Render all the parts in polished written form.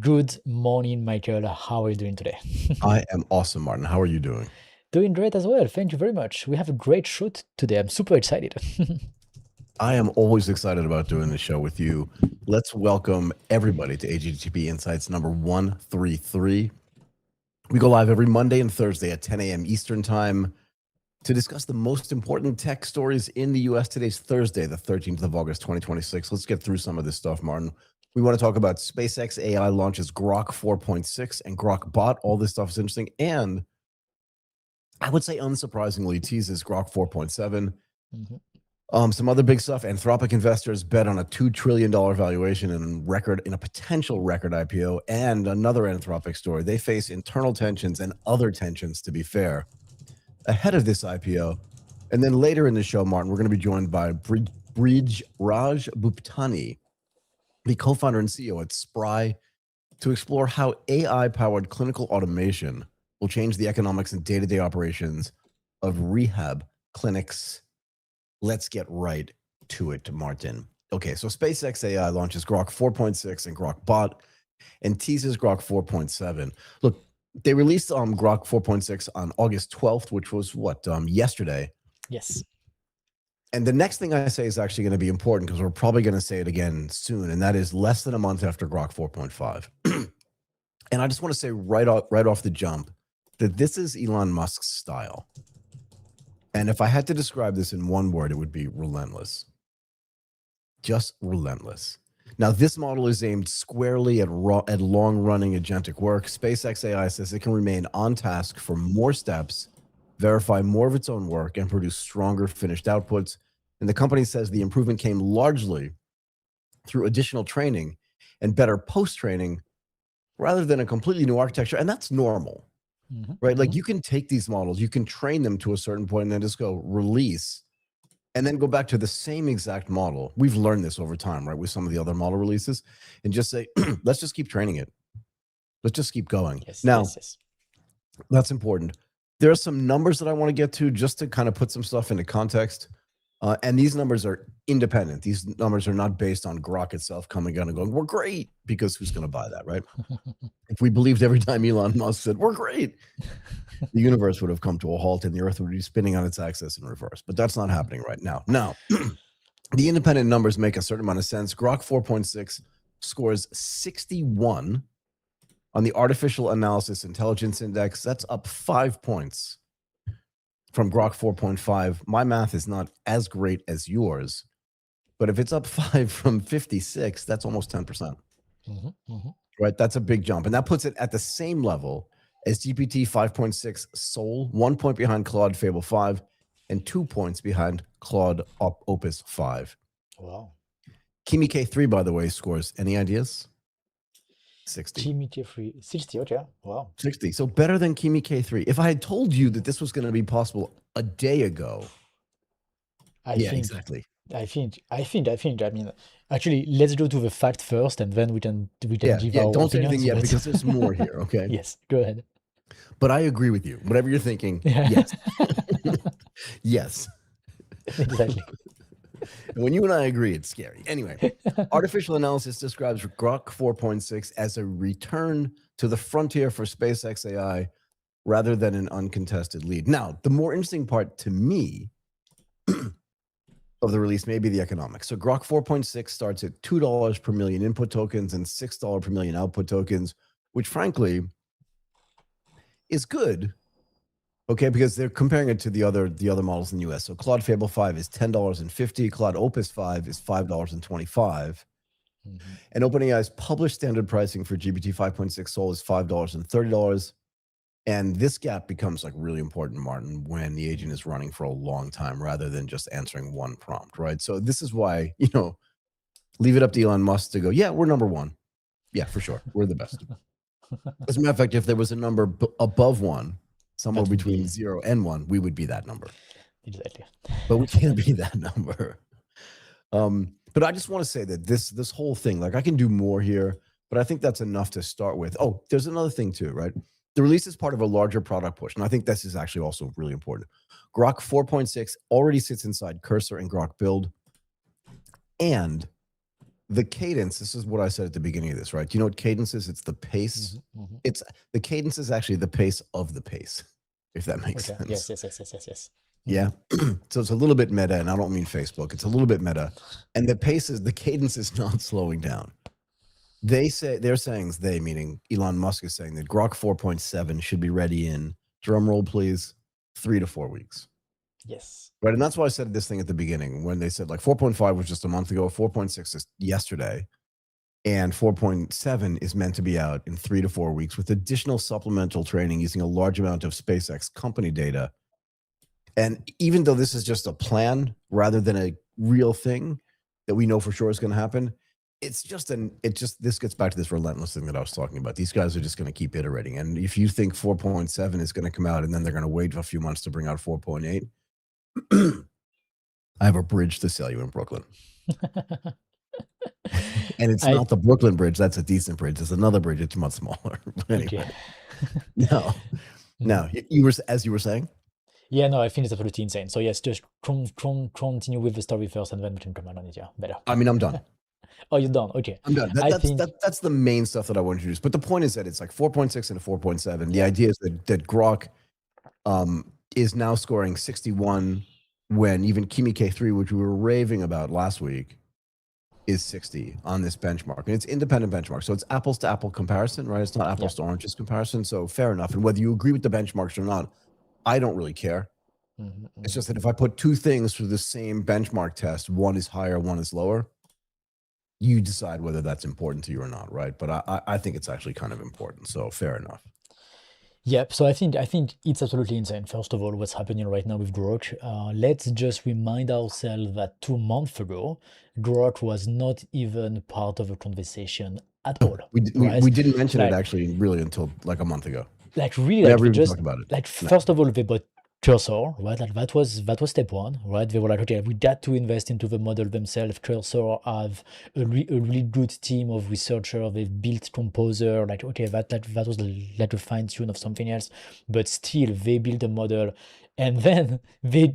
Good morning, Michael. How are you doing today? I am awesome, Martin. How are you doing? Doing great as well. Thank you very much. We have a great show today. I'm super excited. I am always excited about doing this show with you. Let's welcome everybody to AGTP Insights number 133. We go live every Monday and Thursday at 10 a.m. Eastern Time to discuss the most important tech stories in the U.S. Today's Thursday, the 13th of August, 2026. Let's get through some of this stuff, Martin. We want to talk about SpaceX AI launches Grok 4.6 and Grok Bot. All this stuff is interesting. And I would say, unsurprisingly, Teases Grok 4.7. Some other big stuff. Anthropic investors bet on a $2 trillion valuation in a potential record IPO. And another Anthropic story. They face internal tensions and other tensions, to be fair, ahead of this IPO. And then later in the show, Martin, we're going to be joined by Brijraj Bhuptani, the co-founder and CEO at SPRY, to explore how AI-powered clinical automation will change the economics and day-to-day operations of rehab clinics. Let's get right to it, Martin. Okay, so SpaceX AI launches Grok 4.6 and Grok Bot and teases Grok 4.7. Look, they released Grok 4.6 on August 12th, which was what, yesterday. Yes. And the next thing I say is actually going to be important because we're probably going to say it again soon, and that is less than a month after Grok 4.5. And I just want to say right off the jump that this is Elon Musk's style. And if I had to describe this in one word, it would be relentless. Just relentless. Now, this model is aimed squarely at long-running agentic work. SpaceX AI says it can remain on task for more steps, verify more of its own work, and produce stronger finished outputs. And the company says the improvement came largely through additional training and better post-training rather than a completely new architecture. And that's normal. Right? Like you can take these models, you can train them to a certain point and then just go release and then go back to the same exact model. We've learned this over time, right? With some of the other model releases and just say, let's just keep training it. Let's just keep going. Yes, now, yes. That's important. There are some numbers that I want to get to just to kind of put some stuff into context. And these numbers are independent. These numbers are not based on Grok itself coming out and going, we're great, because who's going to buy that, right? If we believed every time Elon Musk said, we're great, the universe would have come to a halt and the earth would be spinning on its axis in reverse. But that's not happening right now. Now, the independent numbers make a certain amount of sense. Grok 4.6 scores 61 on the Artificial Analysis Intelligence Index. That's up 5 points from Grok 4.5. My math is not as great as yours, but if it's up 5 from 56, that's almost 10%. Right? That's a big jump. And that puts it at the same level as GPT 5.6 Soul, 1 point behind Claude Fable 5, and 2 points behind Claude Opus 5. Wow. Kimi K3, by the way, scores, any ideas? 60. Kimi K3, 60, okay. Wow. 60. So better than Kimi K3. If I had told you that this was going to be possible a day ago. Exactly. I mean, actually, let's go to the fact first, and then we can give our don't say opinions, anything yet because there's more here, okay? Yes, go ahead. But I agree with you. Whatever you're thinking, yes. Yes. Exactly. When you and I agree, it's scary. Anyway, Artificial Analysis describes Grok 4.6 as a return to the frontier for SpaceX AI rather than an uncontested lead. Now, the more interesting part to me of the release may be the economics. So Grok 4.6 starts at $2 per million input tokens and $6 per million output tokens, which frankly is good. Okay, because they're comparing it to the other models in the US. So Claude Fable 5 is $10.50, Claude Opus 5 is $5.25. And OpenAI's published standard pricing for GPT 5.6 Soul is $5.30. And this gap becomes like really important, Martin, when the agent is running for a long time rather than just answering one prompt, right? So this is why, leave it up to Elon Musk to go, yeah, we're number one. Yeah, for sure. We're the best. As a matter of fact, if there was a number above one, somewhere between 0 and 1, we would be that number. Exactly. But we can't be that number. But I just want to say that this whole thing, like I can do more here, but I think that's enough to start with. Oh, there's another thing too, right? The release is part of a larger product push. And I think this is actually also really important. Grok 4.6 already sits inside Cursor and Grok Build. And the cadence, this is what I said at the beginning of this, right? Do you know what cadence is? It's the pace. It's the cadence is actually the pace of the pace, if that makes Okay. sense. Yes. Yeah. So it's a little bit meta, and I don't mean Facebook. It's a little bit meta. And the cadence is not slowing down. They're saying, meaning Elon Musk is saying that Grok 4.7 should be ready in, drum roll please, 3 to 4 weeks. Yes. Right. And that's why I said this thing at the beginning when they said like 4.5 was just a month ago, 4.6 is yesterday, and 4.7 is meant to be out in 3 to 4 weeks with additional supplemental training using a large amount of SpaceX company data. And even though this is just a plan rather than a real thing that we know for sure is going to happen, this gets back to this relentless thing that I was talking about. These guys are just going to keep iterating. And if you think 4.7 is going to come out and then they're going to wait a few months to bring out 4.8, I have a bridge to sell you in Brooklyn. And it's not the Brooklyn Bridge. That's a decent bridge. It's another bridge. It's much smaller. But anyway, no. You were saying? Yeah, no, I think it's absolutely insane. So yes, just continue with the story first, and then we can comment on it. Yeah, better. I mean, I'm done. Oh, you're done. Okay. I'm done. That's the main stuff that I want to introduce. But the point is that it's like 4.6 and 4.7. The idea is that Grok is now scoring 61 when even Kimi K3, which we were raving about last week, is 60 on this benchmark. And it's independent benchmark. So it's apples to apple comparison, right? It's not apples to oranges comparison. So fair enough. And whether you agree with the benchmarks or not, I don't really care. It's just that if I put two things through the same benchmark test, one is higher, one is lower, you decide whether that's important to you or not, right? But I think it's actually kind of important. So fair enough. Yep. So I think it's absolutely insane. First of all, what's happening right now with Grok. Let's just remind ourselves that 2 months ago, Grok was not even part of a conversation at all. We didn't mention it actually really until like a month ago. Like really, never even talked about it. Like first of all, they bought Cursor, right? Like that was step one, right? They were like, okay, we got to invest into the model themselves. Cursor have a really good team of researchers. They've built Composer. Like, okay, that was like a fine tune of something else, but still they built a model. And then they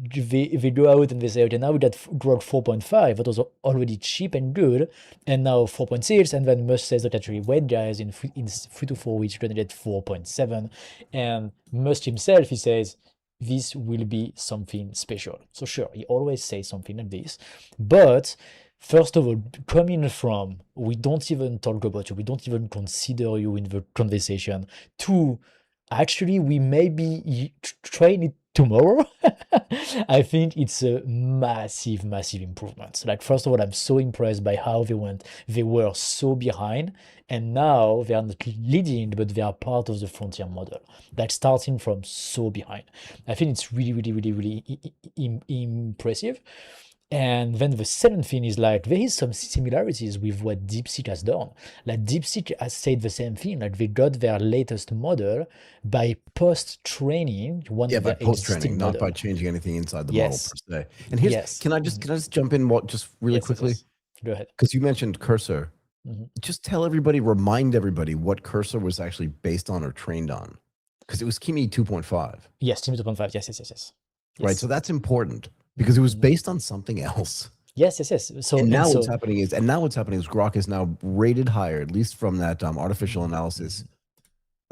go out and they say, okay, now we got Grok 4.5, that was already cheap and good, and now 4.6, and then Musk says that actually, wait guys, in 3 to 4 weeks, you're gonna get 4.7, and Musk himself, he says, this will be something special. So sure, he always says something like this, but first of all, coming from, we don't even talk about you, we don't even consider you in the conversation, to actually, we may be trying it tomorrow. I think it's a massive improvement. Like, first of all, I'm so impressed by how they were so behind, and now they are not leading, but they are part of the frontier model, like starting from so behind. I think it's really impressive. And then the second thing is, like, there is some similarities with what DeepSeek has done. Like, DeepSeek has said the same thing. Like, they got their latest model by post-training one of by their post-training, not by changing anything inside the model per se. And here's, can I just jump in just really quickly? Yes. Go ahead. Because you mentioned Cursor. Just tell everybody, remind everybody what Cursor was actually based on or trained on. Because it was Kimi 2.5. Yes, Kimi 2.5. Yes. Right, so that's important. Because it was based on something else. Yes. So now what's happening is Grok is now rated higher, at least from that artificial analysis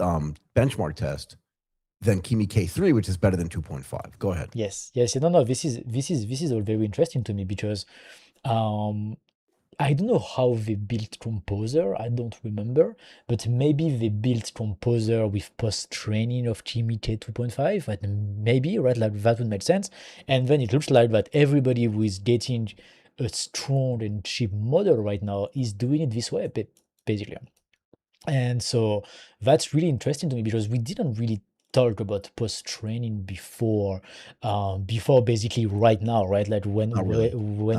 benchmark test, than Kimi K3, which is better than 2.5. Go ahead. Yes. No. This is all very interesting to me, because I don't know how they built Composer, I don't remember, but maybe they built Composer with post-training of Kimi K2.5, but maybe, right, like that would make sense. And then it looks like that everybody who is getting a strong and cheap model right now is doing it this way, basically. And so that's really interesting to me, because we didn't really talk about post-training before basically right now, right? Like when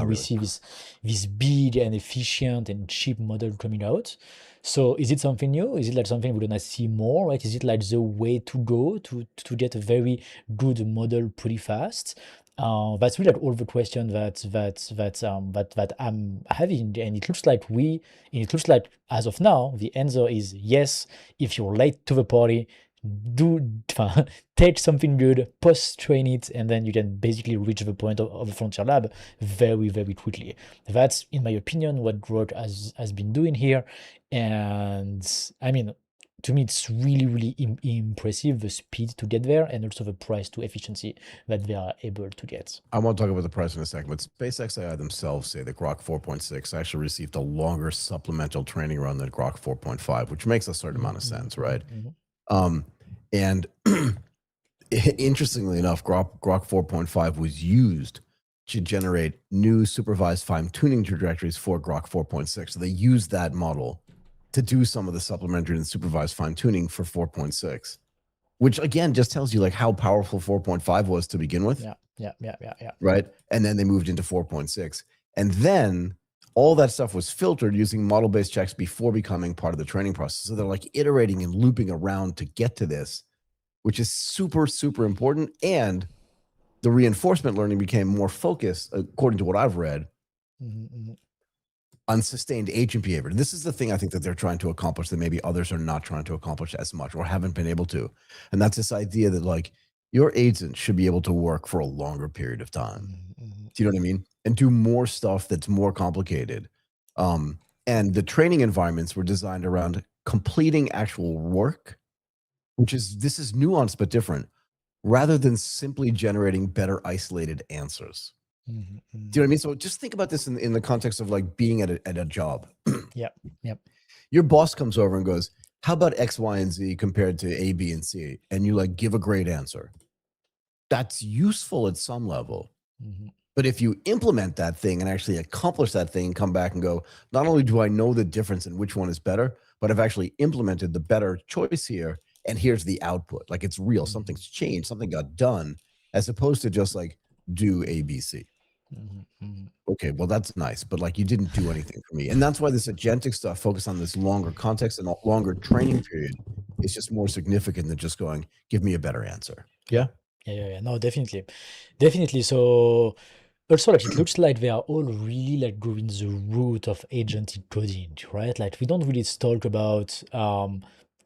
we see this big and efficient and cheap model coming out. So is it something new? Is it like something we're gonna see more, right? Is it like the way to go to get a very good model pretty fast? That's really like all the questions that I'm having, and it looks like as of now the answer is yes. If you're late to the party, take something good, post-train it, and then you can basically reach the point of the frontier lab very, very quickly. That's, in my opinion, what Grok has been doing here. And I mean, to me, it's really, really impressive, the speed to get there and also the price to efficiency that they are able to get. I want to talk about the price in a second, but SpaceX AI themselves say that Grok 4.6 actually received a longer supplemental training run than Grok 4.5, which makes a certain amount of sense, right? And interestingly enough, Grok 4.5 was used to generate new supervised fine-tuning trajectories for Grok 4.6. So they used that model to do some of the supplementary and supervised fine-tuning for 4.6, which again just tells you like how powerful 4.5 was to begin with. Yeah. Right. And then they moved into 4.6. And then all that stuff was filtered using model-based checks before becoming part of the training process. So they're like iterating and looping around to get to this, which is super, super important. And the reinforcement learning became more focused, according to what I've read, on sustained agent behavior. This is the thing I think that they're trying to accomplish that maybe others are not trying to accomplish as much or haven't been able to. And that's this idea that like your agent should be able to work for a longer period of time. Do you know what I mean? And do more stuff that's more complicated. And the training environments were designed around completing actual work, this is nuanced but different, rather than simply generating better isolated answers. Do you know what I mean? So just think about this in the context of like being at a job. Yep. Your boss comes over and goes, how about X, Y, and Z compared to A, B, and C? And you like give a great answer. That's useful at some level. But if you implement that thing and actually accomplish that thing and come back and go, not only do I know the difference in which one is better, but I've actually implemented the better choice here. And here's the output. Like it's real. Something's changed. Something got done, as opposed to just like do A, B, C. Okay, well, that's nice, but like you didn't do anything for me. And that's why this agentic stuff focused on this longer context and longer training period is just more significant than just going, give me a better answer. Yeah. No, definitely. So also, like, it looks like they are all really like going the route of agentic coding, right? Like we don't really talk about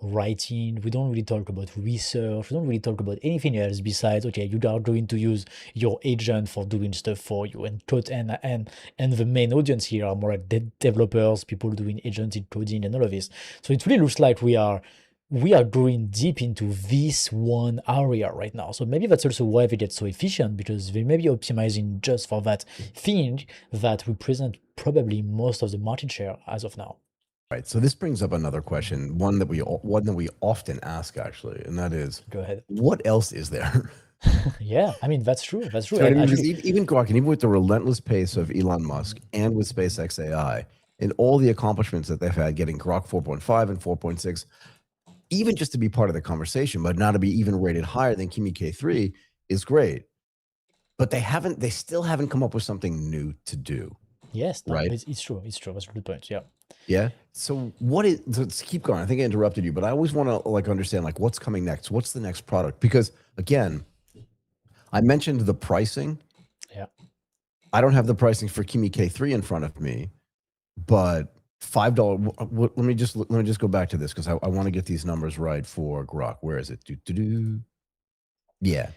writing, we don't really talk about research, we don't really talk about anything else besides, okay, you are going to use your agent for doing stuff for you, and code and the main audience here are more like developers, people doing agentic coding and all of this. So it really looks like we are going deep into this one area right now. So maybe that's also why they get so efficient, because they may be optimizing just for that thing that represent probably most of the market share as of now. Right. So this brings up another question, one that we often ask actually, and that is, Go ahead. what else is there? Yeah, I mean, that's true. So, I mean, because even Grok, and even with the relentless pace of Elon Musk and with SpaceX AI and all the accomplishments that they've had getting Grok 4.5 and 4.6, even just to be part of the conversation, but not to be even rated higher than Kimi K3 is great. But they still haven't come up with something new to do. Yes, no, right? It's true. That's a good point. Yeah. Yeah. So let's keep going. I think I interrupted you, but I always want to like understand like what's coming next. What's the next product? Because again, I mentioned the pricing. Yeah. I don't have the pricing for Kimi K3 in front of me, but $5. Let me just go back to this because I want to get these numbers right for Grok. Where is it? Yeah.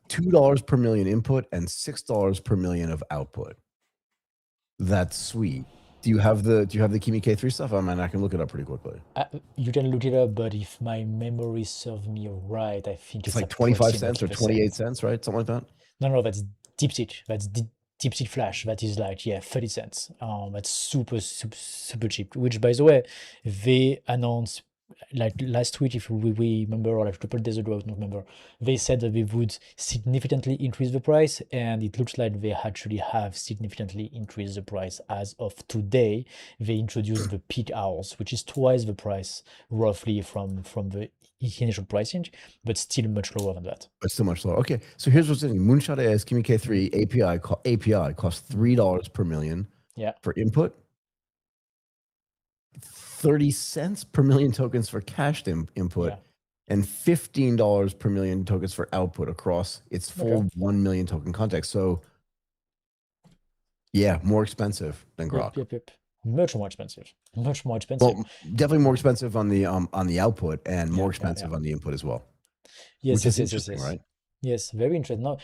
$2 per million input and $6 per million of output. That's sweet. Do you have the Kimi K3 stuff? I mean, I can look it up pretty quickly. You can look it up, but if my memory serves me right, I think it's like 25 cents or 28 cents, right? Something like that. No, that's DeepSeek. That's DeepSeek Flash. That is like 30 cents. That's super cheap. Which, by the way, they announced like last week, if we remember, or like a couple days ago, I don't remember, they said that they would significantly increase the price, and it looks like they actually have significantly increased the price as of today. They introduced the peak hours, which is twice the price roughly from the initial pricing, but still much lower than that. But still much lower. Okay, so here's what's in Moonshot AI's Kimi K3 API costs $3 per million. Yeah. For input. 30 cents per million tokens for cached input, and $15 per million tokens for output across its full 1 million token context. So, yeah, more expensive than Grok. Yep. much more expensive, much more expensive. Well, definitely more expensive on the output and more Yeah. expensive on the input as well, Yes, which yes, is yes, yes, interesting, yes. right? Yes, very interesting. Now,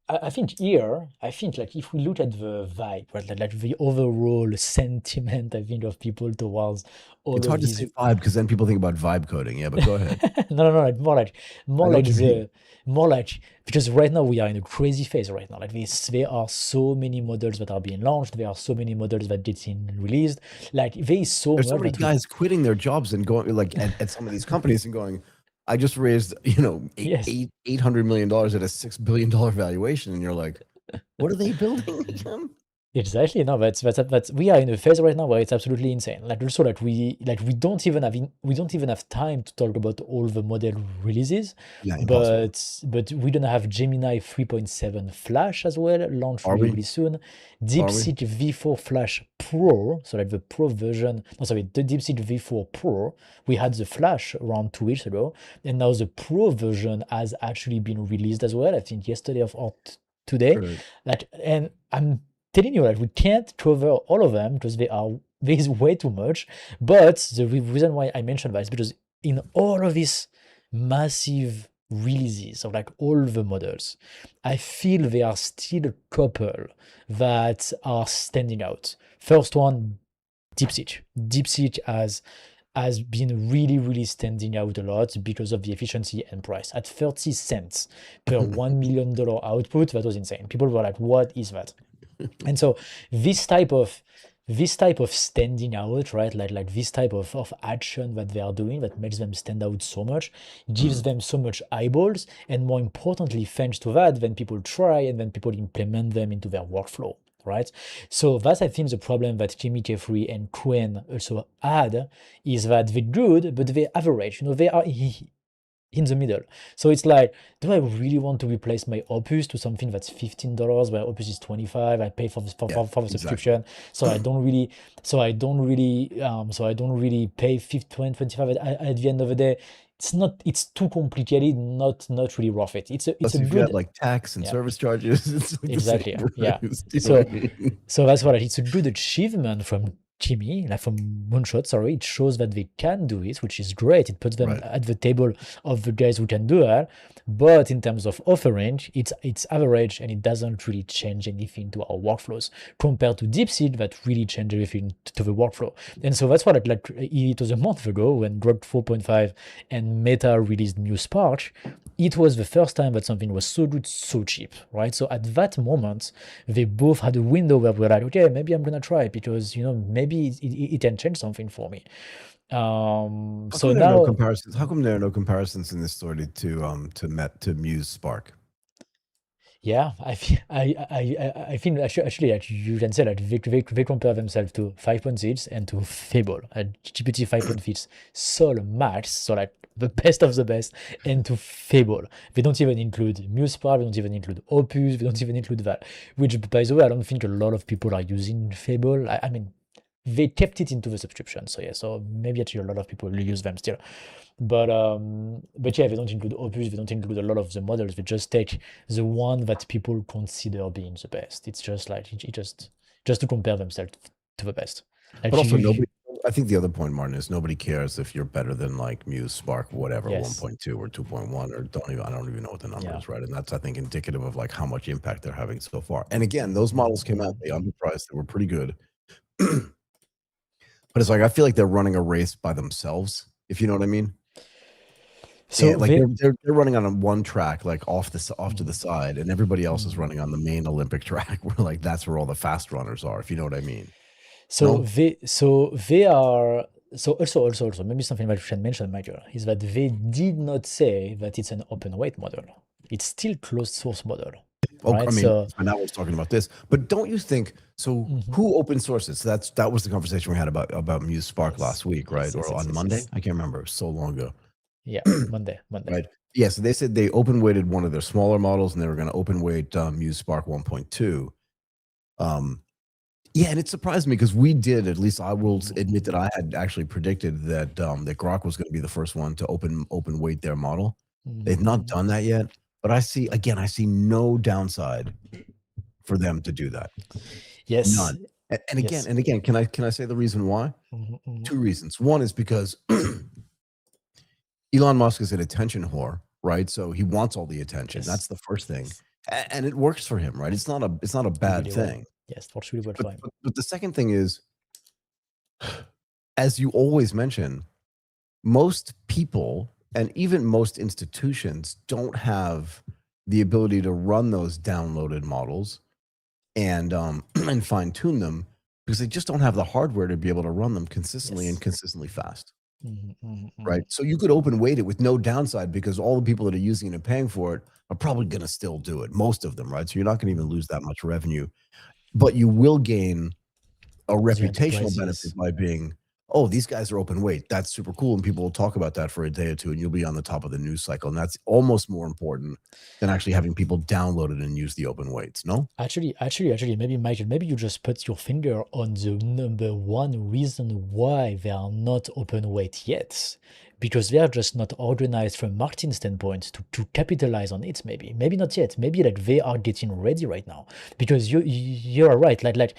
I think here, I think like if we look at the vibe, right, like the overall sentiment, I think of people towards all It's of hard to these. say vibe because then people think about vibe coding. Yeah, but go ahead. No, no, no, like I more know like what you mean. more like because right now we are in a crazy phase right now. Like there are so many models that are being launched. There are so many models that getting released. Like there is so There's so much many that we. guys quitting their jobs and going like at some of these companies and going, I just raised, Yes. $800 million at a $6 billion valuation. And you're like, what are they building again? Exactly. No, that's we are in a phase right now where it's absolutely insane. Like also we don't even we don't even have time to talk about all the model releases, Yeah, impossible. but we're gonna have Gemini 3.7 Flash as well, launch Are really we? really soon. Are we? DeepSeek V4 Flash Pro, so like the Pro version. No, sorry, the DeepSeek V4 Pro. We had the Flash around 2 weeks ago, and now the Pro version has actually been released as well. I think yesterday or today. Right. Like, and I'm telling you, like we can't cover all of them because there is way too much. But the reason why I mentioned that is because in all of these massive releases of like all the models, I feel there are still a couple that are standing out. First one, DeepSeek. DeepSeek has been really, really standing out a lot because of the efficiency and price. At 30 cents per $1 million output, that was insane. People were like, what is that? And so this type of standing out, right? Like this type of action that they are doing that makes them stand out so much, gives them so much eyeballs, and more importantly, thanks to that, then people try and then people implement them into their workflow. Right, so that's I think the problem that Jimmy Jeffrey and Quinn also had is that they're good, but they're average. They are in the middle. So it's like, do I really want to replace my Opus to something that's $15 where Opus is 25? I pay for the, Yeah, for the exactly. subscription, so I don't really, pay 50, 20, 25 at the end of the day. It's too complicated, not really worth it. It's Plus, a if you add good, like tax and yeah, service charges, it's like the same exactly, yeah. price. You know what So I mean? so that's what it's a good achievement from Jimmy, like from Moonshot, sorry. It shows that they can do it, which is great. It puts them Right. at the table of the guys who can do that. But in terms of offering, it's average and it doesn't really change anything to our workflows compared to DeepSeek that really changed everything to the workflow. And so that's what it was a month ago when Grok 4.5 and Meta released new Spark. It was the first time that something was so good, so cheap, right? So at that moment, they both had a window where we're like, okay, maybe I'm gonna try it because maybe it can change something for me. How So come there are no now, comparisons? How come there are no comparisons in this story to Muse Spark? yeah, I think actually like you can say that they compare themselves to 5.6 and to Fable, GPT 5.6 Sol Max, so like the best of the best, and to Fable. They don't even include MuseSpark, they don't even include Opus, they don't even include that. Which, by the way, I don't think a lot of people are using Fable. I mean, they kept it into the subscription, so yeah, so maybe actually a lot of people use them still. But yeah, they don't include Opus, they don't include a lot of the models. They just take the one that people consider being the best. It's just like just to compare themselves to the best. But Like also, nobody. I think the other point, Martin, is nobody cares if you're better than like Muse, Spark, whatever, yes, 1.2 or 2.1, or I don't even know what the number yeah, is, right? And that's, I think, indicative of like how much impact they're having so far. And again, those models came out, they underpriced, they were pretty good. But it's like I feel like they're running a race by themselves, if you know what I mean. So And like they're running on a one track, like off to the side, and everybody else is running on the main Olympic track, where like that's where all the fast runners are, if you know what I mean. So No, they are also maybe something that we should mention, Michael, is that they did not say that it's an open weight model. It's still closed source model, oh, I right? mean, So now we're talking about this, but don't you think so? mhm. Who open sources? So that was the conversation we had about Muse Spark Yes, last week, right? yes, Or yes, yes, on yes, Monday? yes. I can't remember. It was so long ago. Yeah, Monday. Right. Yeah. So they said they open weighted one of their smaller models, and they were going to open weight Muse Spark 1.2. Yeah, and it surprised me because we did, at least I will admit that I had actually predicted that that Grok was going to be the first one to open weight their model. They've not Mhm. done that yet, but I see no downside for them to do that. Yes, None. And again, can I say the reason why? Two reasons. One is because Elon Musk is an attention whore, right? So he wants all the attention. Yes. That's the first thing, and it works for him, right? It's not a bad Really thing. well. Yes, it works really well for him. But the second thing is, as you always mention, most people and even most institutions don't have the ability to run those downloaded models and and fine tune them because they just don't have the hardware to be able to run them consistently and consistently fast. Right. So you could open weight it with no downside because all the people that are using it and paying for it are probably going to still do it. Most of them, right? So you're not going to even lose that much revenue, but you will gain a reputational benefit by being, oh, these guys are open weight. That's super cool. And people will talk about that for a day or two and you'll be on the top of the news cycle. And that's almost more important than actually having people download it and use the open weights. No? Actually, maybe Michael, maybe you just put your finger on the number one reason why they are not open weight yet. Because they are just not organized from a marketing standpoint to capitalize on it, maybe. Maybe not yet. Maybe like they are getting ready right now. Because you're right. Like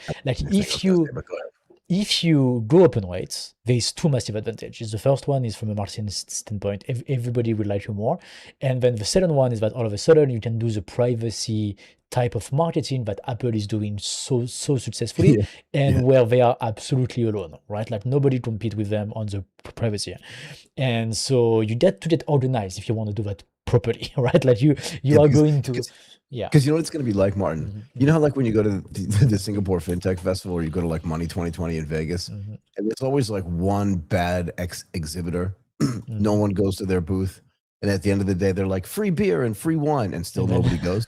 if you go open weights, there's two massive advantages. The first one is from a marketing standpoint, everybody will like you more. And then the second one is that all of a sudden you can do the privacy type of marketing that Apple is doing so successfully and where they are absolutely alone, right? Like nobody compete with them on the privacy. And so you get to get organized if you want to do that properly, right? Like you are going to... Yeah. Because you know what it's going to be like, Martin? You know how like when you go to the Singapore FinTech Festival or you go to like Money 2020 in Vegas, and there's always like one bad exhibitor. No one goes to their booth. And at the end of the day, they're like free beer and free wine and still nobody goes.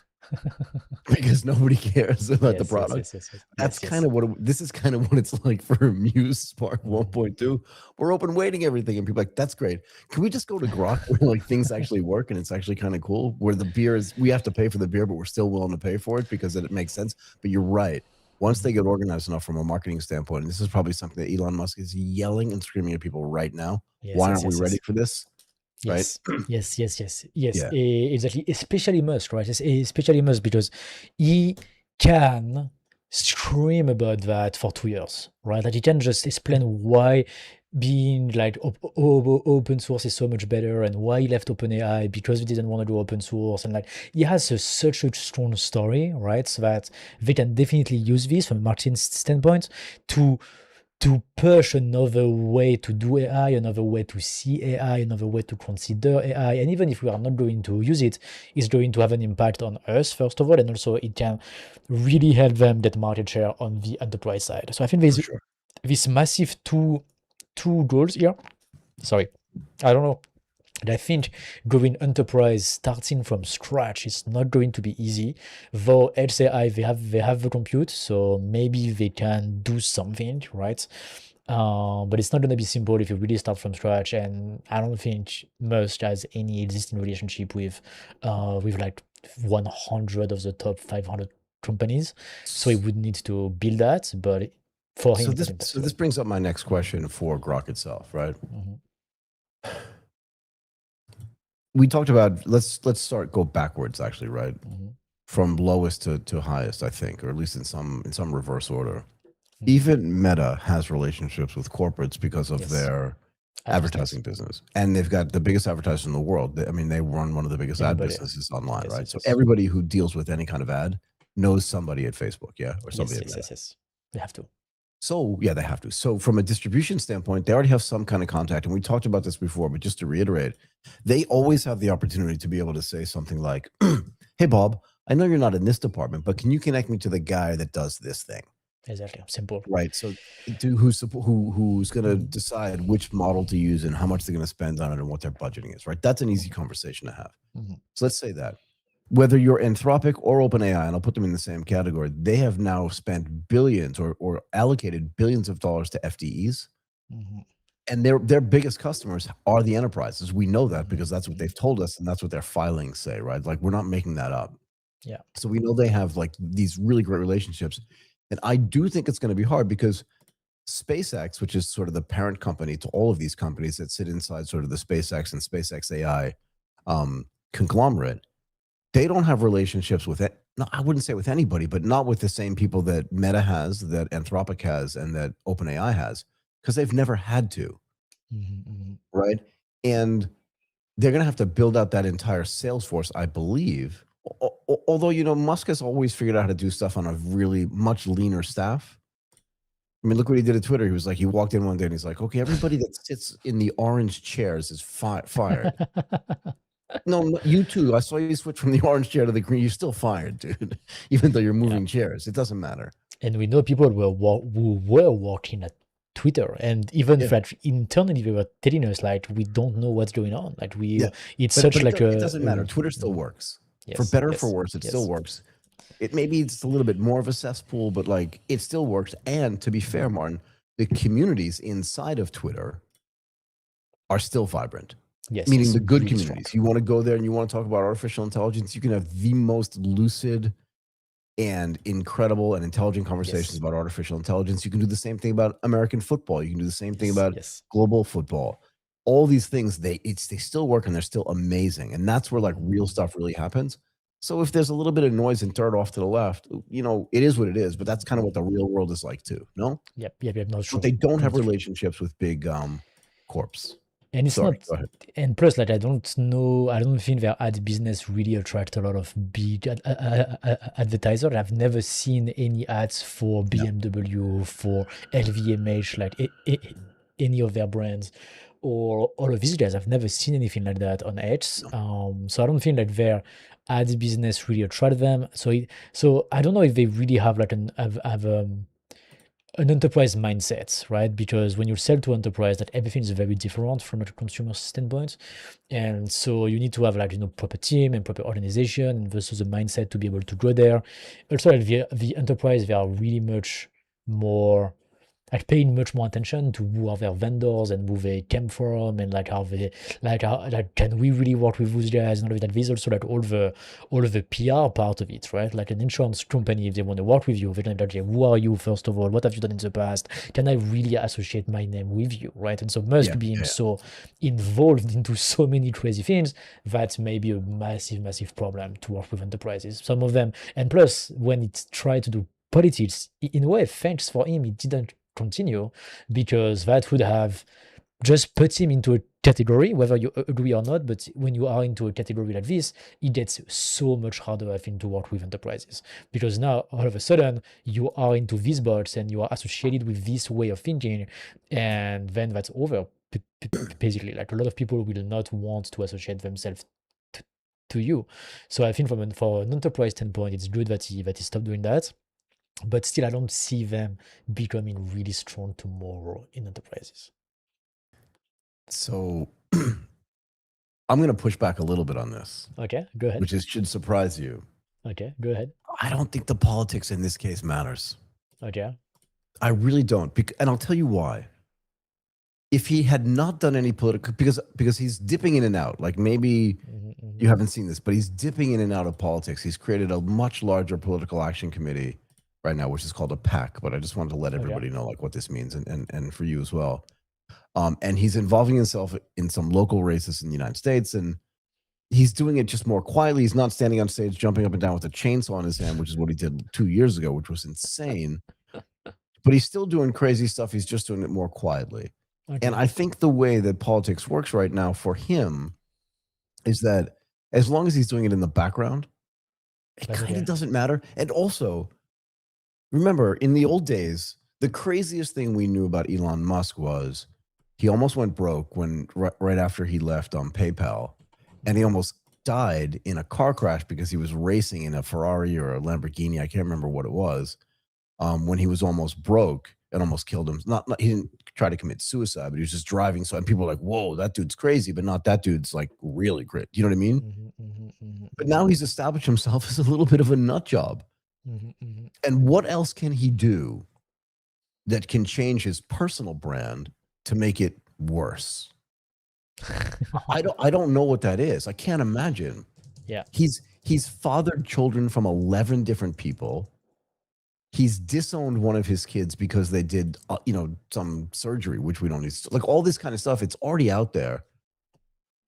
Because nobody cares about the product. That's kind of what this is kind of what it's like for Muse Spark 1.2. We're open weighting everything, and people are like, that's great. Can we just go to Grok where like things actually work and it's actually kind of cool? Where the beer is, we have to pay for the beer, but we're still willing to pay for it because it makes sense. But you're right. Once they get organized enough from a marketing standpoint, and this is probably something that Elon Musk is yelling and screaming at people right now. Why aren't we ready for this? Yes, right? Yes, exactly. Especially Musk, right? Especially Musk because he can scream about that for 2 years, right? Like he can just explain why being like open source is so much better and why he left OpenAI because he didn't want to do open source. And like he has such a strong story, right? So that they can definitely use this from a marketing standpoint to push another way to do AI, another way to see AI, another way to consider AI. And even if we are not going to use it, it's going to have an impact on us, first of all, and also it can really help them get market share on the enterprise side. So I think there's this massive two goals here. Sorry, I don't know. And I think going enterprise starting from scratch is not going to be easy. Though Edge AI, they have the compute, so maybe they can do something, right? But it's not going to be simple if you really start from scratch. And I don't think Musk has any existing relationship with like 100 of the top 500 companies. So he would need to build that. But for him, so this brings up my next question for Grok itself, right? We talked about let's go backwards actually, right? From lowest to highest, I think, or at least in some reverse order. Even Meta has relationships with corporates because of their advertising business, and they've got the biggest advertiser in the world. I mean, they run one of the biggest ad businesses online, right? So everybody who deals with any kind of ad knows somebody at Facebook, or somebody at Meta. Yes. They have to. So yeah, they have to. So from a distribution standpoint, they already have some kind of contact. And we talked about this before, but just to reiterate, they always have the opportunity to be able to say something like, hey, Bob, I know you're not in this department, but can you connect me to the guy that does this thing? Exactly. Simple. Right. So who's going to decide which model to use and how much they're going to spend on it and what their budgeting is, right? That's an easy conversation to have. So let's say that. Whether you're Anthropic or OpenAI, and I'll put them in the same category, they have now spent billions or allocated billions of dollars to FDEs. And their biggest customers are the enterprises. We know that because that's what they've told us, and that's what their filings say, right? Like, we're not making that up. Yeah. So we know they have like these really great relationships. And I do think it's going to be hard because SpaceX, which is sort of the parent company to all of these companies that sit inside sort of the SpaceX and SpaceX AI conglomerate, they don't have relationships with no, I wouldn't say with anybody, but not with the same people that Meta has, that Anthropic has, and that OpenAI has, because they've never had to, right? And they're going to have to build out that entire sales force, I believe. Although, Musk has always figured out how to do stuff on a really much leaner staff. I mean, look what he did at Twitter. He was like, he walked in one day and he's like, okay, everybody that sits in the orange chairs is fired. No, you too. I saw you switch from the orange chair to the green. You're still fired, dude. Even though you're moving chairs, it doesn't matter. And we know people who were working at Twitter, and even that internally they were telling us like we don't know what's going on. Like it's but like it doesn't matter. Twitter still works. Yes, for better or for worse, it still works. It maybe it's a little bit more of a cesspool, but like it still works. And to be fair, Martin, the communities inside of Twitter are still vibrant. Yes, meaning the good really communities. Strong. You want to go there and you want to talk about artificial intelligence, you can have the most lucid and incredible and intelligent conversations about artificial intelligence. You can do the same thing about American football. You can do the same thing about global football. All these things, they still work and they're still amazing. And that's where like real stuff really happens. So if there's a little bit of noise and third off to the left, it is what it is, but that's kind of what the real world is like too, no? Yep, no, but they don't have relationships with big corps. And it's not, and plus, like I don't think their ad business really attracts a lot of big advertisers. I've never seen any ads for BMW, for LVMH, like any of their brands, or all of these guys. I've never seen anything like that on X. So I don't think that their ad business really attracts them. So I don't know if they really have like an enterprise mindset, right? Because when you sell to enterprise, that everything is very different from a consumer standpoint. And so you need to have like, proper team and proper organization versus a mindset to be able to go there. Also, like the enterprise, they are really much more like paying much more attention to who are their vendors and who they came from and like how can we really work with those guys and all of that. There's also like all of the PR part of it, right? Like an insurance company, if they want to work with you, they're like, okay, who are you first of all? What have you done in the past? Can I really associate my name with you, right? And so Musk being so involved into so many crazy things, that's maybe a massive problem to work with enterprises. Some of them, and plus when it's tried to do politics, in a way, thanks for him, it didn't continue, because that would have just put him into a category, whether you agree or not. But when you are into a category like this, it gets so much harder, I think, to work with enterprises, because now all of a sudden you are into this box and you are associated with this way of thinking, and then that's over. Basically, like a lot of people will not want to associate themselves to you. So I think for an enterprise standpoint, it's good that he stopped doing that. But still, I don't see them becoming really strong tomorrow in enterprises. So I'm going to push back a little bit on this. Okay, go ahead. Which should surprise you. Okay, go ahead. I don't think the politics in this case matters. Okay. I really don't. And I'll tell you why. If he had not done any political, because he's dipping in and out, like maybe you haven't seen this, but he's dipping in and out of politics. He's created a much larger political action committee right now, which is called a PAC, but I just wanted to let everybody know like what this means and for you as well. And he's involving himself in some local races in the United States, and he's doing it just more quietly. He's not standing on stage, jumping up and down with a chainsaw in his hand, which is what he did 2 years ago, which was insane. But he's still doing crazy stuff. He's just doing it more quietly. Okay. And I think the way that politics works right now for him is that as long as he's doing it in the background, it kind of doesn't matter. And also, remember, in the old days, the craziest thing we knew about Elon Musk was he almost went broke when right after he left PayPal, and he almost died in a car crash because he was racing in a Ferrari or a Lamborghini. I can't remember what it was. When he was almost broke and almost killed him. Not he didn't try to commit suicide, but he was just driving. So and people were like, "Whoa, that dude's crazy," but not that dude's like really great. You know what I mean? But now he's established himself as a little bit of a nut job. And what else can he do that can change his personal brand to make it worse? I don't know what that is. I can't imagine. Yeah. He's fathered children from 11 different people. He's disowned one of his kids because they did some surgery, which we don't need to, like all this kind of stuff. It's already out there.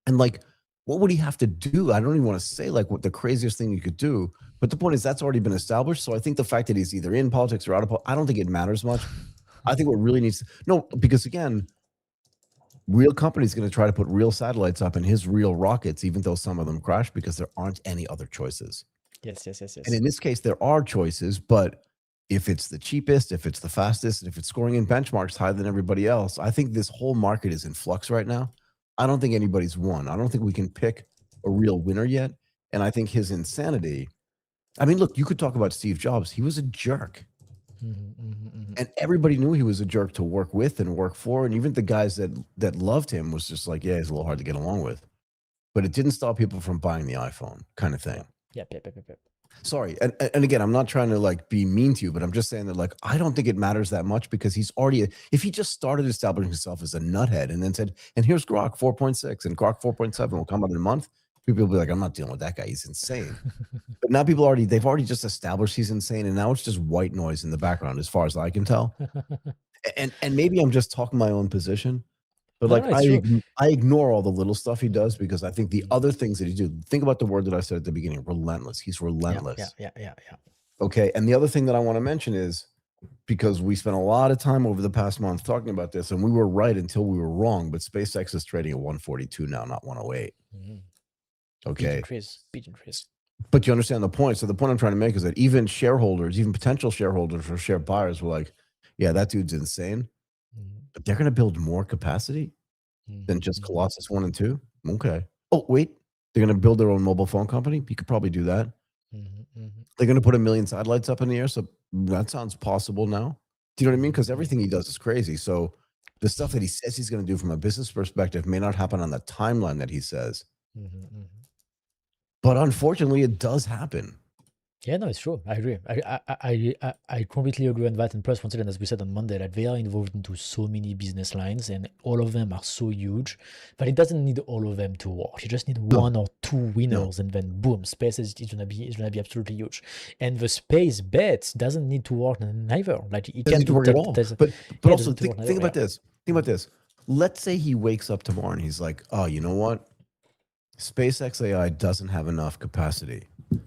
And like, what would he have to do? I don't even want to say like what the craziest thing he could do. But the point is that's already been established. So I think the fact that he's either in politics or out of politics, I don't think it matters much. I think what really needs to, no, because again, real companies going to try to put real satellites up in his real rockets, even though some of them crash because there aren't any other choices. Yes, yes, yes, And yes. in this case, there are choices, but if it's the cheapest, if it's the fastest, and if it's scoring in benchmarks higher than everybody else, I think this whole market is in flux right now. I don't think anybody's won. I don't think we can pick a real winner yet. And I think his insanity, I mean, look, you could talk about Steve Jobs. He was a jerk. And everybody knew he was a jerk to work with and work for. And even the guys that loved him was just like, yeah, he's a little hard to get along with. But it didn't stop people from buying the iPhone kind of thing. Yep. Sorry. And again, I'm not trying to like be mean to you, but I'm just saying that like, I don't think it matters that much because he's already, if he just started establishing himself as a nuthead and then said, and here's Grok 4.6 and Grok 4.7 will come out in a month, people will be like, I'm not dealing with that guy. He's insane. But now they've already just established he's insane. And now it's just white noise in the background, as far as I can tell. And maybe I'm just talking my own position, but like I ignore all the little stuff he does because I think the other things that he do, think about the word that I said at the beginning, relentless. He's relentless. Yeah. Okay. And the other thing that I want to mention is because we spent a lot of time over the past month talking about this and we were right until we were wrong, but SpaceX is trading at 142 now, not 108. Okay. Big increase. But you understand the point. So the point I'm trying to make is that even shareholders, even potential shareholders or share buyers were like, yeah, that dude's insane. But they're going to build more capacity than just Colossus 1 and 2. Okay. Oh, wait. They're going to build their own mobile phone company. You could probably do that. They're going to put 1 million satellites up in the air. So that sounds possible now. Do you know what I mean? Because everything he does is crazy. So the stuff that he says he's going to do from a business perspective may not happen on the timeline that he says. But unfortunately, it does happen. Yeah, no, it's true. I agree. I completely agree on that. And plus, once again, as we said on Monday, that they are involved into so many business lines, and all of them are so huge. But it doesn't need all of them to work. You just need one or two winners, and then boom, space is gonna be absolutely huge. And the space bet doesn't need to work neither. Like it Doesn't need can to work at all. But also think about this. Think about this. Let's say he wakes up tomorrow and he's like, oh, you know what? SpaceX AI doesn't have enough capacity,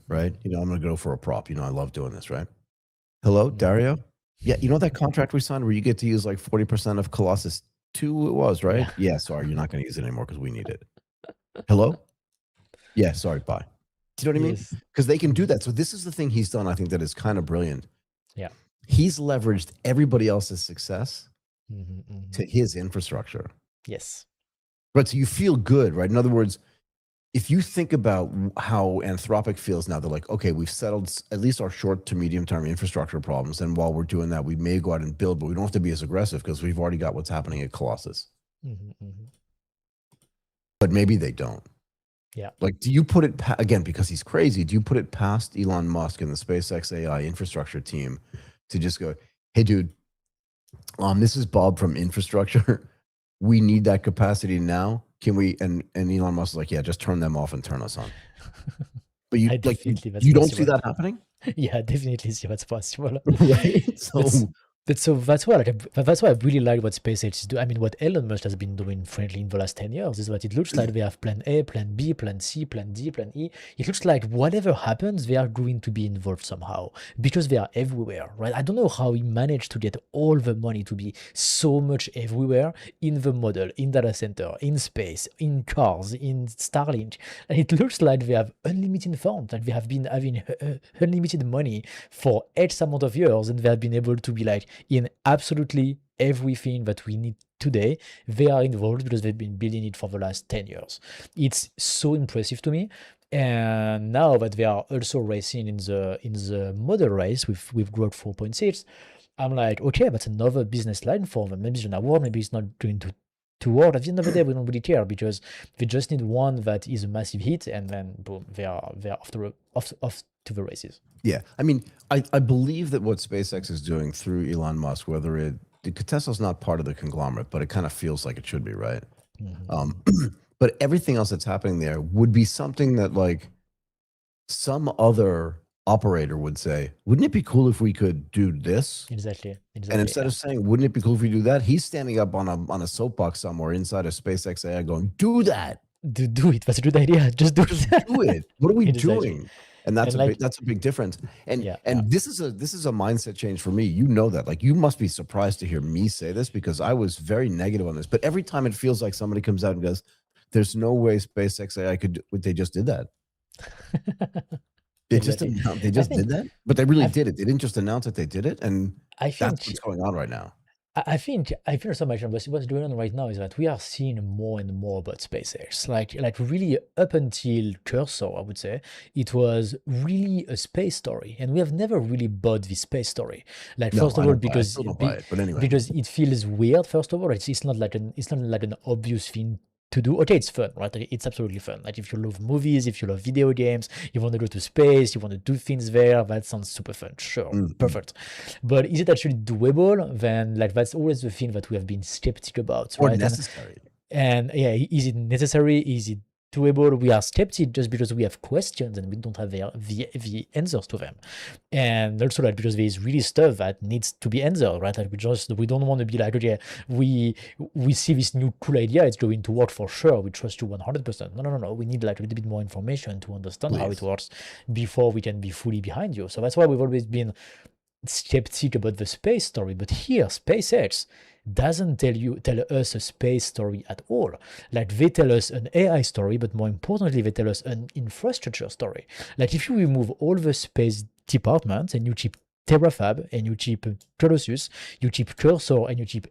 right? You know, I'm going to go for a prop. You know, I love doing this, right? Hello, Dario? Yeah, you know that contract we signed where you get to use like 40% of Colossus 2 it was, right? Yeah, sorry, you're not going to use it anymore because we need it. Hello? Yeah, sorry, bye. Do you know what I mean? Because they can do that. So this is the thing he's done, I think, that is kind of brilliant. Yeah. He's leveraged everybody else's success to his infrastructure. Yes. Right, so you feel good, right? In other words, if you think about how Anthropic feels now, they're like, okay, we've settled at least our short to medium term infrastructure problems. And while we're doing that, we may go out and build, but we don't have to be as aggressive because we've already got what's happening at Colossus. But maybe they don't. Yeah. Like, do you put it, again, because he's crazy, do you put it past Elon Musk and the SpaceX AI infrastructure team to just go, hey, dude, this is Bob from infrastructure. We need that capacity now. Can we? And Elon Musk is like, yeah, just turn them off and turn us on. But you like you don't see that happening? Yeah, definitely see what's possible. Right. So that's why I really like what SpaceX is doing. I mean, what Elon Musk has been doing, frankly, in the last 10 years is that it looks like they have plan A, plan B, plan C, plan D, plan E. It looks like whatever happens, they are going to be involved somehow because they are everywhere, right? I don't know how he managed to get all the money to be so much everywhere in the model, in data center, in space, in cars, in Starlink. And it looks like they have unlimited funds, that they have been having unlimited money for X amount of years, and they have been able to be like, in absolutely everything that we need today, they are involved because they've been building it for the last 10 years. It's so impressive to me. And now that they are also racing in the model race with Grok 4.6, I'm like, okay, that's another business line for them. Maybe it's gonna work, maybe it's not going to work. At the end of the day, we don't really care because they just need one that is a massive hit, and then boom, they are off to the races. Yeah, I mean, I believe that what SpaceX is doing through Elon Musk, whether Tesla's not part of the conglomerate, but it kind of feels like it should be, right? But everything else that's happening there would be something that like some other operator would say, wouldn't it be cool if we could do this? Exactly. And instead of saying, wouldn't it be cool if we do that? He's standing up on a soapbox somewhere inside of SpaceX AI going, do that. Do it. That's a good idea. Just do Just it. do it. What are we Exactly. doing? And that's And a like, big difference. And yeah, yeah. and this is a mindset change for me. You know that. Like you must be surprised to hear me say this because I was very negative on this. But every time it feels like somebody comes out and goes, "There's no way SpaceX AI could do," they just did that. They just Exactly. announced, they I just did think that, but they really I did it. They didn't just announce it; they did it, and I that's think what's going on right now. I feel so much. What's going on right now is that we are seeing more and more about SpaceX. Like really up until Cursor, I would say, it was really a space story, and we have never really bought the space story. Like No, first of I all, don't buy. I still don't buy it. But anyway, because it feels weird. First of all, it's not like an obvious thing to do. Okay, it's fun, right? Like, it's absolutely fun. Like if you love movies, if you love video games, you want to go to space, you want to do things there, that sounds super fun. Sure, mm-hmm. perfect. But is it actually doable? Then like that's always the thing that we have been skeptical about, Or right? necessary. And yeah, is it necessary? Is it doable? We are skeptical just because we have questions and we don't have the answers to them. And also like because there is really stuff that needs to be answered, right? Like we don't want to be like, okay, we see this new cool idea, it's going to work for sure. We trust you 100%. No. We need like a little bit more information to understand how it Please. works before we can be fully behind you. So that's why we've always been skeptic about the space story, but here SpaceX doesn't tell us a space story at all. Like they tell us an AI story, but more importantly, they tell us an infrastructure story. Like if you remove all the space departments and you keep Terrafab and you keep Colossus, you keep Cursor and you keep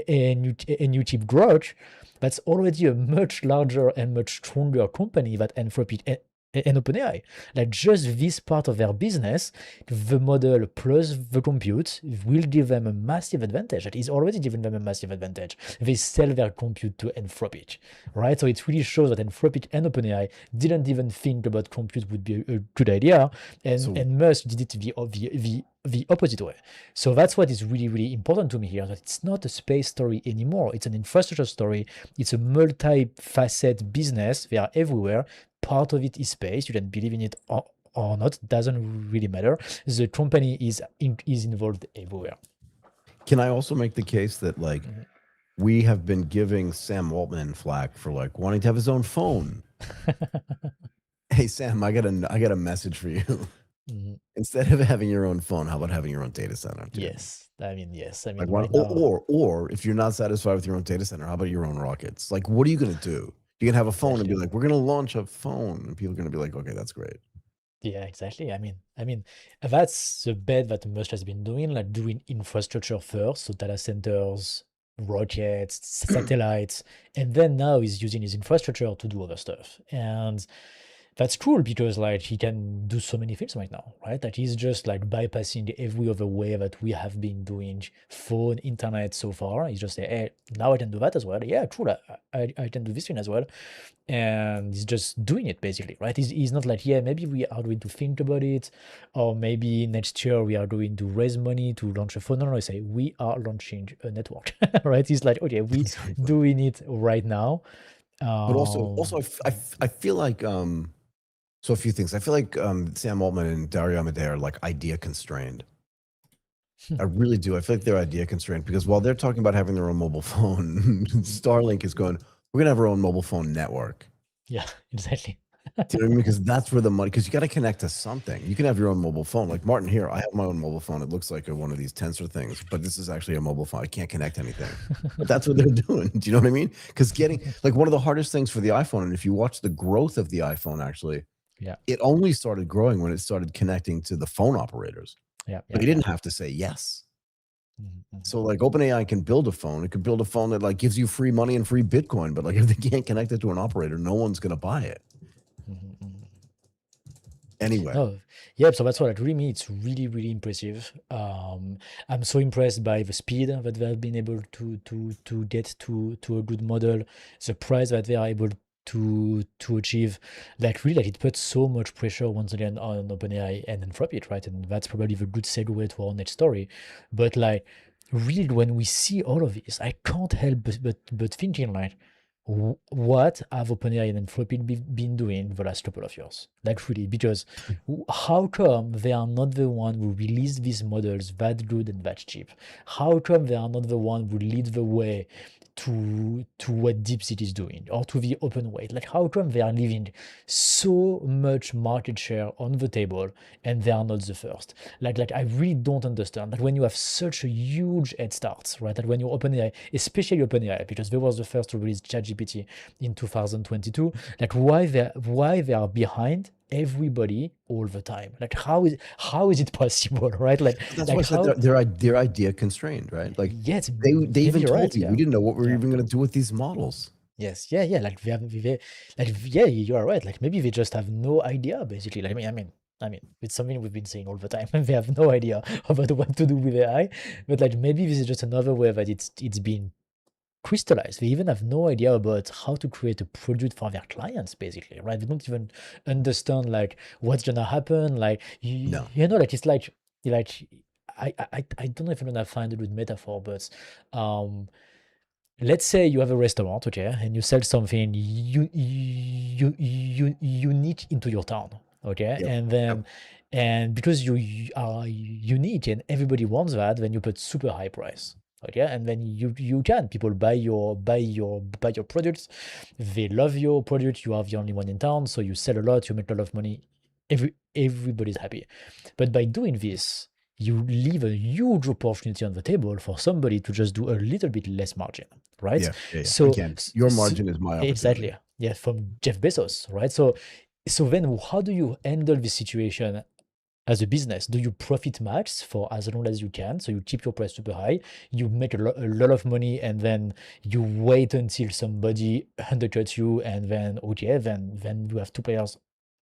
and you keep Grok, that's already a much larger and much stronger company that Anthropic and OpenAI. Like just this part of their business, the model plus the compute will give them a massive advantage. It is already giving them a massive advantage. They sell their compute to Anthropic, right? So it really shows that Anthropic and OpenAI didn't even think about compute would be a good idea, So and Musk did it the opposite way. So that's what is really, really important to me here, that it's not a space story anymore. It's an infrastructure story. It's a multi-facet business. They are everywhere. Part of it is space. You can believe in it or not. Doesn't really matter. The company is involved everywhere. can I also make the case that like Mhm. we have been giving Sam Altman flack for like wanting to have his own phone? Hey Sam, I got a message for you. Mhm. Instead of having your own phone, how about having your own data center, dude? Yes. Yes. I Like mean, one, right now, or if you're not satisfied with your own data center, how about your own rockets? Like, what are you gonna do? You can have a phone and be exactly. like, "We're gonna launch a phone," and people are gonna be like, "Okay, that's great." Yeah, exactly. I mean, that's the bet that Musk has been doing, like doing infrastructure first, so data centers, rockets, satellites, and then now he's using his infrastructure to do other stuff. And that's cool because like he can do so many things right now, right? Like he's just like bypassing every other way that we have been doing phone, internet so far. He's just say, hey, now I can do that as well. Yeah, cool. I can do this thing as well, and he's just doing it basically, right? He's not like, yeah, maybe we are going to think about it, or maybe next year we are going to raise money to launch a phone. No, I say we are launching a network, right? He's like, okay, we Exactly. doing it right now. But also, Um, I feel like so a few things. I feel like Sam Altman and Dario Amodei are like idea constrained. I really do. I feel like they're idea constrained because while they're talking about having their own mobile phone, Starlink is going, "We're gonna have our own mobile phone network." yeah, exactly. Do you know what I mean? Because that's where the money. Because you got to connect to something. You can have your own mobile phone. Like Martin here, I have my own mobile phone. It looks like one of these tensor things, but this is actually a mobile phone. I can't connect anything. But that's what they're doing. Do you know what I mean? Because getting like one of the hardest things for the iPhone, and if you watch the growth of the iPhone, actually, Yeah, it only started growing when it started connecting to the phone operators. yeah, But yeah, you yeah. didn't have to say yes. Mhm. So like OpenAI can build a phone. It could build a phone that like gives you free money and free Bitcoin. But like if they can't connect it to an operator, no one's gonna buy it Mhm, mhm. anyway. No, yeah, so that's what like, really me. It's really, really impressive. I'm so impressed by the speed that they have been able to get to a good model, the price that they are able to achieve. Like really, like it puts so much pressure once again on OpenAI and Anthropic, right? And that's probably the good segue to our next story. But like really, when we see all of this, I can't help but thinking like, what have OpenAI and Anthropic been doing the last couple of years? Like really, because how come they are not the one who released these models that good and that cheap? How come they are not the one who lead the way to what DeepSeek is doing or to the open weight? Like, how come they are leaving so much market share on the table and they are not the first? Like I really don't understand. Like, when you have such a huge head start, right? That when you open AI, especially OpenAI, because they was the first to release ChatGPT in 2022, like why they are behind everybody all the time? Like, how is it possible, right? That's why I Like said how? their idea constrained, right? Like Yes, they maybe even you're told right. me Yeah, we didn't know what we were yeah. even going to do with these models. Yes, yeah, yeah. Like like yeah, you are right. Like maybe they just have no idea, basically. Like I mean, it's something we've been saying all the time. They have no idea about what to do with AI. But like maybe this is just another way that it's been crystallized. They even have no idea about how to create a product for their clients, basically, right? They don't even understand like what's gonna happen. Like No. like it's like I don't know if I'm gonna find a good metaphor, but um let's say you have a restaurant, okay, and you sell something unique into your town, okay, Yep. and Yep. then and because you are unique and everybody wants that, then you put super high price, okay, and then you can people buy your products, they love your product, you are the only one in town, so you sell a lot, you make a lot of money, everybody's happy, but by doing this you leave a huge opportunity on the table for somebody to just do a little bit less margin, right? Yeah. Yeah. Yeah. So, Again, your margin is my opportunity. exactly, yeah, from Jeff Bezos, right? So then how do you handle this situation as a business? Do you profit max for as long as you can? So you keep your price super high, you make a lot of money, and then you wait until somebody undercuts you, and then okay, then you have two players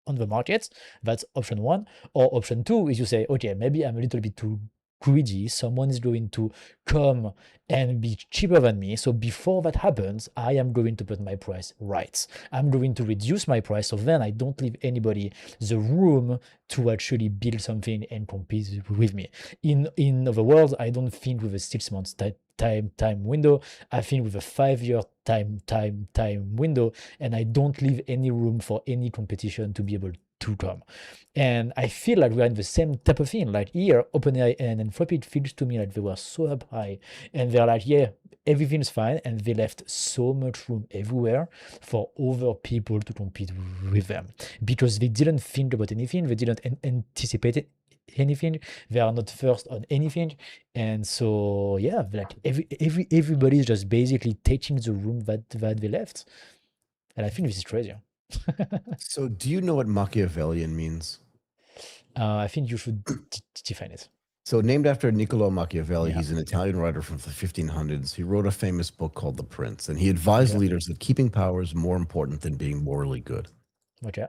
on the market. That's option one. Or option two is you say, okay, maybe I'm a little bit too greedy. Someone is going to come and be cheaper than me. So before that happens, I am going to put my price right. I'm going to reduce my price. So then I don't leave anybody the room to actually build something and compete with me. In other words, I don't think with a 6 months time window. I think with a 5 year time window, and I don't leave any room for any competition to be able to come. And I feel like we're in the same type of thing. Like here, OpenAI and Anthropic feels to me like they were so up high, and they're like, yeah, everything's fine, and they left so much room everywhere for other people to compete with them because they didn't think about anything, they didn't anticipate anything, they are not first on anything, and so yeah, like everybody is just basically taking the room that they left, and I think this is crazy. So, do you know what Machiavellian means? I think you should define it. So, named after Niccolo Machiavelli, Yeah. he's an Italian writer from the 1500s. He wrote a famous book called The Prince, and he advised Okay. leaders that keeping power is more important than being morally good. Okay.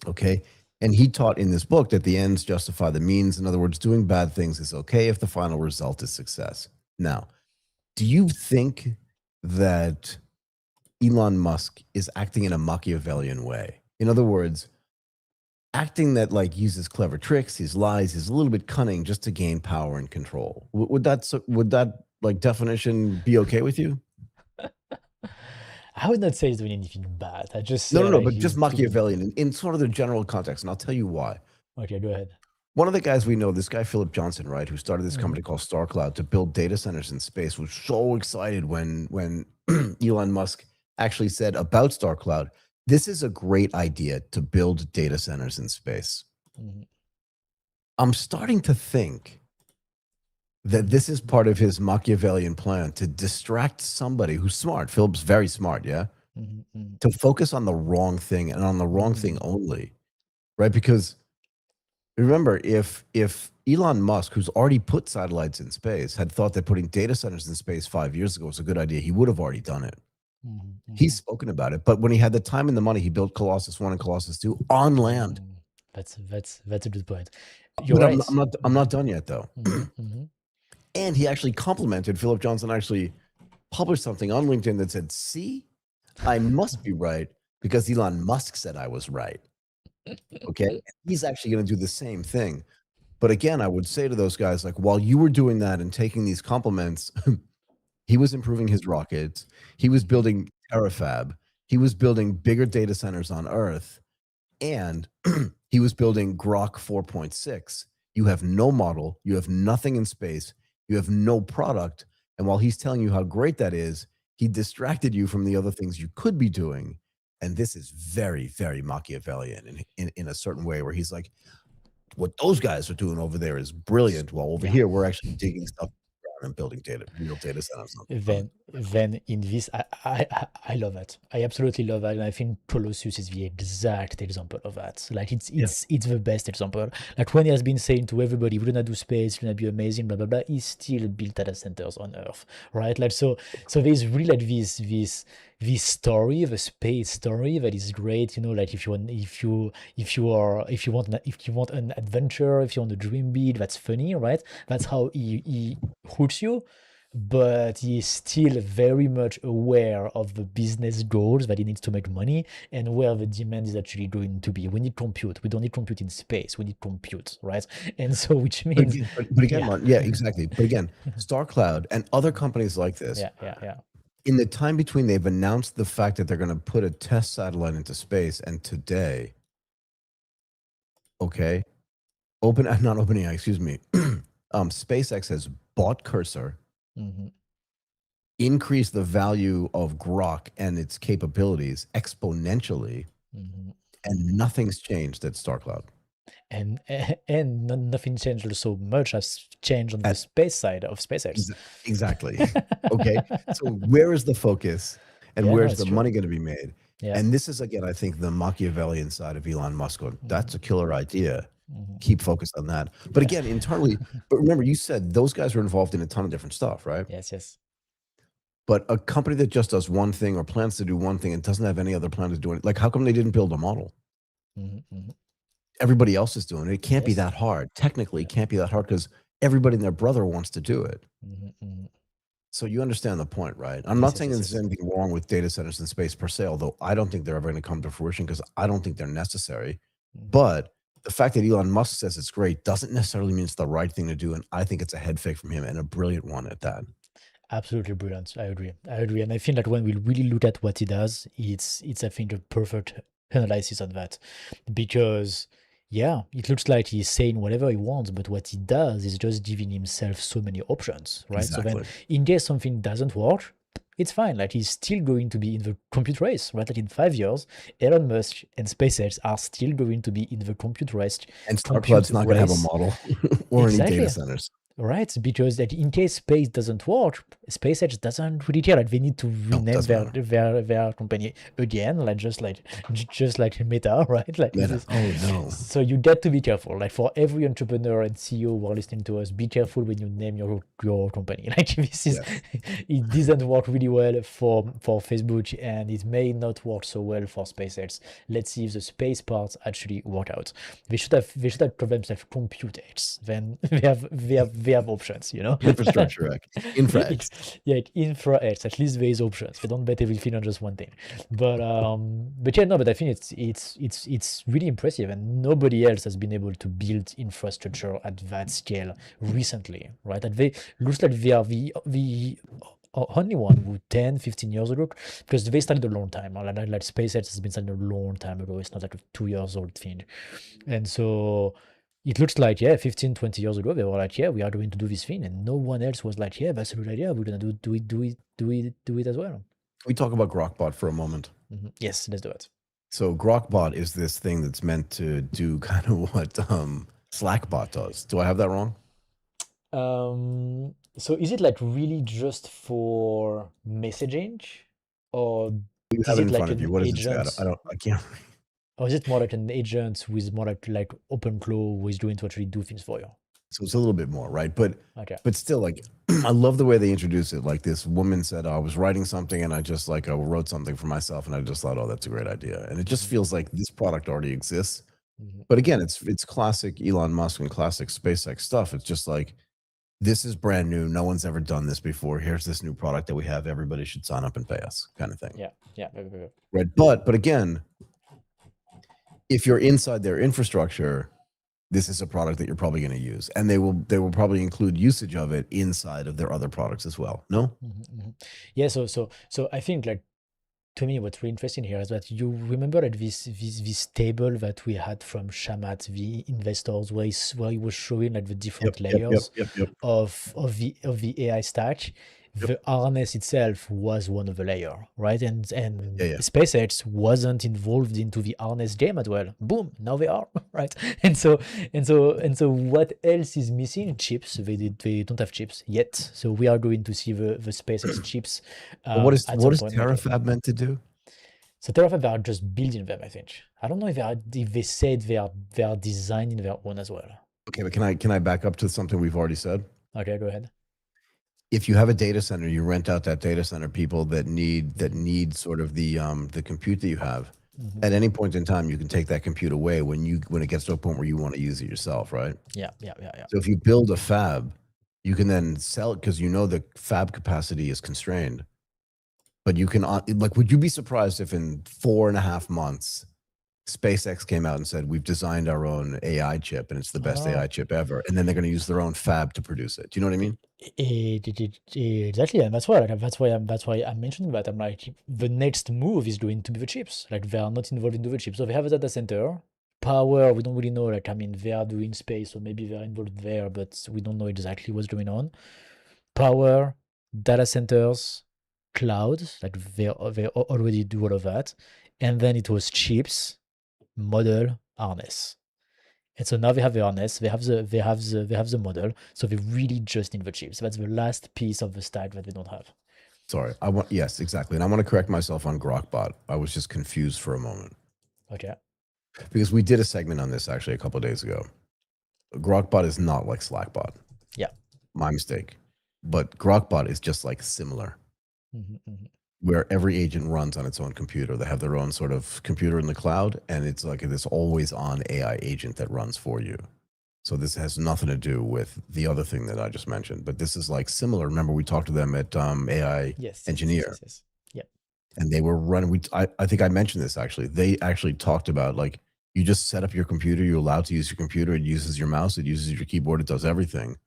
Okay. And he taught in this book that the ends justify the means. In other words, doing bad things is okay if the final result is success. Now, do you think that Elon Musk is acting in a Machiavellian way? In other words, acting that like uses clever tricks, his lies, is a little bit cunning just to gain power and control. Would that like definition be okay with you? I would not say he's doing anything bad. I just No, say no, no, like but he's just doing. Machiavellian in sort of the general context, and I'll tell you why. Okay, go ahead. One of the guys we know, this guy Philip Johnson, right, who started this Mhm. company called StarCloud to build data centers in space, was so excited when Elon Musk actually said about StarCloud, "This is a great idea to build data centers in space." Mhm. I'm starting to think that this is part of his Machiavellian plan to distract somebody who's smart. Philip's very smart, yeah, Mhm. Mhm. to focus on the wrong thing and on the wrong thing Mhm. only, right? Because remember, if Elon Musk, who's already put satellites in space, had thought that putting data centers in space 5 years ago was a good idea, he would have already done it. Mhm. He's Mhm. spoken about it, but when he had the time and the money, he built Colossus One and Colossus Two on land. Mm. That's a good point. You're But right. I'm Mhm. not done yet though. Mhm. Mhm. And he actually complimented Philip Johnson. Actually published something on LinkedIn that said, "See, I must be right because Elon Musk said I was right." Okay, he's actually going to do the same thing. But again, I would say to those guys, like, while you were doing that and taking these compliments, he was improving his rockets. He was Mhm. building Terafab. He was building bigger data centers on Earth. And he was building Grok 4.6. You have no model. You have nothing in space. You have no product. And while he's telling you how great that is, He distracted you from the other things you could be doing. And this is very, very Machiavellian in a certain way, where he's like, what those guys are doing over there is brilliant. While over Yeah. here, we're actually digging stuff and building real data centers. Then in this, I love that. I absolutely love that, and I think Colossus is the exact example of that. Like it's the best example. Like when he has been saying to everybody, "We're gonna do space, we're gonna be amazing," blah blah blah. He still built data centers on Earth, right? Like so there's really like this story, the space story, that is great. You know, like if you want an adventure, if you want a dream big, that's funny, right? That's how he hooks you. But he is still very much aware of the business goals, that he needs to make money and where the demand is actually going to be. We need compute. We don't need compute in space. We need compute, right? And so, which means, but again, yeah, exactly. But again, StarCloud and other companies like this, yeah. In the time between they've announced the fact that they're going to put a test satellite into space and today, okay, not OpenAI, excuse me, SpaceX has bought Cursor, increased the value of Grok and its capabilities exponentially, and nothing's changed at StarCloud. And nothing changed so much as changed on the space side of SpaceX. Exactly. Okay. So where is the focus and Yeah, no, where's it's the true. money going to be made? Yeah. And this is, again, I think the Machiavellian side of Elon Musk. That's a killer idea. Keep focused on that. But again, internally, but remember, you said those guys are involved in a ton of different stuff, right? Yes. But a company that just does one thing or plans to do one thing and doesn't have any other plan to do it, like how come they didn't build a model? Everybody else is doing it. It can't be that hard. Technically, it can't be that hard because everybody and their brother wants to do it. So you understand the point, right? I'm not saying there's anything wrong with data centers in space per se, although I don't think they're ever going to come to fruition because I don't think they're necessary. But the fact that Elon Musk says it's great doesn't necessarily mean it's the right thing to do. And I think it's a head fake from him, and a brilliant one at that. Absolutely brilliant. I agree. And I think that when we really look at what he does, it's I think a perfect analysis on that. Because yeah, it looks like he's saying whatever he wants, but what he does is just giving himself so many options, right? Exactly. So then in case something doesn't work, it's fine. Like he's still going to be in the compute race, right? Like in 5 years, Elon Musk and SpaceX are still going to be in the compute race. And StarCloud's not going to have a model or any data centers. Right, because like in case space doesn't work, SpaceX doesn't really care. Like they need to rename their company again, like just like Meta, right? Like Meta. Oh no! So you get to be careful. Like for every entrepreneur and CEO who are listening to us, be careful when you name your company. Like this is it doesn't work really well for Facebook, and it may not work so well for SpaceX. Let's see if the space parts actually work out. They should have called themselves Compute X. Then they have options, you know. Infrastructure X, Infra X. Yeah, Infra X. At least there is options. They don't bet everything on just one thing. But yeah, no. But I think it's really impressive, and nobody else has been able to build infrastructure at that scale recently, right? And they looks like they are the only one who 10, 15 years ago, because they started a long time. Like SpaceX has been started a long time ago. It's not like a 2 years old thing, and so. It looks like, 15, 20 years ago, they were like, we are going to do this thing. And no one else was like, that's a good idea. We're going to do it as well. Can we talk about Grokbot for a moment? Yes, let's do it. So Grokbot is this thing that's meant to do kind of what Slackbot does. Do I have that wrong? So is it like really just for messaging? Or you have it in front of you. What does it say? I can't. Or is it more like an agent who is more like OpenClaw, who is going to actually do things for you? So it's a little bit more, right? But still, like, I love the way they introduce it. Like this woman said, I was writing something and I just I wrote something for myself and I just thought, oh, that's a great idea. And it just feels like this product already exists. But again, it's classic Elon Musk and classic SpaceX stuff. It's just like, this is brand new. No one's ever done this before. Here's this new product that we have. Everybody should sign up and pay us, kind of thing. Yeah. Right. But again, if you're inside their infrastructure, this is a product that you're probably going to use, and they will probably include usage of it inside of their other products as well. No? Yeah. So I think, like, to me, what's really interesting here is that you remember that this table that we had from Shamat, the investors, where he was showing like the different layers of the AI stack. the harness itself was one of the layer, right? And Yeah. SpaceX wasn't involved into the harness game as well. Boom, now they are, right? And so what else is missing? Chips. They don't have chips yet. So we are going to see the SpaceX chips at What some is point, maybe. Terafab meant to do? So Terraform, they are just building them, I think. I don't know if they said they are designing their own as well. Okay, but can I back up to something we've already said? Okay, go ahead. If you have a data center, you rent out that data center people that need sort of the compute that you have. Mhm. At any point in time, you can take that compute away when it gets to a point where you want to use it yourself, right? Yeah. So if you build a fab, you can then sell it because you know the fab capacity is constrained. But you can like, would you be surprised if in 4.5 months SpaceX came out and said, we've designed our own AI chip and it's the best AI chip ever. And then they're going to use their own fab to produce it. Do you know what I mean? Exactly, and that's why I'm mentioning that. I'm like, the next move is going to be the chips. Like, they are not involved into the chips. So they have a data center. Power, we don't really know. Like, I mean, they are doing space, so maybe they're involved there, but we don't know exactly what's going on. Power, data centers, cloud, like they already do all of that. And then it was chips, model, harness. And so now they have the harness, they have the model. So they really just need the chips. That's the last piece of the stack that they don't have. Sorry. Yes, exactly. And I want to correct myself on Grokbot. I was just confused for a moment Okay. because we did a segment on this actually a couple of days ago. Grokbot is not like Slackbot. Yeah. My mistake. But Grokbot is just like similar, where every agent runs on its own computer. They have their own sort of computer in the cloud, and it's like this always on AI agent that runs for you. So this has nothing to do with the other thing that I just mentioned, but this is like similar. Remember, we talked to them at AI Engineer. Yes. Yeah. And they were running. I think I mentioned this actually. They actually talked about, like, you just set up your computer. You're allowed to use your computer. It uses your mouse. It uses your keyboard. It does everything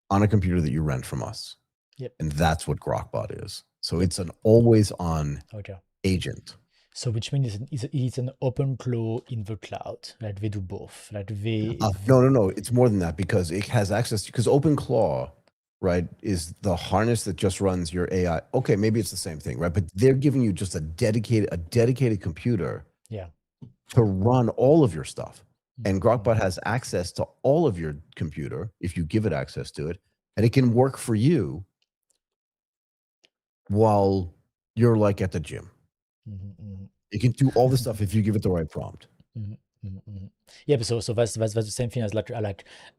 on a computer that you rent from us. Yep. And that's what Grokbot is. So it's an always-on agent. So which means it's an open claw in the cloud. Like, they do both. Like, No. It's more than that, because it has access, because OpenClaw, right, is the harness that just runs your AI. Okay, maybe it's the same thing, right? But they're giving you just a dedicated computer to run all of your stuff. And Grokbot has access to all of your computer if you give it access to it, and it can work for you while you're like at the gym. It can do all this stuff if you give it the right prompt. Yeah, but so that's the same thing as like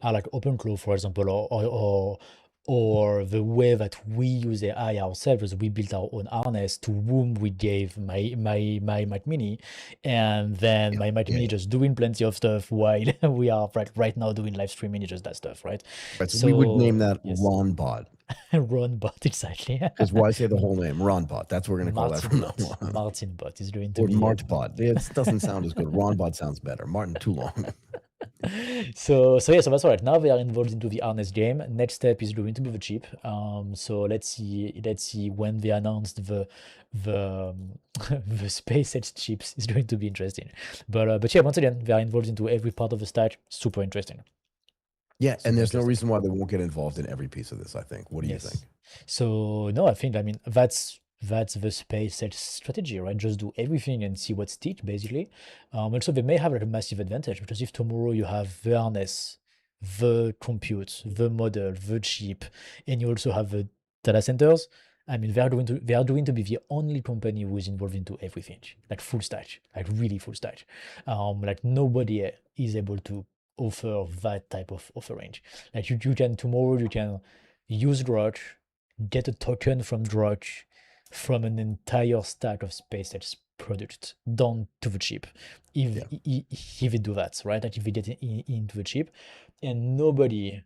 OpenClaw, for example, or the way that we use AI ourselves. We built our own harness to whom we gave my Mac Mini, and then my Mac Mini just doing plenty of stuff while we are right now doing live streaming, just that stuff, right? Right, so we would name that Ronbot. Ronbot, exactly. Because why say the whole name? Ronbot. That's what we're going to call that from now on. Martinbot is going to Or be Martbot. It doesn't sound as good. Ronbot sounds better. Martin, too long. So that's all right. Now they are involved into the harness game. Next step is going to be the chip. So let's see when they announced the the SpaceX chips is going to be interesting. But yeah, once again, they are involved into every part of the stack. Super interesting. Yeah, and there's no reason why they won't get involved in every piece of this, I think. What do you think? So no, I mean that's the SpaceX strategy, right? Just do everything and see what sticks, basically. Also, they may have like a massive advantage, because if tomorrow you have the harness, the compute, the model, the chip, and you also have the data centers, I mean, they are going to be the only company who is involved into everything, like full stack, like really full stack. Like, nobody is able to offer that type of range. Like, you can tomorrow you can use Grok, get a token from Grok, from an entire stack of SpaceX products down to the chip. If they do that, right? Like, if they get into the chip, and nobody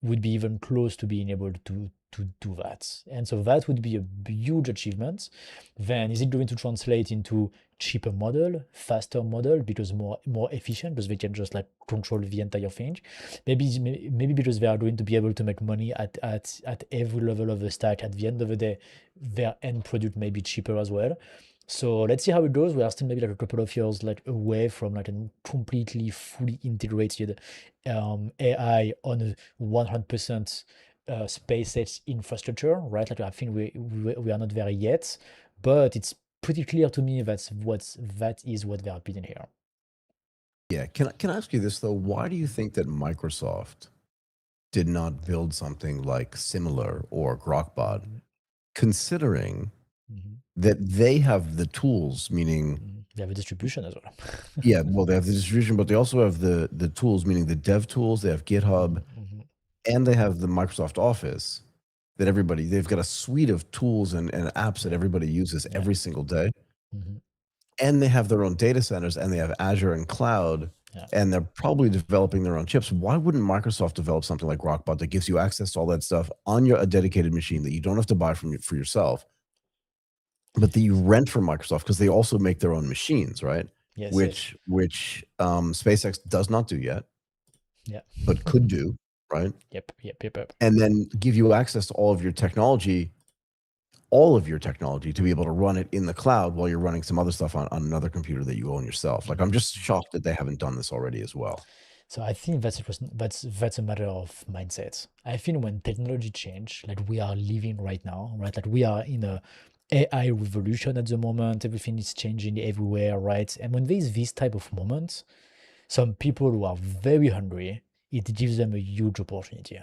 would be even close to being able to do that. And so that would be a huge achievement. Then is it going to translate into cheaper model, faster model, because more efficient, because they can just like control the entire thing? Maybe because they are going to be able to make money at every level of the stack. At the end of the day, their end product may be cheaper as well. So let's see how it goes. We are still maybe like a couple of years like away from like a completely fully integrated AI on a 100% SpaceX infrastructure, right? Like I think we are not there yet, but it's pretty clear to me that is what they are building here. Yeah. Can I ask you this though? Why do you think that Microsoft did not build something like similar or Grokbot, Mhm, considering mhm, that they have the tools, meaning mhm. They have a distribution as well. yeah, well, they have the distribution, but they also have the tools, meaning the dev tools. They have GitHub, Mhm, mhm. and they have the Microsoft Office that everybody. They've got a suite of tools and apps that Yeah, everybody uses yeah. every single day, Mhm, and they have their own data centers, and they have Azure and cloud, yeah. and they're probably developing their own chips. Why wouldn't Microsoft develop something like Rockbot that gives you access to all that stuff on a dedicated machine that you don't have to buy for yourself, but that you rent from Microsoft because they also make their own machines, right? Yes, yes. Which SpaceX does not do yet, Yeah. but could do, right? Yep, yep, yep, yep. And then give you access to all of your technology to be able to run it in the cloud while you're running some other stuff on another computer that you own yourself. Like, I'm Mhm, just mhm. shocked that they haven't done this already as well. So I think that's a matter of mindset. I think when technology change, like we are living right now, right? Like we are in a AI revolution at the moment. Everything is changing everywhere, right? And when there is this type of moment, some people who are very hungry, it gives them a huge opportunity.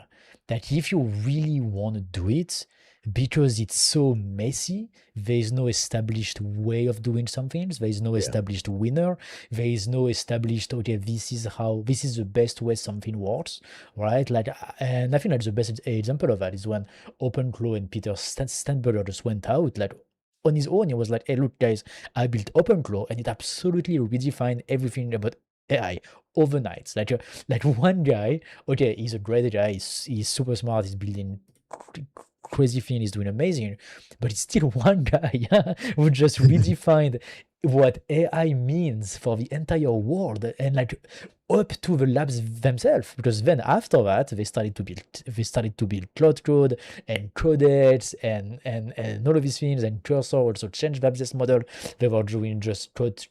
That if you really want to do it, because it's so messy, there is no established way of doing some things. There is no Yeah. established winner. There is no established, okay, this is the best way something works, right? Like, and I think like the best example of that is when OpenClaw and Peter Sternberger just went out, like on his own. He was like, hey, look, guys, I built OpenClaw and it absolutely redefined everything about AI overnight. Like one guy, okay, he's a great guy, he's super smart, he's building crazy thing, he's doing amazing, but it's still one guy, yeah, who just redefined what AI means for the entire world and like up to the labs themselves. Because then after that, they started to build cloud code and codecs and all of these things, and Cursor also changed the business model. They were doing just code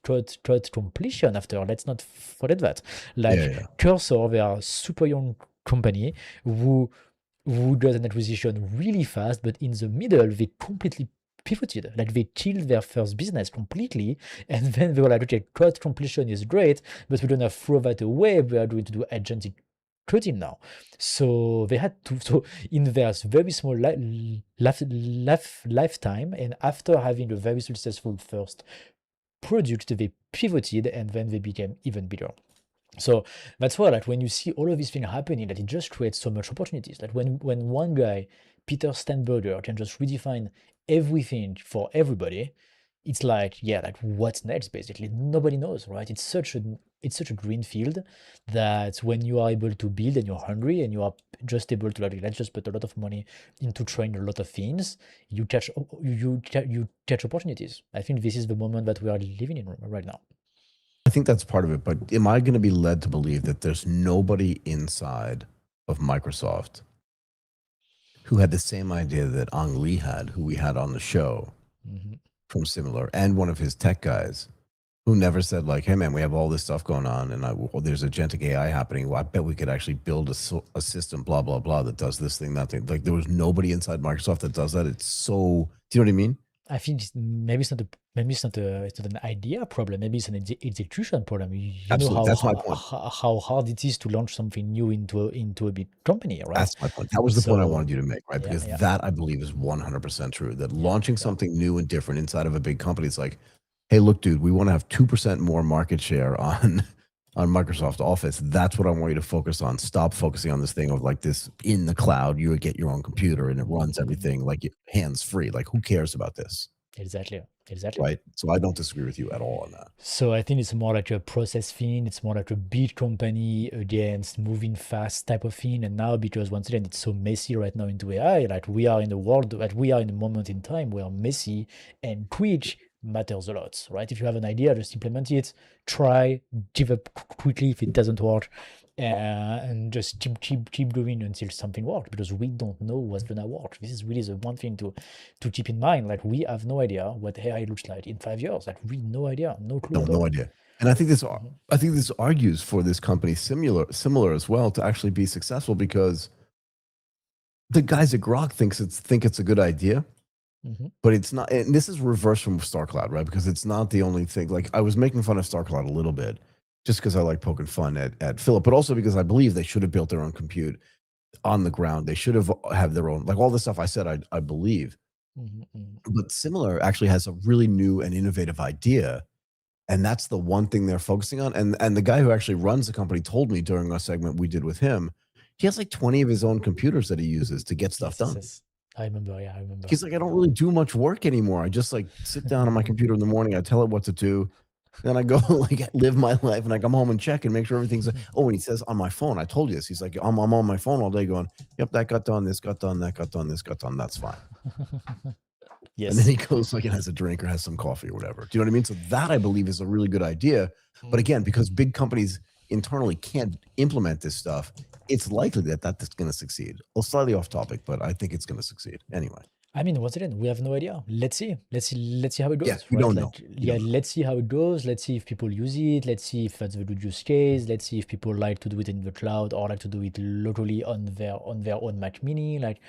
completion after. Let's not forget that. Yeah, Like yeah. Cursor, they are a super young company who does an acquisition really fast, but in the middle, they completely pivoted. Like they killed their first business completely, and then they were like, okay, code completion is great, but we're gonna throw that away. We are going to do agentic coding now. So they had to so in their very small lifetime, and after having a very successful first product, they pivoted and then they became even bigger. So that's why, like, when you see all of these things happening, that it just creates so much opportunities. Like when one guy, Peter Sternberger, can just redefine everything for everybody, it's like, yeah, like what's next? Basically, nobody knows, right? It's such a green field that when you are able to build and you're hungry and you are just able to like, let's just put a lot of money into trying a lot of things, you catch opportunities. I think this is the moment that we are living in right now. I think that's part of it. But am I going to be led to believe that there's nobody inside of Microsoft who had the same idea that Ang Lee had, who we had on the show Mhm. from Similar, and one of his tech guys, who never said like, "Hey man, we have all this stuff going on, and there's agentic AI happening. Well, I bet we could actually build a system, blah blah blah, that does this thing, that thing." Like there was nobody inside Microsoft that does that. It's so. Do you know what I mean? I think maybe it's not an idea problem. Maybe it's an execution problem. You know Absolutely, how, that's my point. how hard it is to launch something new into a big company, right? That's my point. That was the point I wanted So you to make, right? yeah, Because yeah, that I believe is 100% true. That yeah, launching yeah. something new and different inside of a big company, it's like, hey, look, dude, we want to have 2% more market share on on Microsoft Office. That's what I want you to focus on. Stop focusing on this thing of like this in the cloud. You get your own computer and it runs Mhm. everything like hands free. Like who cares about this, Exactly, exactly. right? So I don't disagree with you at all on that. So I think it's more like a process thing. It's more like a big company against moving fast type of thing. And now, because once again, it's so messy right now into AI, like we are in the world, like we are in a moment in time where messy and quick matters a lot, right? If you have an idea, just implement it, try, give up quickly if it doesn't work, and just keep going until something works, because we don't know what's gonna work. This is really the one thing to keep in mind. Like we have no idea what AI looks like in 5 years. Like we no idea, no clue No, at no all. idea. And I think this Mhm. I think this argues for this company similar as well to actually be successful because the guys at Grok think it's a good idea, but it's not. And this is reverse from StarCloud, right? Because it's not the only thing. Like I was making fun of StarCloud a little bit, just because I like poking fun at Philip, but also because I believe they should have built their own compute on the ground. They should have their own, like all the stuff I said. I believe, but Similar actually has a really new and innovative idea. And that's the one thing they're focusing on. And the guy who actually runs the company told me during a segment we did with him, he has like 20 of his own computers that he uses to get stuff done. Yes. I remember. Yeah, I remember. He's like, I don't really do much work anymore. I just like sit down on my computer in the morning. I tell it what to do. Then I go like live my life, and I come home and check and make sure everything's. Oh, and he says on my phone, I told you this. He's like, I'm on my phone all day going, yep, that got done, this got done, that got done, this got done. That's fine. Yes. And then he goes like and has a drink or has some coffee or whatever. Do you know what I mean? So that I believe is a really good idea. But again, because big companies internally can't implement this stuff, it's likely that that's going to succeed. Well, slightly off topic, but I think it's going to succeed anyway. I mean, once again, we have no idea. Let's see how it goes. Yeah, we don't know. Let's see how it goes. Let's see if people use it. Let's see if that's the good use case. Let's see if people like to do it in the cloud or like to do it locally on their own Mac Mini. Like,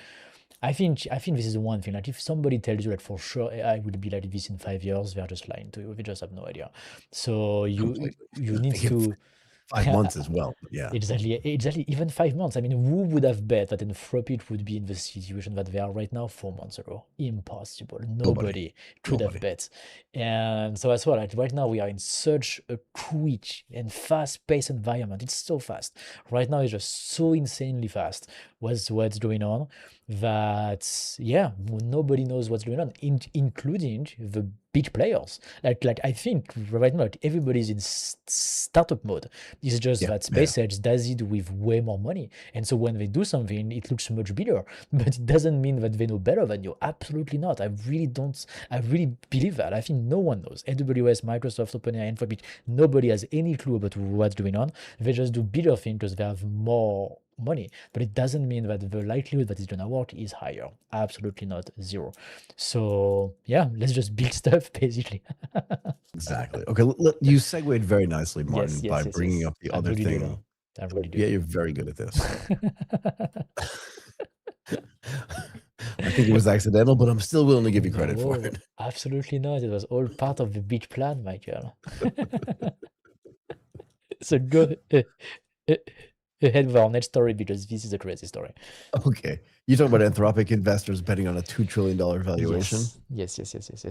I think this is the one thing. Like, if somebody tells you that for sure AI will be like this in 5 years, they're just lying to you. They just have no idea. So you need to 5 months as well. But yeah, exactly. Even 5 months. I mean, who would have bet that Anthropic would be in the situation that they are right now 4 months ago? Impossible. Nobody could have bet. And so as well, like right now we are in such a quick and fast-paced environment. It's so fast. Right now it's just so insanely fast. What's going on? That yeah, nobody knows what's going on, including the big players. Like I think right now like, everybody's in startup mode. It's just that SpaceX does it with way more money, and so when they do something, it looks much bigger. But it doesn't mean that they know better than you. Absolutely not. I really don't. I really believe that. I think no one knows. AWS, Microsoft, OpenAI, Anthropic. Nobody has any clue about what's going on. They just do bigger things because they have more money, but it doesn't mean that the likelihood that it's gonna work is higher. Absolutely not, zero. So yeah, let's just build stuff basically. Exactly. Okay, you segued very nicely, Martin, by bringing up the other thing. I really do. Yeah, you're very good at this. I think it was accidental, but I'm still willing to give you credit for it. Absolutely not. It was all part of the big plan, Michael. So go ahead with our next story, because this is a crazy story. Okay. You talking about Anthropic investors betting on a $2 trillion valuation? Yes.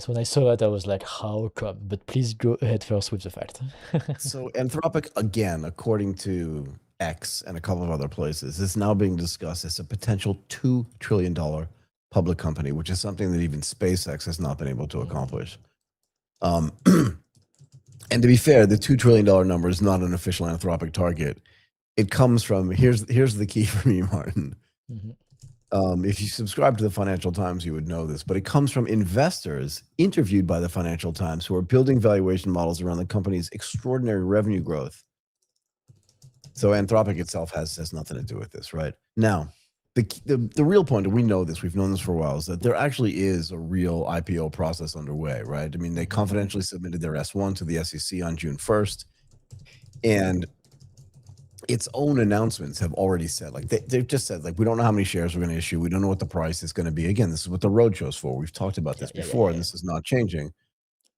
When I saw that, I was like, how come? But please go ahead first with the fact. So Anthropic, again, according to X and a couple of other places, is now being discussed as a potential $2 trillion public company, which is something that even SpaceX has not been able to accomplish. And to be fair, the $2 trillion number is not an official Anthropic target. It comes from, here's the key for me, Martin. If you subscribe to the Financial Times, you would know this, but it comes from investors interviewed by the Financial Times who are building valuation models around the company's extraordinary revenue growth. So Anthropic itself has nothing to do with this, right? Now, the real point, and we know this, we've known this for a while, is that there actually is a real IPO process underway, right? I mean, they confidentially submitted their S1 to the SEC on June 1st, and its own announcements have already said, like they've just said, like, we don't know how many shares we're going to issue. We don't know what the price is going to be. Again, this is what the roadshow's for. We've talked about this before, and this is not changing.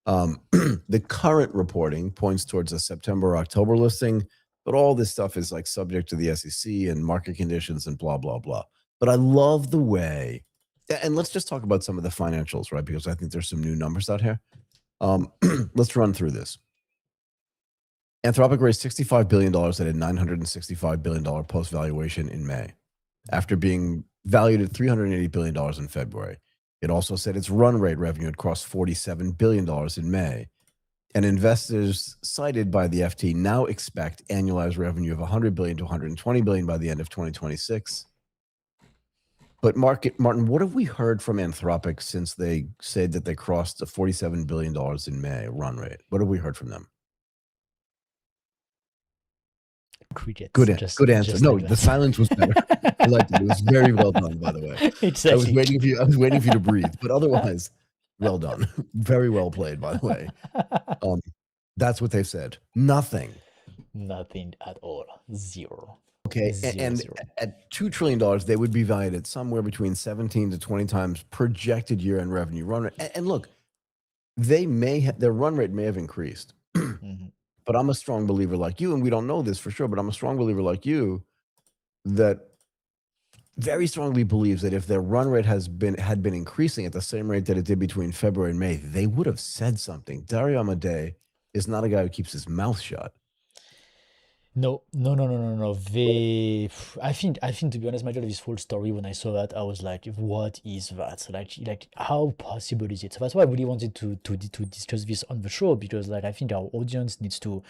The current reporting points towards a September, October listing, but all this stuff is like subject to the SEC and market conditions and blah, blah, blah. But I love the way, and let's just talk about some of the financials, right? Because I think there's some new numbers out here. Let's run through this. Anthropic raised $65 billion at a $965 billion post-valuation in May, after being valued at $380 billion in February. It also said its run rate revenue had crossed $47 billion in May. And investors cited by the FT now expect annualized revenue of $100 billion to $120 billion by the end of 2026. But Martin, what have we heard from Anthropic since they said that they crossed the $47 billion in May run rate? What have we heard from them? Crickets. Good answer. No, the silence was better. I liked it. It was very well done, by the way. Exactly. I was waiting for you to breathe, but otherwise, well done. Very well played, by the way. That's what they've said. Nothing at all. Zero. Okay, Zero, and zero. at $2 trillion, they would be valued at somewhere between 17 to 20 times projected year-end revenue run rate. And look, their run rate may have increased, Mhm. but I'm a strong believer like you, and we don't know this for sure, but I'm a strong believer like you that very strongly believes that if their run rate had been increasing at the same rate that it did between February and May, they would have said something. Dario Amodei is not a guy who keeps his mouth shut. No, no, no, no, no, no. I think to be honest, Michael, this whole story, when I saw that, I was like, what is that? Like, how possible is it? So that's why I really wanted to discuss this on the show, because like I think our audience needs to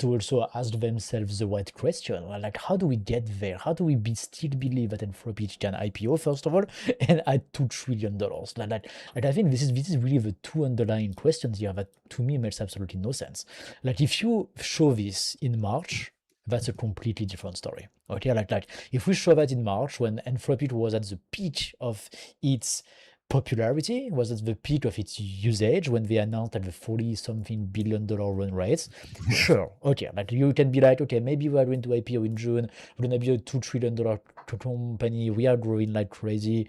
also ask themselves the right question. Like, how do we get there? How do we still believe that Anthropic can IPO first of all and at $2 trillion? Like I think this is really the two underlying questions here that to me makes absolutely no sense. Like if you show this in March, that's a completely different story. Okay, like if we show that in March when Anthropic was at the peak of its popularity, was at the peak of its usage when they announced at the 40 something billion-dollar run rates, Yes. sure, okay, like you can be like, okay, maybe we are going to IPO in June, we're gonna be a $2 trillion company, we are growing like crazy.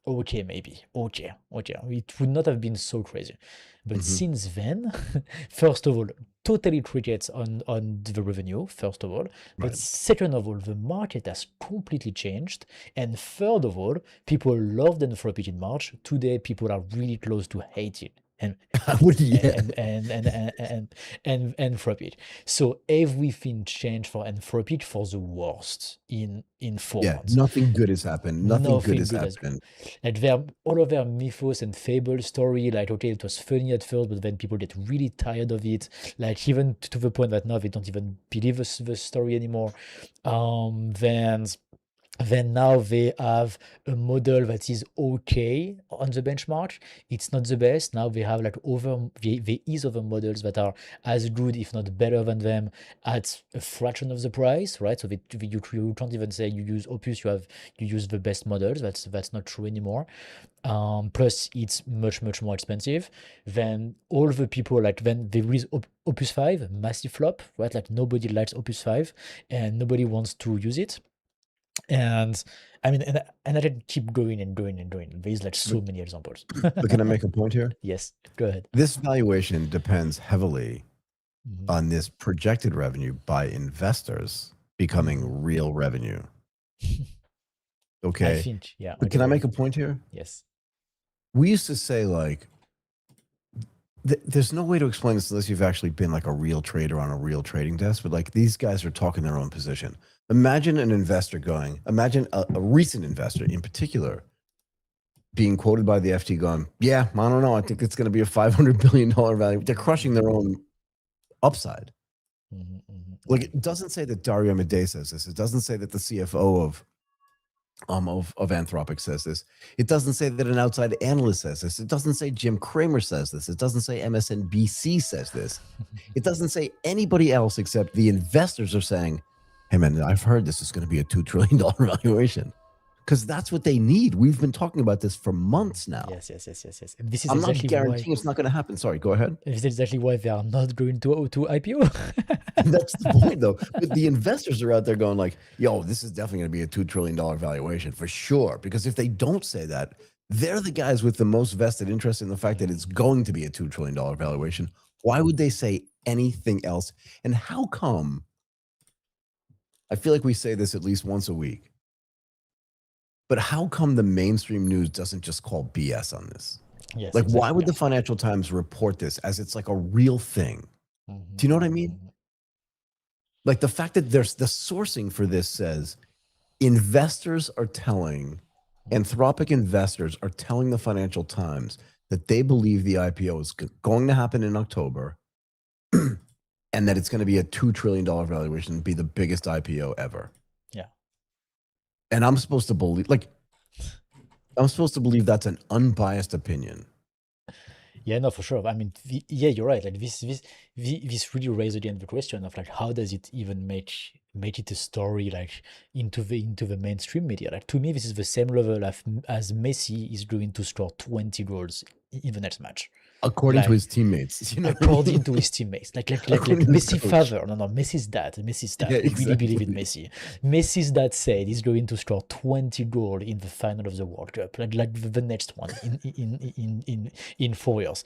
Okay, maybe. Okay. It would not have been so crazy. But Mhm. since then, first of all, totally crickets on the revenue, first of all. But Right. second of all, the market has completely changed. And third of all, people loved Anthropic in March. Today, people are really close to hate it. And I would, yeah. Anthropic. So everything changed for Anthropic for the worst in four Yeah, months. nothing good has happened. Nothing good Nothing has good as happened. like all of their mythos and fable story, like okay, it was funny at first, but then people get really tired of it, like even to the point that now they don't even believe the story anymore. Then now they have a model that is okay on the benchmark. It's not the best. Now they have like there is other models that are as good, if not better than them, at a fraction of the price, right? So you can't even say you use Opus, you use the best models. That's not true anymore. Plus it's much more expensive. Then all the people like then there is Opus 5, massive flop, right? Like nobody likes Opus 5 and nobody wants to use it. And I mean, and I can keep going and going and going. There's like But, so many examples. but can I make a point here? Yes, go ahead. This valuation depends heavily Mhm. on this projected revenue by investors becoming real revenue. I Okay. think, yeah, But can I make a point here? yes. We used to say, like, there's no way to explain this unless you've actually been like a real trader on a real trading desk, but like these guys are talking their own position. Imagine a recent investor in particular being quoted by the FT going, yeah, I don't know. I think it's going to be a $500 billion value. They're crushing their own upside. Like it doesn't say that Dario Amodei says this. It doesn't say that the CFO of Anthropic says this. It doesn't say that an outside analyst says this. It doesn't say Jim Cramer says this. It doesn't say MSNBC says this. It doesn't say anybody else except the investors are saying, hey man, I've heard this is going to be a $2 trillion valuation. Because that's what they need. We've been talking about this for months now. Yes. And this is I'm not exactly why guaranteeing it's not going to happen. Sorry, go ahead. this is exactly why they are not going to IPO. That's the point, though. But the investors are out there going like, yo, this is definitely going to be a $2 trillion valuation for sure. Because if they don't say that, they're the guys with the most vested interest in the fact that it's going to be a $2 trillion valuation. Why would they say anything else? And how come? I feel like we say this at least once a week. But how come the mainstream news doesn't just call BS on this? Yes, Like, why exactly. would the Financial Times report this as it's like a real thing? Do you know what I mean? Like the fact that there's the sourcing for this says investors are telling, Anthropic investors are telling the Financial Times that they believe the IPO is going to happen in October and that it's going to be a $2 trillion valuation and be the biggest IPO ever. Yeah. And I'm supposed to believe, that's an unbiased opinion. Yeah, no, for sure. I mean, yeah, you're right. Like this really raises again the question of like, how does it even make it a story like into the mainstream media? Like to me, this is the same level as Messi is going to score 20 goals in the next match. According to Like, his teammates, you know what I according mean? to his teammates, like According to his Messi coach. father. No, Messi's dad. Messi's dad. Yeah, We really believe in exactly. Messi. Messi's dad said he's going to score 20 goals in the final of the World Cup, like the next one in 4 years.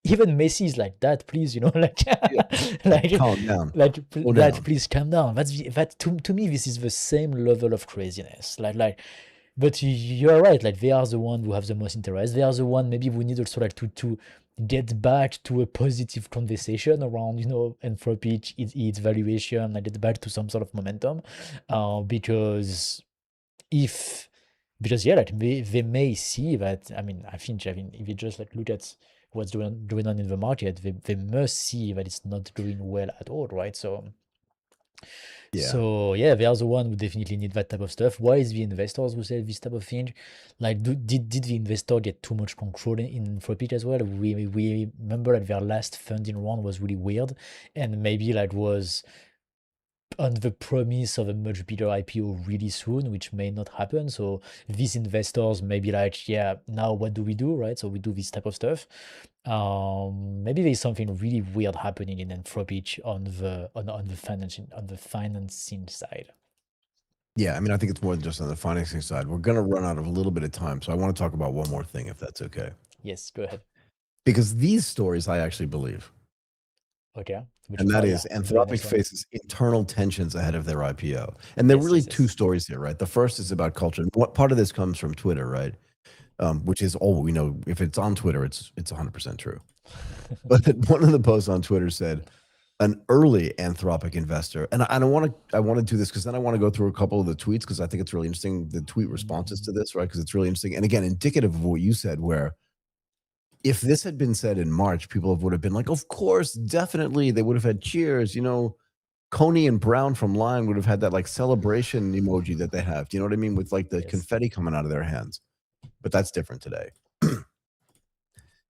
Even Messi is like that. Please, like, Yeah. like, Calm down. Slow that. down. Please calm down. That to me, this is the same level of craziness. But you're right. Like, they are the one who have the most interest. They are the one. Maybe we need also like to get back to a positive conversation around Anthropic, its valuation, and get back to some sort of momentum, because if because yeah, like they may see that. I mean, if you just like look at what's going on in the market, they must see that it's not going well at all, right? Yeah. So yeah, they are the one who definitely need that type of stuff. Why is the investors who say this type of thing? Like, did the investor get too much control in Anthropic as well? We remember that their last funding round was really weird, and maybe like was on the promise of a much bigger IPO really soon, which may not happen. So these investors may be like, yeah, now what do we do, right? So we do this type of stuff. Maybe there's something really weird happening in Anthropic on the financing side. Yeah, I mean, I think it's more than just on the financing side. We're going to run out of a little bit of time, so I want to talk about one more thing, if that's okay. Yes, go ahead. Because these stories I actually believe, Okay. Which and is that yeah, is very Anthropic next one. faces internal tensions ahead of their IPO. And there are Yes, really yes, two yes. stories here, right? The first is about culture. And what part of this comes from Twitter, right? Which is all we know. If it's on Twitter, it's 100% true. But one of the posts on Twitter said, an early Anthropic investor, and I want to do this because then I want to go through a couple of the tweets because I think it's really interesting, the tweet responses to this, right? Because it's really interesting, and again, indicative of what you said, where if this had been said in March, people would have been like, of course, definitely, they would have had cheers, Coney and Brown from Line would have had that like celebration emoji that they have, do you know what I mean, with like the Yes. confetti coming out of their hands. But that's different today.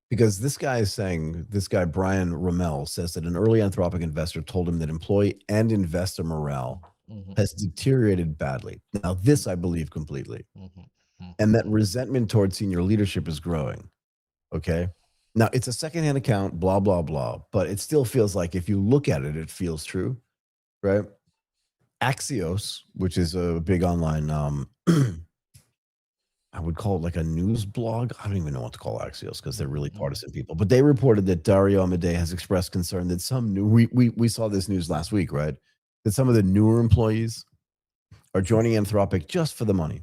Because this guy, Brian Rommel, says that an early Anthropic investor told him that employee and investor morale has deteriorated badly. Now, this I believe completely. And that resentment towards senior leadership is growing. Okay. Now, it's a secondhand account, blah, blah, blah, but it still feels like if you look at it, it feels true, right? Axios, which is a big online I would call it like a news blog. I don't even know what to call Axios because they're really partisan people. But they reported that Dario Amodei has expressed concern that some new we saw this news last week, right? That some of the newer employees are joining Anthropic just for the money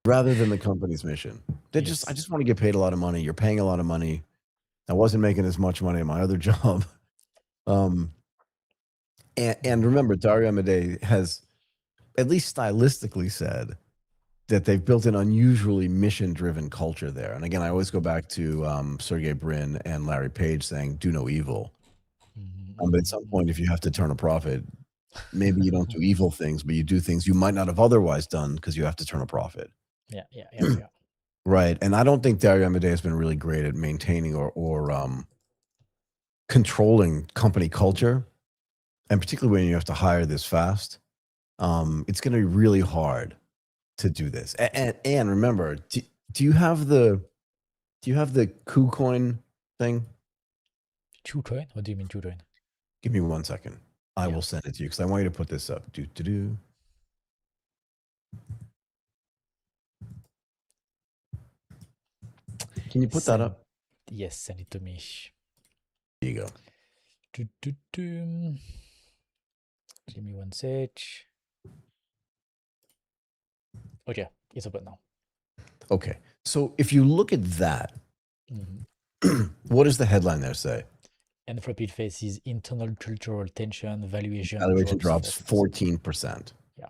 rather than the company's mission. I just want to get paid a lot of money. You're paying a lot of money. I wasn't making as much money in my other job. And remember, Dario Amodei has at least stylistically said that they've built an unusually mission-driven culture there. And again, I always go back to Sergey Brin and Larry Page saying, do no evil. But at some point, if you have to turn a profit, maybe you don't do evil things, but you do things you might not have otherwise done because you have to turn a profit. Yeah. Right. And I don't think Dario Amodei has been really great at maintaining or controlling company culture. And particularly when you have to hire this fast, it's going to be really hard to do this. And remember, do you have the KuCoin thing? KuCoin? What do you mean KuCoin? Give me 1 second. I will send it to you because I want you to put this up. Can you put that up? Yes, send it to me. There you go. Give me 1 sec. Okay, it's open now. Okay. So if you look at that, what does the headline there say? Anthropic faces internal cultural tension, valuation drops 14%. Yeah.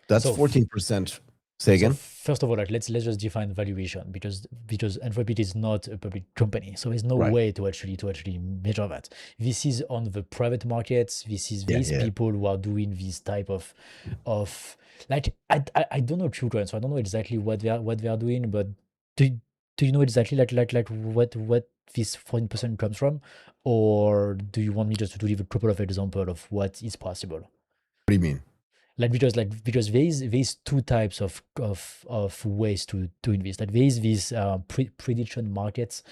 That's 14%. Say again? So first of all, let's just define valuation because Anthropic is not a public company, so there's no way to actually measure that. This is on the private markets. This is these people who are doing this type of like I don't know children, so I don't know exactly what they are doing, but do you know exactly like what this 14% comes from, or do you want me just to give a couple of examples of what is possible? What do you mean? because there's two types of ways to invest. Like there is this prediction markets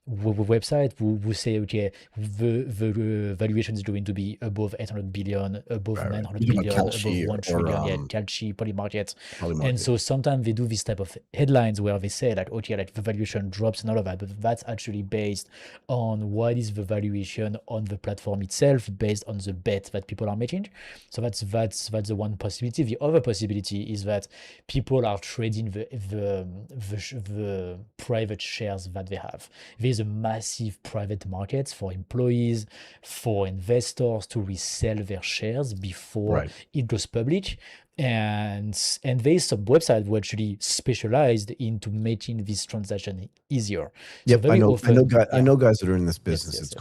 website who say, okay, the valuation is going to be above 800 billion, above Right. 900 You talking about billion, above Kalshi 1 or trillion. Yeah, Kalshi, Polymarket. probably And market. so sometimes they do this type of headlines where they say like, okay, like the valuation drops and all of that, but that's actually based on what is the valuation on the platform itself, based on the bet that people are making. So that's the one possibility. The other possibility is that people are trading the private shares that they have. There's a massive private market for employees, for investors to resell their shares before Right. it goes public. And there's some websites who actually specialized into making this transaction easier. So Yep, I very know. often, I yeah, know guys that are in this yes, business. yes, It's yes,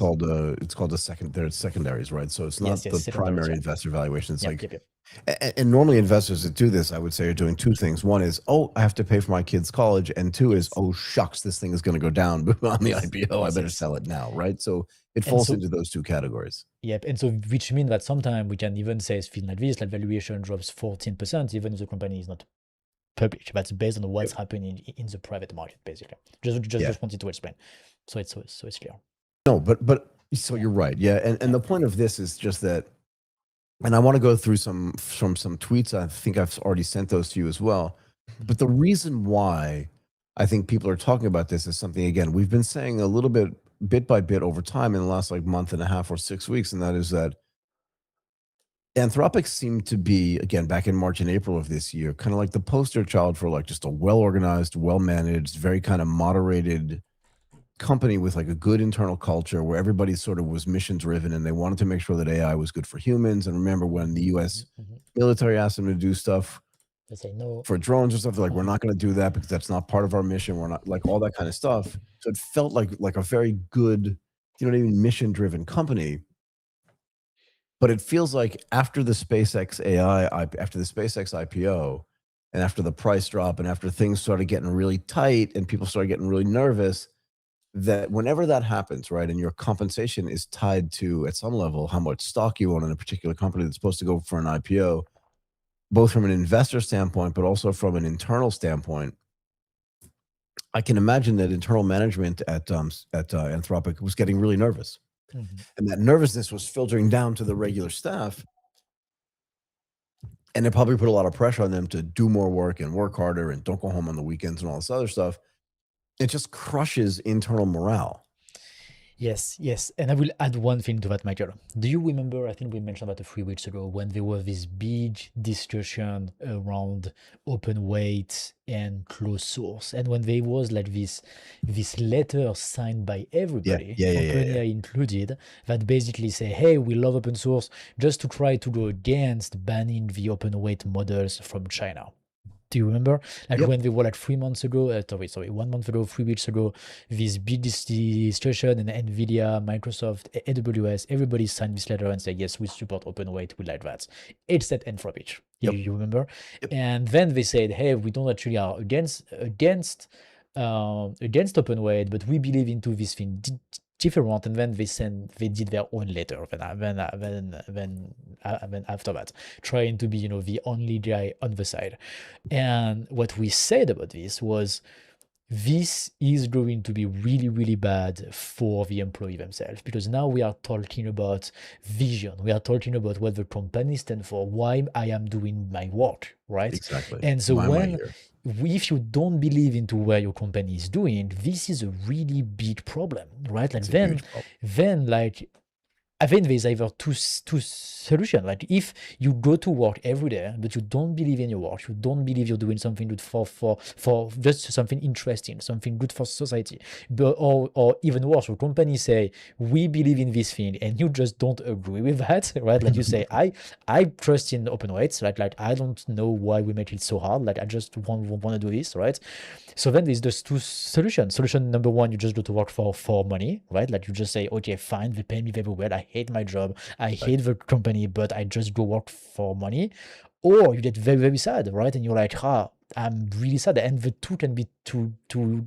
called the second. They're secondaries, right? So it's yes, not yes, the secondaries, primary yeah, investor valuation. It's yep, like, yep, yep. and normally investors that do this, I would say, are doing two things. One is, oh, I have to pay for my kid's college, and two is, Yes, oh shucks, this thing is going to go down on the yes, IPO. I yes, better yes. sell it now, right? So it And falls so, into those two categories. yep, and so which means that sometimes we can even say something like this, like valuation drops 14%, even if the company is not public. That's based on what's Yep. happening in the private market, basically. Just Yeah. just wanted to explain. So it's clear. No, but so Yeah, you're right. Yeah, and yeah. the point of this is just that, and I want to go through some tweets. I think I've already sent those to you as well. Mhm. But the reason why I think people are talking about this is something, again, we've been saying a little bit by bit over time in the last like month and a half or 6 weeks, and that is that Anthropic seemed to be, again, back in March and April of this year, kind of like the poster child for like just a well organized, well managed, very kind of moderated company with like a good internal culture where everybody sort of was mission driven and they wanted to make sure that AI was good for humans. And remember when the US military asked them to do stuff They say no. for drones or stuff, they're like, we're Mhm. not going to do that because that's not part of our mission. We're not, like, all that kind of stuff. So it felt like a very good, you know what I mean, mission driven company. But it feels like after the SpaceX after the SpaceX IPO, and after the price drop, and after things started getting really tight, and people started getting really nervous, that whenever that happens, right, and your compensation is tied to, at some level, how much stock you own in a particular company that's supposed to go for an IPO, both from an investor standpoint, but also from an internal standpoint, I can imagine that internal management at Anthropic was getting really nervous, Mhm. and that nervousness was filtering down to the regular staff, and it probably put a lot of pressure on them to do more work and work harder and don't go home on the weekends and all this other stuff. It just crushes internal morale. Yes, yes. And I will add one thing to that, Michael. Do you remember? I think we mentioned that 3 weeks ago when there was this big discussion around open weight and closed source, and when there was like this letter signed by Yeah, everybody, yeah, yeah, yeah, yeah. OpenAI included, that basically say, "Hey, we love open source," just to try to go against banning the open weight models from China. Do you remember? Like Yep. when they were like 3 months ago, sorry, 1 month ago, 3 weeks ago, this big discussion and Nvidia, Microsoft, AWS, everybody signed this letter and said, yes, we support open weight, we like that. Except Anthropic. Yep. You remember? Yep. And then they said, hey, we don't actually are against open weight, but we believe into this thing different. And then they did their own letter. Then after that, trying to be the only guy on the side. And what we said about this was this is going to be really, really bad for the employee themselves because now we are talking about vision. We are talking about what the company stands for, why I am doing my work, right? Exactly. And so Why am I here? if you don't believe into where your company is doing, this is a really big problem, right? Like It's a huge problem. then like I think there's either two solutions. Like if you go to work every day, but you don't believe in your work, you don't believe you're doing something good for just something interesting, something good for society, but or even worse, your company say we believe in this thing, and you just don't agree with that, right? Like you say I trust in open weights, like I don't know why we make it so hard. Like I just want to do this, right? So then there's those two solutions. Solution number one, you just go to work for money, right? Like you just say, okay, fine, they pay me very well. I hate my job. I Right. hate the company, but I just go work for money. Or you get very, very sad, right? And you're like, I'm really sad. And the two can be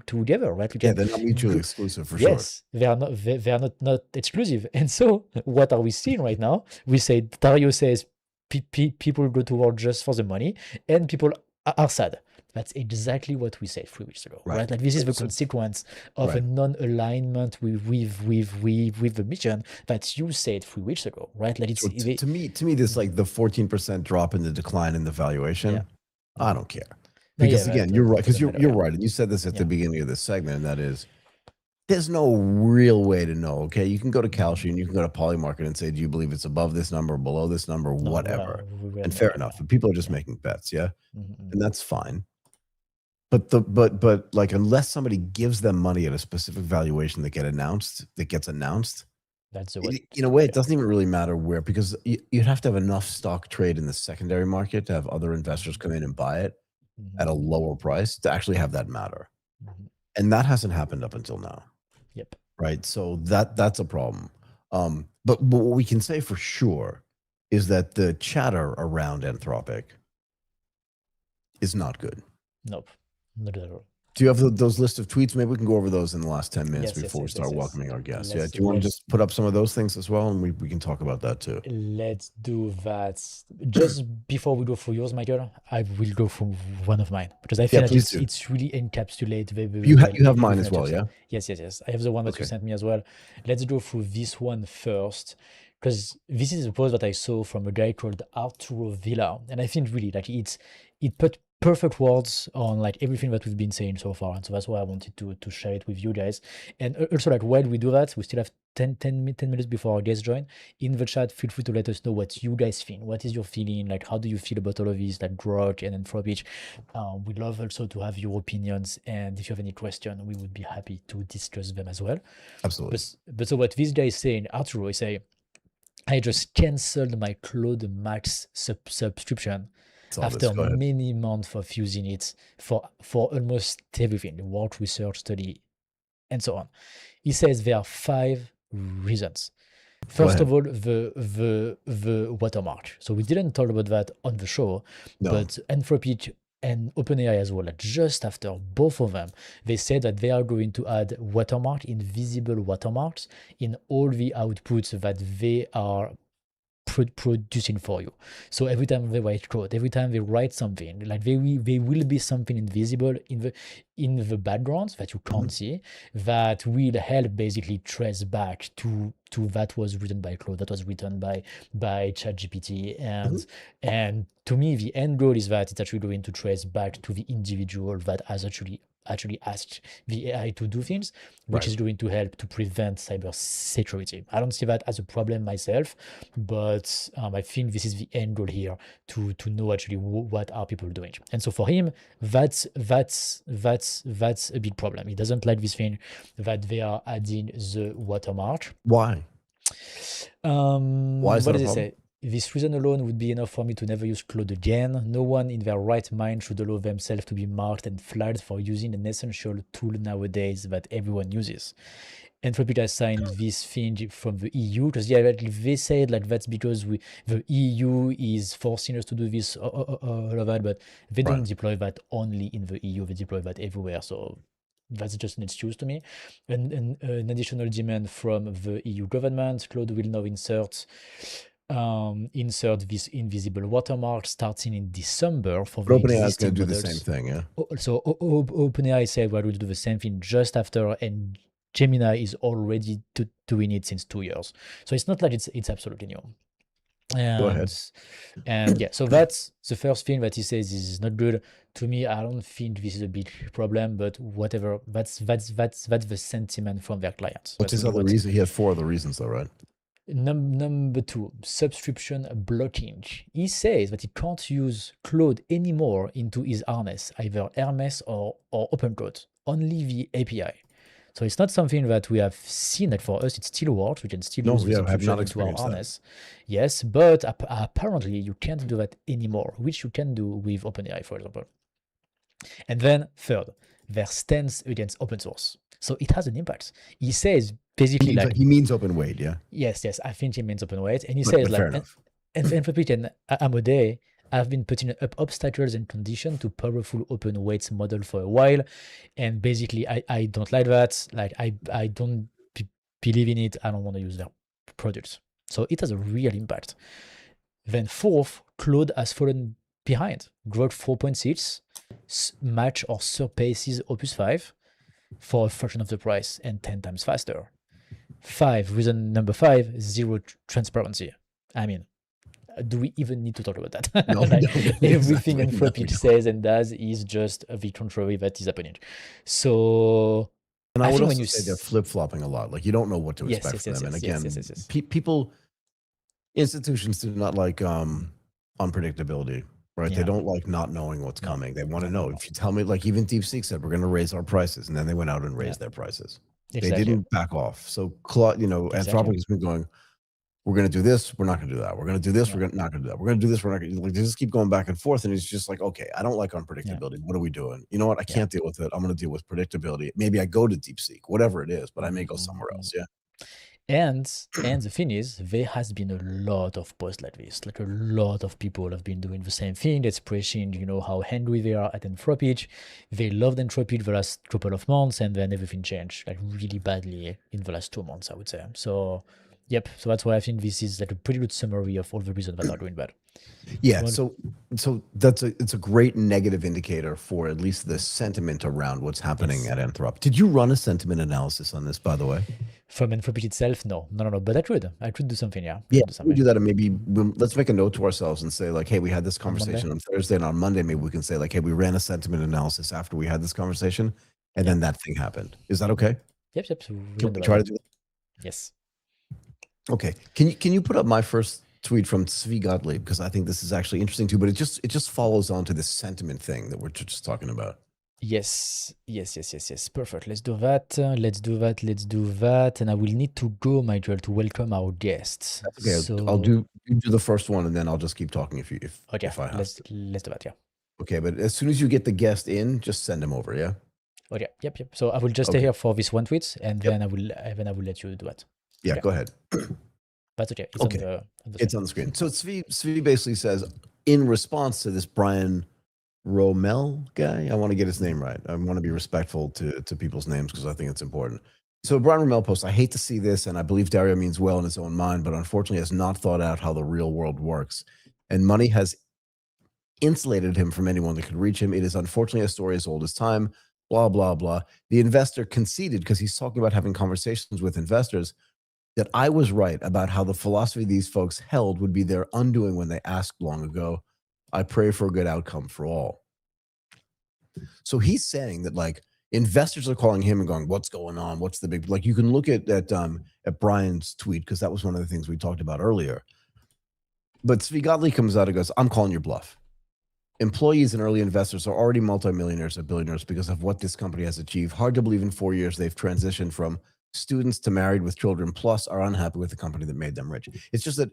together, right? You Yeah, can they're not mutually go, exclusive for sure. yes, they are not exclusive. And so what are we seeing right now? We say Dario says people go to work just for the money, and people are sad. That's exactly what we said 3 weeks ago, right? Like this is the consequence of a non-alignment with the mission that you said 3 weeks ago, right? Like it's to me, this like the 14% drop in the decline in the valuation. I don't care. Because again, you're right. Because you're right, and you said this at the beginning of this segment, and that is, there's no real way to know. Okay, you can go to Kalshi and you can go to Polymarket and say, do you believe it's above this number, below this number, whatever? And fair enough. But people are just making bets, and that's fine. But like, unless somebody gives them money at a specific valuation that gets announced, that's in a way, it doesn't even really matter where, because you'd have to have enough stock trade in the secondary market to have other investors come in and buy it at a lower price to actually have that matter. And that hasn't happened up until now. Yep. Right. So that's a problem. But what we can say for sure is that the chatter around Anthropic is not good. Nope. Not at all. Do you have those list of tweets? Maybe we can go over those in the last 10 minutes before we start welcoming our guests. Do you want to just put up some of those things as well? And we can talk about that too. Let's do that. Just before we go for yours, Michael, I will go for one of mine, because I feel like it's really encapsulate you have mine as well, yeah? Yes. I have the one that you sent me as well. Let's go through this one first, because this is a post that I saw from a guy called Arturo Villa, and I think really like it put perfect words on like everything that we've been saying so far, and so that's why I wanted to share it with you guys. And also, like, while we do that, we still have 10 minutes before our guests join. In the chat, feel free to let us know what you guys think. What is your feeling? Like, how do you feel about all of these, like Grok and Anthropic? We'd love also to have your opinions, and if you have any question, we would be happy to discuss them as well. Absolutely. But so what this guy is saying, Arturo, is saying, I just canceled my Claude Max subscription after many months of using it for almost everything, work, research, study, and so on. He says there are 5 reasons. First of all, the watermark. So we didn't talk about that on the show, but Anthropic and OpenAI as well, like just after both of them, they said that they are going to add watermark, invisible watermarks, in all the outputs that they are producing for you. So every time they write code, every time they write something, like there will be something invisible in the backgrounds that you can't see, that will help basically trace back to that was written by Claude, that was written by ChatGPT, and to me the end goal is that it's actually going to trace back to the individual that has actually asked the AI to do things, which is going to help to prevent cyber security. I don't see that as a problem myself, but I think this is the end goal here, to know actually what are people doing. And so for him, that's a big problem. He doesn't like this thing that they are adding the watermark. Why? Why is what that does it say? This reason alone would be enough for me to never use Claude again. No one in their right mind should allow themselves to be marked and flagged for using an essential tool nowadays that everyone uses. Anthropic has signed this thing from the EU, because they said like that's because the EU is forcing us to do this, all of that, but they don't deploy that only in the EU, they deploy that everywhere. So that's just an excuse to me. An additional demand from the EU government. Claude will now insert this invisible watermark starting in December for the OpenAI is going to do models. the same thing, yeah? So OpenAI said we're going to do the same thing just after, and Gemini is already doing it since 2 years. So it's not like it's absolutely new. Go ahead. And yeah, so that's the first thing that he says is not good. To me, I don't think this is a big problem, but whatever, that's the sentiment from their clients. What's his other reason? He had 4 other reasons though, right? Number 2, subscription blocking. He says that he can't use Claude anymore into his harness, either Hermes or OpenCode, only the API. So it's not something that we have seen that for us. It still works. We can still use the subscription into our harness. Yes, but apparently you can't do that anymore, which you can do with OpenAI, for example. And then third, their stance against open source. So it has an impact. He says basically he means open weight, yeah? Yes, I think he means open weight. And he says like, Anthropic and Amode have been putting up obstacles and conditions to powerful open weights model for a while. And basically I don't like that. Like I don't believe in it. I don't want to use their products. So it has a real impact. Then fourth, Claude has fallen behind. Grok 4.6 match or surpasses Opus 5 for a fraction of the price and 10 times faster. Reason number 5, zero transparency. I mean, do we even need to talk about that? No, Like, everything exactly. No, Anthropic says and does is just the contrary that is happening. So and I would think also when you say they're flip-flopping a lot. Like, you don't know what to expect from them. And again, people, institutions do not like unpredictability, right? They don't like not knowing what's coming. They want to know. If you tell me, like even DeepSeek said, we're going to raise our prices, and then they went out and raised their prices. They didn't back off. So, Anthropic has been going, we're going to do this, we're not going to do that. We're going to do this, we're not going to do that. We're going to do this, we're not going to. Like, they just keep going back and forth, and it's just like, okay, I don't like unpredictability. What are we doing? You know what? I can't deal with it. I'm going to deal with predictability. Maybe I go to DeepSeek, whatever it is, but I may go somewhere else. Yeah. And the thing is, there has been a lot of posts like this. Like, a lot of people have been doing the same thing, expressing, how angry they are at Anthropic. They loved Anthropic the last couple of months, and then everything changed, like, really badly in the last 2 months, I would say. So, yep. So that's why I think this is like a pretty good summary of all the reasons that are doing bad. Yeah, so it's a great negative indicator for at least the sentiment around what's happening at Anthropic. Did you run a sentiment analysis on this, by the way? From Anthropic itself, no. But I could do something. Yeah, we do that, and maybe let's make a note to ourselves and say, like, hey, we had this conversation on Thursday, and on Monday maybe we can say, like, hey, we ran a sentiment analysis after we had this conversation, and then that thing happened. Is that okay? Yep. So can we try to do that? Yes. Okay. Can you put up my first tweet from SPRY Gottlieb, because I think this is actually interesting too, but it just follows on to this sentiment thing that we're just talking about. Yes. Perfect. Let's do that. And I will need to go, Michael, to welcome our guests. Okay, so I'll do the first one, and then I'll just keep talking if I have. Let's do that. Yeah. Okay, but as soon as you get the guest in, just send him over. Yeah. Okay. Yep. So I will just stay here for this one tweet, and then I will let you do that. Yeah. Go ahead. That's okay. It's on the screen. So SPRY basically says, in response to this Brian Rommel guy, I want to get his name right. I want to be respectful to people's names because I think it's important. So Brian Rommel posts, I hate to see this, and I believe Dario means well in his own mind, but unfortunately has not thought out how the real world works. And money has insulated him from anyone that could reach him. It is unfortunately a story as old as time, blah, blah, blah. The investor conceded, because he's talking about having conversations with investors, that I was right about how the philosophy these folks held would be their undoing when they asked long ago. I pray for a good outcome for all. So he's saying that, like, investors are calling him and going, what's going on? What's the big, like, you can look at Brian's tweet, because that was one of the things we talked about earlier. But SPRY Gottlieb comes out and goes, I'm calling your bluff. Employees and early investors are already multimillionaires or billionaires because of what this company has achieved. Hard to believe in 4 years they've transitioned from students to married with children, plus are unhappy with the company that made them rich. It's just that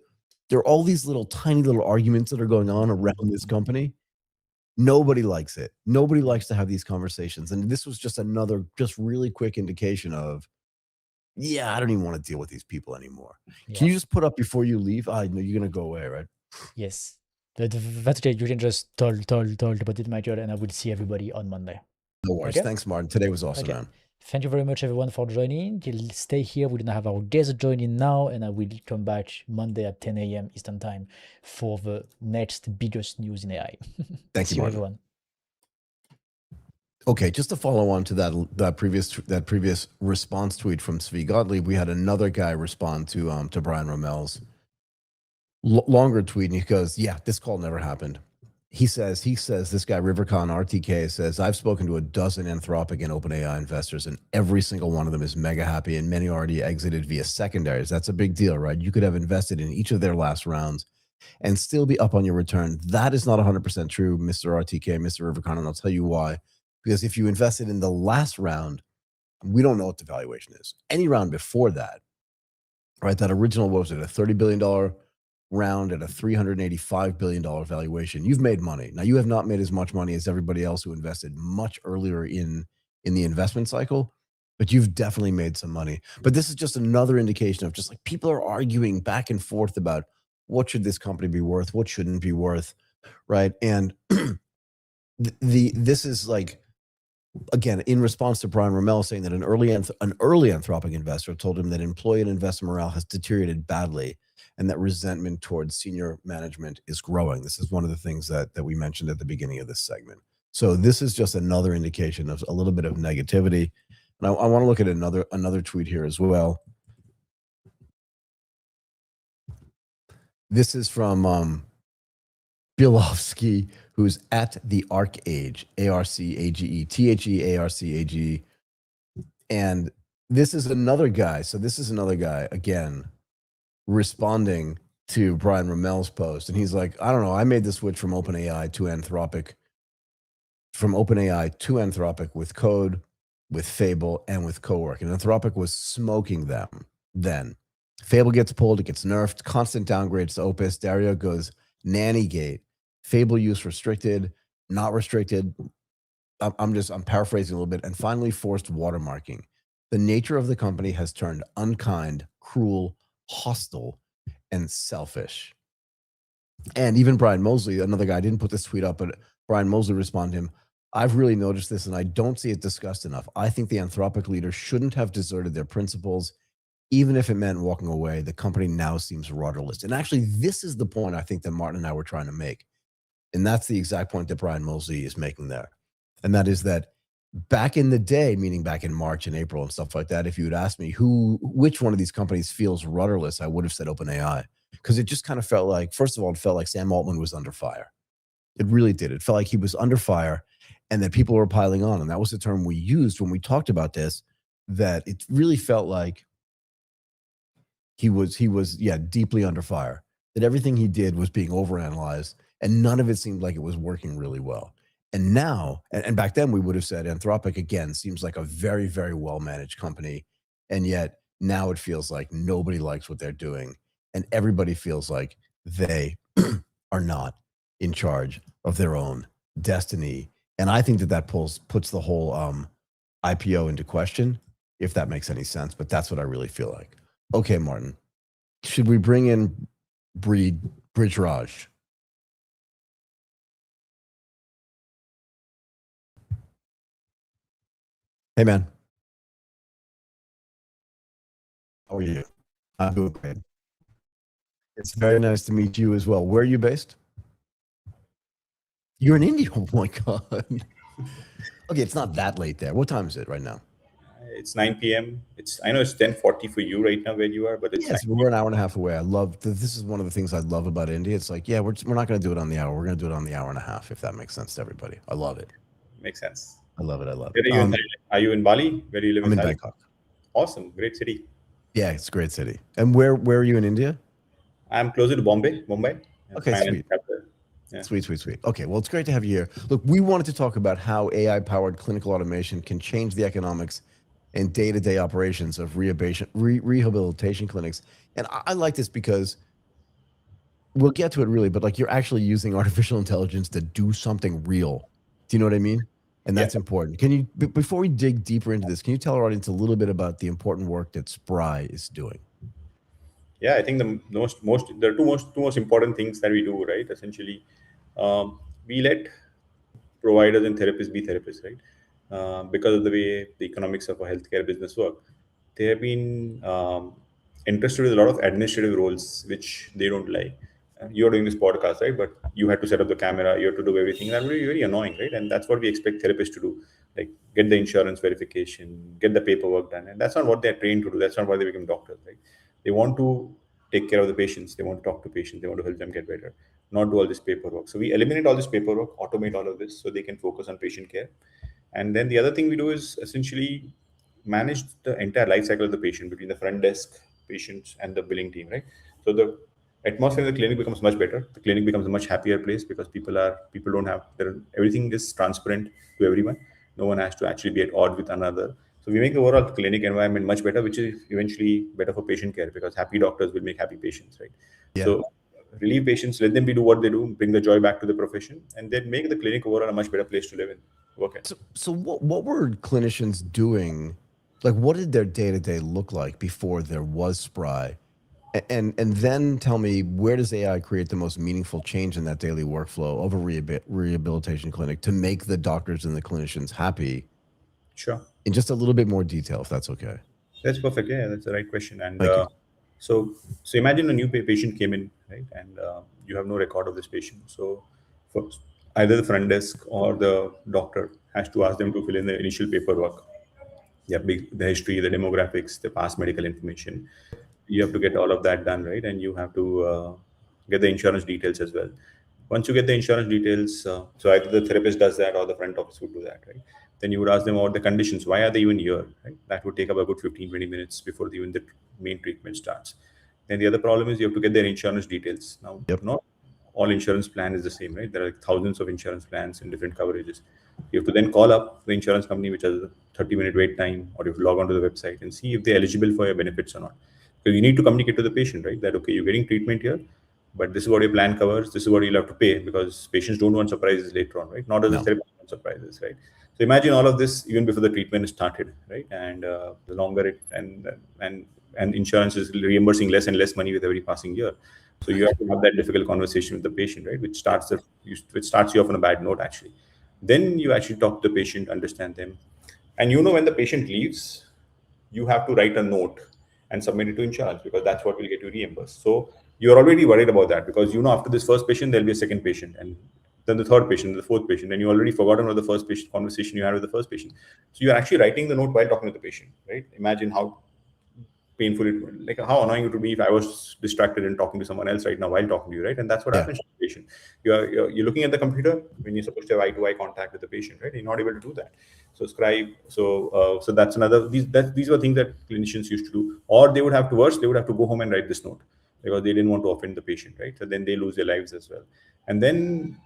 there are all these little tiny little arguments that are going on around this company. Nobody likes it. Nobody likes to have these conversations. And this was just another really quick indication of, yeah, I don't even want to deal with these people anymore. Yeah. Can you just put up before you leave? I know you're going to go away, right? Yes. That's okay. You can just talk about it, Michael, and I will see everybody on Monday. No worries. Okay? Thanks, Martin. Today was awesome, man. Thank you very much, everyone, for joining. You'll stay here. We're going to have our guests joining now, and I will come back Monday at 10 a.m. Eastern Time for the next biggest news in AI. Thank you, Martin. Everyone. Okay, just to follow on to that previous response tweet from SPRY Gottlieb, we had another guy respond to Brian Rommel's longer tweet, and he goes, "Yeah, this call never happened." He says, this guy, Rivercon RTK, says, I've spoken to a dozen Anthropic and OpenAI investors, and every single one of them is mega happy, and many already exited via secondaries. That's a big deal, right? You could have invested in each of their last rounds and still be up on your return. That is not 100% true, Mr. RTK, Mr. Rivercon, and I'll tell you why. Because if you invested in the last round, we don't know what the valuation is. Any round before that, right, that original, what was it, a $30 billion round at a $385 billion valuation, you've made money. Now, you have not made as much money as everybody else who invested much earlier in the investment cycle, but you've definitely made some money. But this is just another indication of just like people are arguing back and forth about what should this company be worth, what shouldn't be worth, right? And this is like, again, in response to Brian Rommel saying that an early Anthropic investor told him that employee and investor morale has deteriorated badly, and that resentment towards senior management is growing. This is one of the things that we mentioned at the beginning of this segment. So this is just another indication of a little bit of negativity. And I want to look at another tweet here as well. This is from Bielowski, who's at the ArcAge, ARCAGE, THEARCAGE. And this is another guy. So this is another guy, again, responding to Brian Rommel's post. And he's like, I don't know, I made the switch from OpenAI to Anthropic, with code, with Fable, and with Cowork. And Anthropic was smoking them then. Fable gets pulled, it gets nerfed, constant downgrades to Opus. Dario goes nanny gate. Fable use restricted, not restricted. I'm paraphrasing a little bit. And finally forced watermarking. The nature of the company has turned unkind, cruel, hostile, and selfish. And even Brian Mosley, another guy, I didn't put this tweet up, but Brian Mosley responded to him, I've really noticed this and I don't see it discussed enough. I think the Anthropic leader shouldn't have deserted their principles, even if it meant walking away. The company now seems rudderless. And actually, this is the point I think that Martin and I were trying to make. And that's the exact point that Brian Mosley is making there. And that is that back in the day, meaning back in March and April and stuff like that, if you had asked me which one of these companies feels rudderless, I would have said OpenAI. Because it just kind of felt like, first of all, it felt like Sam Altman was under fire. It really did. It felt like he was under fire and that people were piling on. And that was the term we used when we talked about this, that it really felt like he was deeply under fire, that everything he did was being overanalyzed and none of it seemed like it was working really well. And now, and back then we would have said Anthropic, again, seems like a very, very well-managed company. And yet now it feels like nobody likes what they're doing. And everybody feels like they are not in charge of their own destiny. And I think that puts the whole IPO into question, if that makes any sense. But that's what I really feel like. Okay, Martin, should we bring in Brijraj? Hey, man. How are you? I'm doing great. It's very nice to meet you as well. Where are you based? You're in India. Oh my God. Okay, it's not that late there. What time is it right now? It's 9 p.m. I know it's 10:40 for you right now where you are, but it's yes, we're an hour and a half away. This is one of the things I love about India. It's like, yeah, we're not going to do it on the hour. We're going to do it on the hour and a half, if that makes sense to everybody. I love it. Makes sense. I love it. Where are you in Thailand? Are you in Bali? Where do you live? I'm in Bangkok. Awesome, great city. Yeah, it's a great city. And where are you in India? I'm closer to Mumbai. Okay, sweet. Yeah. Sweet. Okay, well, it's great to have you here. Look, we wanted to talk about how AI-powered clinical automation can change the economics and day-to-day operations of rehabilitation clinics. And I like this because we'll get to it really, but like you're actually using artificial intelligence to do something real. Do you know what I mean? And that's important. Can you, before we dig deeper into this, can you tell our audience a little bit about the important work that SPRY is doing? Yeah, I think there are two most important things that we do, right? Essentially, we let providers and therapists be therapists, right? Because of the way the economics of a healthcare business work, they have been interested in a lot of administrative roles which they don't like. You're doing this podcast, right? But you had to set up the camera, you have to do everything. That would be very annoying, right? And that's what we expect therapists to do, like get the insurance verification, get the paperwork done. And that's not what they're trained to do. That's not why they become doctors, right? They want to take care of the patients. They want to talk to patients. They want to help them get better, not do all this paperwork. So we eliminate all this paperwork, automate all of this so they can focus on patient care. And then the other thing we do is essentially manage the entire life cycle of the patient between the front desk, patients, and the billing team, right? So the atmosphere in the clinic becomes much better. The clinic becomes a much happier place because people don't have everything is transparent to everyone. No one has to actually be at odds with another. So we make the overall clinic environment much better, which is eventually better for patient care because happy doctors will make happy patients, right? Yeah. So relieve patients, let them do what they do, bring the joy back to the profession, and then make the clinic overall a much better place to live in, work in. So what were clinicians doing? Like, what did their day-to-day look like before there was SPRY? And then tell me, where does AI create the most meaningful change in that daily workflow of a rehabilitation clinic to make the doctors and the clinicians happy? Sure. In just a little bit more detail, if that's okay. That's perfect. Yeah, that's the right question. And So imagine a new patient came in, right, and you have no record of this patient. So for either the front desk or the doctor has to ask them to fill in the initial paperwork. The history, the demographics, the past medical information. You have to get all of that done, right? And you have to get the insurance details as well. Once you get the insurance details, so either the therapist does that or the front office would do that, right? Then you would ask them about the conditions. Why are they even here, right? That would take up a good 15, 20 minutes before even the main treatment starts. Then the other problem is you have to get their insurance details. Now, Yep. not all insurance plan is the same, right? There are like thousands of insurance plans in different coverages. You have to then call up the insurance company, which has a 30-minute wait time, or you have to log onto the website and see if they're eligible for your benefits or not. Because you need to communicate to the patient, right? That, okay, you're getting treatment here, but this is what your plan covers. This is what you'll have to pay, because patients don't want surprises later on, right? Not as a No. therapist want surprises, right? So imagine all of this even before the treatment is started, right? And the longer it and insurance is reimbursing less and less money with every passing year. So you have to have that difficult conversation with the patient, right? Which starts you off on a bad note, actually. Then you actually talk to the patient, understand them, and when the patient leaves, you have to write a note and submit it to insurance, because that's what will get you reimbursed. So you're already worried about that, because after this first patient there'll be a second patient, and then the third patient, the fourth patient, and you already forgotten about the first patient conversation you had with the first patient. So you're actually writing the note while talking to the patient, right? Imagine how painful like how annoying it would be if I was distracted and talking to someone else right now while talking to you, right? And that's what Yeah. happens to the patient. You're looking at the computer when you're supposed to have eye-to-eye contact with the patient, right? You're not able to do that. So scribe. So that's another. These were things that clinicians used to do, or they would have to go home and write this note, because they didn't want to offend the patient, right? So then they lose their lives as well. And then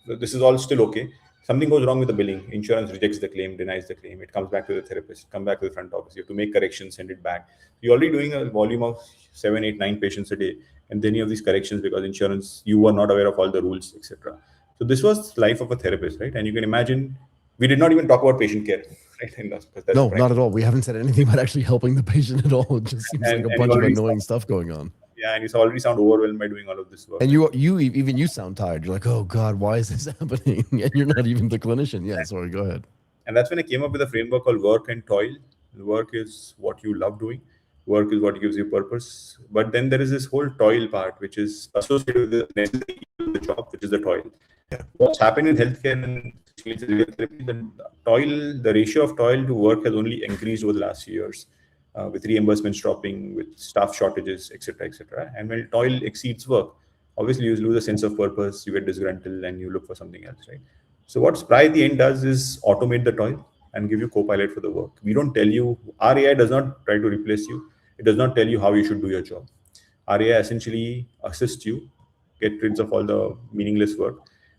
this is all still okay. Something goes wrong with the billing. Insurance rejects the claim, denies the claim. It comes back to the therapist, come back to the front office. You have to make corrections, send it back. You're already doing a volume of 7, 8, 9 patients a day, and then you have these corrections because insurance, you were not aware of all the rules, etc. So this was life of a therapist, right? And you can imagine, we did not even talk about patient care, right? And that's No, not at all. We haven't said anything about actually helping the patient at all. It just seems like a bunch of annoying stuff going on. Yeah, and you already sound overwhelmed by doing all of this work. And you sound tired. You're like, oh God, why is this happening? And you're not even the clinician. Yeah, sorry, go ahead. And that's when I came up with a framework called work and toil. Work is what you love doing. Work is what gives you purpose. But then there is this whole toil part, which is associated with the necessity of the job, which is the toil. Yeah. What's happened in healthcare and therapy, the ratio of toil to work has only increased over the last few years, with reimbursements dropping, with staff shortages, etc., etc. And when toil exceeds work, obviously you lose a sense of purpose, you get disgruntled, and you look for something else, right? So what SPRY at the end does is automate the toil and give you copilot for the work. We don't tell you, our AI does not try to replace you. It does not tell you how you should do your job. Our AI essentially assists you, get rid of all the meaningless work,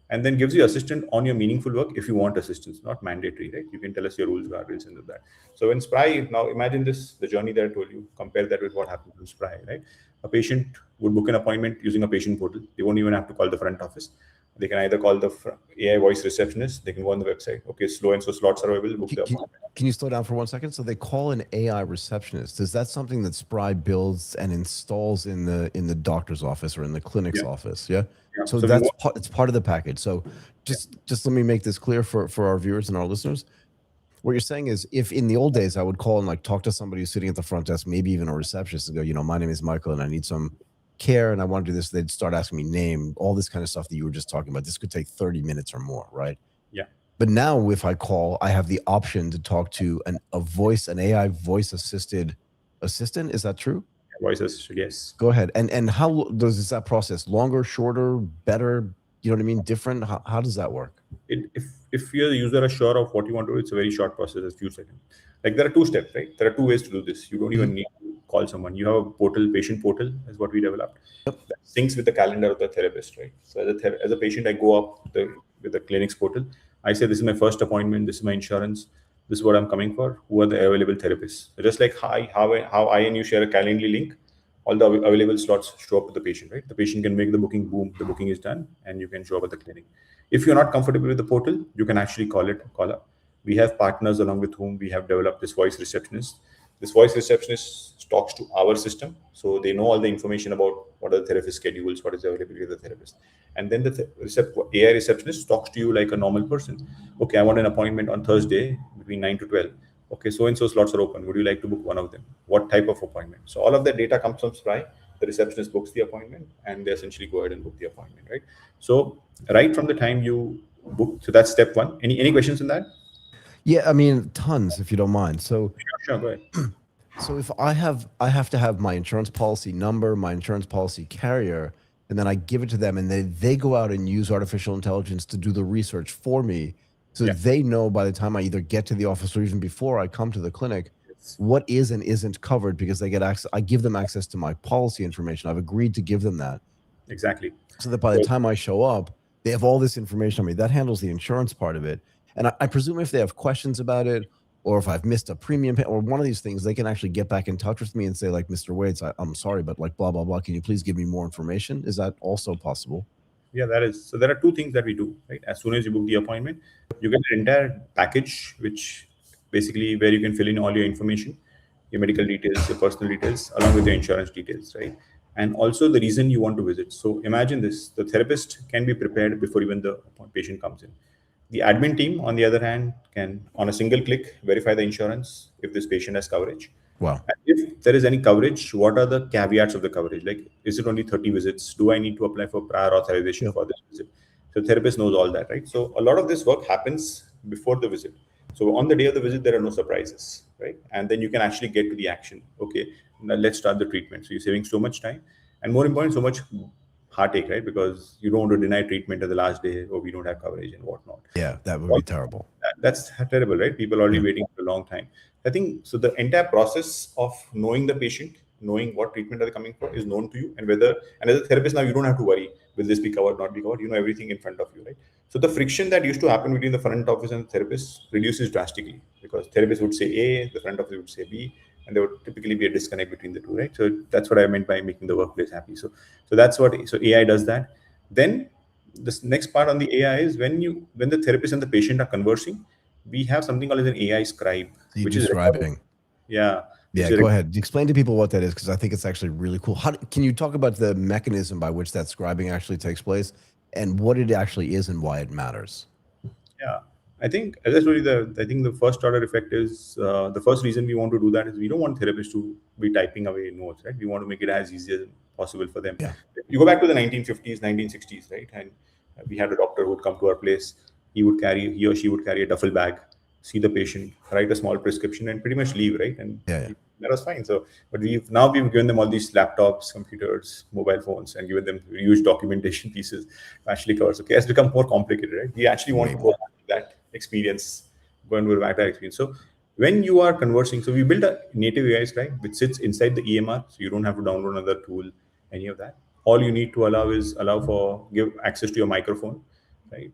and then gives you assistance on your meaningful work if you want assistance, not mandatory, right? You can tell us your rules, guardrails, and that. So when SPRY, now imagine this, the journey that I told you, compare that with what happens in SPRY, right? A patient would book an appointment using a patient portal. They won't even have to call the front office. They can either call the AI voice receptionist. They can go on the website. Okay, slow and so slots are available. Book the appointment. Can you slow down for 1 second? So they call an AI receptionist. Is that something that SPRY builds and installs in the doctor's office or in the clinic's office? Yeah. So that's it's part of the package. So just let me make this clear for our viewers and our listeners. What you're saying is, if in the old days I would call and like talk to somebody who's sitting at the front desk, maybe even a receptionist, and go, my name is Michael and I need some care and I want to do this, they'd start asking me name, all this kind of stuff that you were just talking about. This could take 30 minutes or more, right? Yeah. But now if I call, I have the option to talk to an AI voice assisted assistant. Is that true? Voice assisted, yes. Go ahead. And how does that process? Longer, shorter, better? You know what I mean? Different? How does that work? If you're the user are sure of what you want to do, it's a very short process, a few seconds. Like there are 2 steps, right? There are 2 ways to do this. You don't even need to call someone. You have a portal, patient portal is what we developed. Yep. That syncs with the calendar of the therapist, right? So as a patient, I go up with the clinic's portal. I say, this is my first appointment. This is my insurance. This is what I'm coming for. Who are the available therapists? So just like how I and you share a Calendly link, all the available slots show up to the patient, right? The patient can make the booking, boom, the booking is done, and you can show up at the clinic. If you're not comfortable with the portal, you can actually call up. We have partners along with whom we have developed this voice receptionist. This voice receptionist talks to our system, so they know all the information about what are the therapist schedules, what is the availability of the therapist. And then the AI receptionist talks to you like a normal person. Okay, I want an appointment on Thursday between 9 to 12. okay, so and so slots are open. Would you like to book one of them? What type of appointment? So all of that data comes from SPRY. The receptionist books the appointment, and they essentially go ahead and book the appointment, right? So right from the time you book, so that's step one. Any questions on that? Yeah, I mean, tons, if you don't mind. So, Sure, go ahead. so if I have to have my insurance policy number, my insurance policy carrier, and then I give it to them, and they go out and use artificial intelligence to do the research for me, so Yeah. they know by the time I either get to the office or even before I come to the clinic, what is and isn't covered, because they get access. I give them access to my policy information. I've agreed to give them that, Exactly. so that by the time I show up, they have all this information on me. That handles the insurance part of it. And I presume if they have questions about it, or if I've missed a premium pay, or one of these things, they can actually get back in touch with me and say, like, Mr. Waits, I'm sorry, but like blah, blah, blah. Can you please give me more information? Is that also possible? Yeah, that is. So there are two things that we do, right? As soon as you book the appointment, you get an entire package, which basically where you can fill in all your information, your medical details, your personal details, along with your insurance details, right? And also the reason you want to visit. So imagine this: the therapist can be prepared before even the patient comes in. The admin team, on the other hand, can, on a single click, verify the insurance if this patient has coverage. Wow. And if there is any coverage, what are the caveats of the coverage? Like, is it only 30 visits? Do I need to apply for prior authorization for this visit? So therapist knows all that, right? So a lot of this work happens before the visit. So on the day of the visit, there are no surprises, right? And then you can actually get to the action. Okay, now let's start the treatment. So you're saving so much time, and more important, so much heartache, right? Because you don't want to deny treatment at the last day, or we don't have coverage and whatnot. Yeah, that would be terrible. That's terrible, right? People are already waiting for a long time. I think so. The entire process of knowing the patient, knowing what treatment are they coming for, is known to you, and whether, and as a therapist now, you don't have to worry, will this be covered, not be covered. You know everything in front of you, right? So the friction that used to happen between the front office and the therapist reduces drastically, because therapist would say A, the front office would say B, and there would typically be a disconnect between the two, right? So that's what I meant by making the workplace happy. So that's what, so AI does that. Then this next part on the AI is when the therapist and the patient are conversing, we have something called as an AI scribe, So you which do is scribing. yeah. Yeah, go ahead. Explain to people what that is, because I think it's actually really cool. Can you talk about the mechanism by which that scribing actually takes place, and what it actually is and why it matters? Yeah, I think as I told you, I think the first order effect is the first reason we want to do that is we don't want therapists to be typing away notes, right? We want to make it as easy as possible for them. Yeah. You go back to the 1950s, 1960s, right? And we had a doctor who would come to our place. He or she would carry a duffel bag, see the patient, write a small prescription, and pretty much leave, right? And Yeah. that was fine. So, but we've given them all these laptops, computers, mobile phones, and given them huge documentation pieces actually covers. Okay, it's become more complicated, right? We actually want to go back to that experience, go and go back to that experience. So when you are conversing, so we build a native AI scribe which sits inside the EMR, so you don't have to download another tool, any of that. All you need to give access to your microphone, right?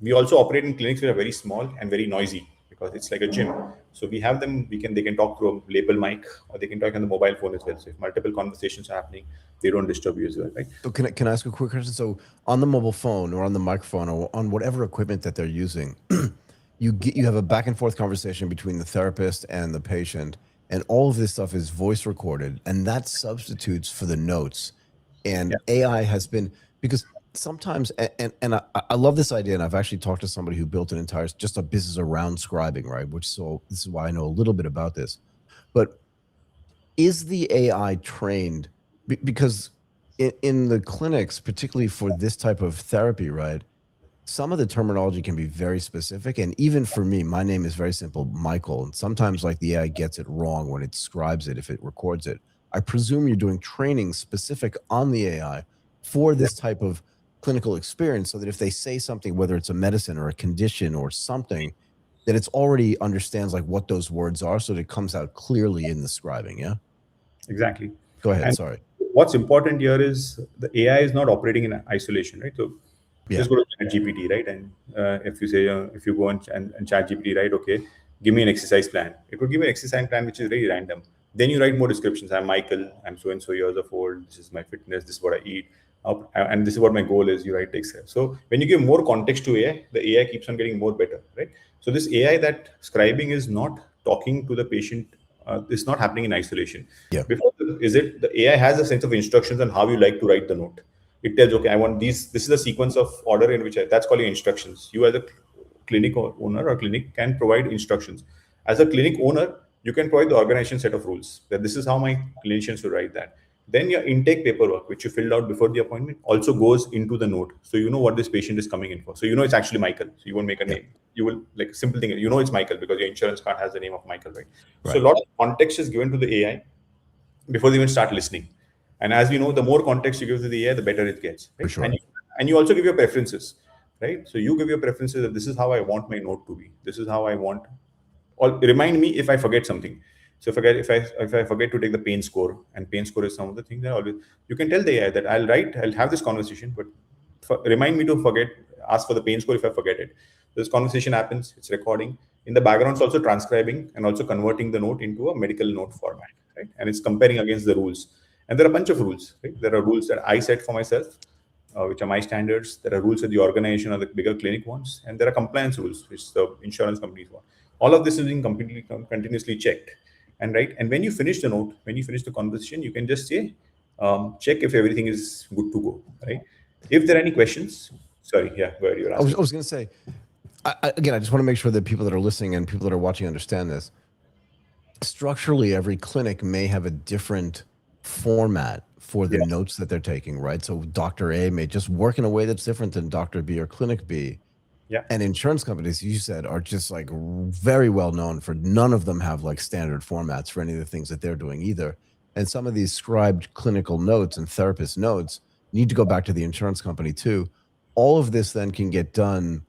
We also operate in clinics which are very small and very noisy, because it's like a gym. So we have them, they can talk through a lapel mic, or they can talk on the mobile phone as well. So if multiple conversations are happening, they don't disturb you as well, right? So can I ask a quick question? So on the mobile phone or on the microphone or on whatever equipment that they're using, you have a back and forth conversation between the therapist and the patient, and all of this stuff is voice recorded, and that substitutes for the notes. And AI has been, because sometimes, and I love this idea, and I've actually talked to somebody who built an entire, just a business around scribing, right? So this is why I know a little bit about this. But is the AI trained? Because in the clinics, particularly for this type of therapy, right, some of the terminology can be very specific. And even for me, my name is very simple, Michael. And sometimes like the AI gets it wrong when it scribes it, if it records it. I presume you're doing training specific on the AI for this type of clinical experience, so that if they say something, whether it's a medicine or a condition or something, that it's already understands like what those words are, so that it comes out clearly in the scribing. Yeah. Exactly. Go ahead. And sorry. What's important here is the AI is not operating in isolation, right? So just go to ChatGPT, right? And if you go and ChatGPT, right? Okay, give me an exercise plan. It would give an exercise plan which is very random. Then you write more descriptions. I'm Michael. I'm so and so years of old. This is my fitness. This is what I eat. And this is what my goal is. You write text. So when you give more context to AI, the AI keeps on getting more better, right? So this AI that scribing is not talking to the patient. It's not happening in isolation. Yeah. Before, the AI has a sense of instructions on how you like to write the note. It tells, okay, I want these. This is the sequence of order in which that's called your instructions. You as a clinic owner or clinic can provide instructions. As a clinic owner, you can provide the organization set of rules that this is how my clinicians should write that. Then your intake paperwork, which you filled out before the appointment, also goes into the note. So you know what this patient is coming in for. So you know it's actually Michael. So you won't make a name. You will, like, simple thing, you know it's Michael because your insurance card has the name of Michael, right? So a lot of context is given to the AI before they even start listening. And as we know, the more context you give to the AI, the better it gets. Right? For sure. And you also give your preferences, right? So you give your preferences that this is how I want my note to be. This is how I want. Or remind me if I forget something. So if I forget to take the pain score, and pain score is some of the things that always you can tell the AI that I'll have this conversation, but remind me to ask for the pain score if I forget it. This conversation happens, it's recording. In the background, it's also transcribing and also converting the note into a medical note format, right? And it's comparing against the rules. And there are a bunch of rules, right? There are rules that I set for myself, which are my standards. There are rules that the organization or the bigger clinic wants, and there are compliance rules which the insurance companies want. All of this is being completely continuously checked, and right. And when you finish the note, when you finish the conversation, you can just say, check if everything is good to go, right? If there are any questions, sorry, yeah, go ahead. You're asking. I was going to say, again, I just want to make sure that people that are listening and people that are watching understand this. Structurally, every clinic may have a different format for the notes that they're taking, right? So Dr. A may just work in a way that's different than Dr. B or Clinic B. Yeah. And insurance companies, you said, are just like very well known for none of them have like standard formats for any of the things that they're doing either. And some of these scribed clinical notes and therapist notes need to go back to the insurance company too. All of this then can get done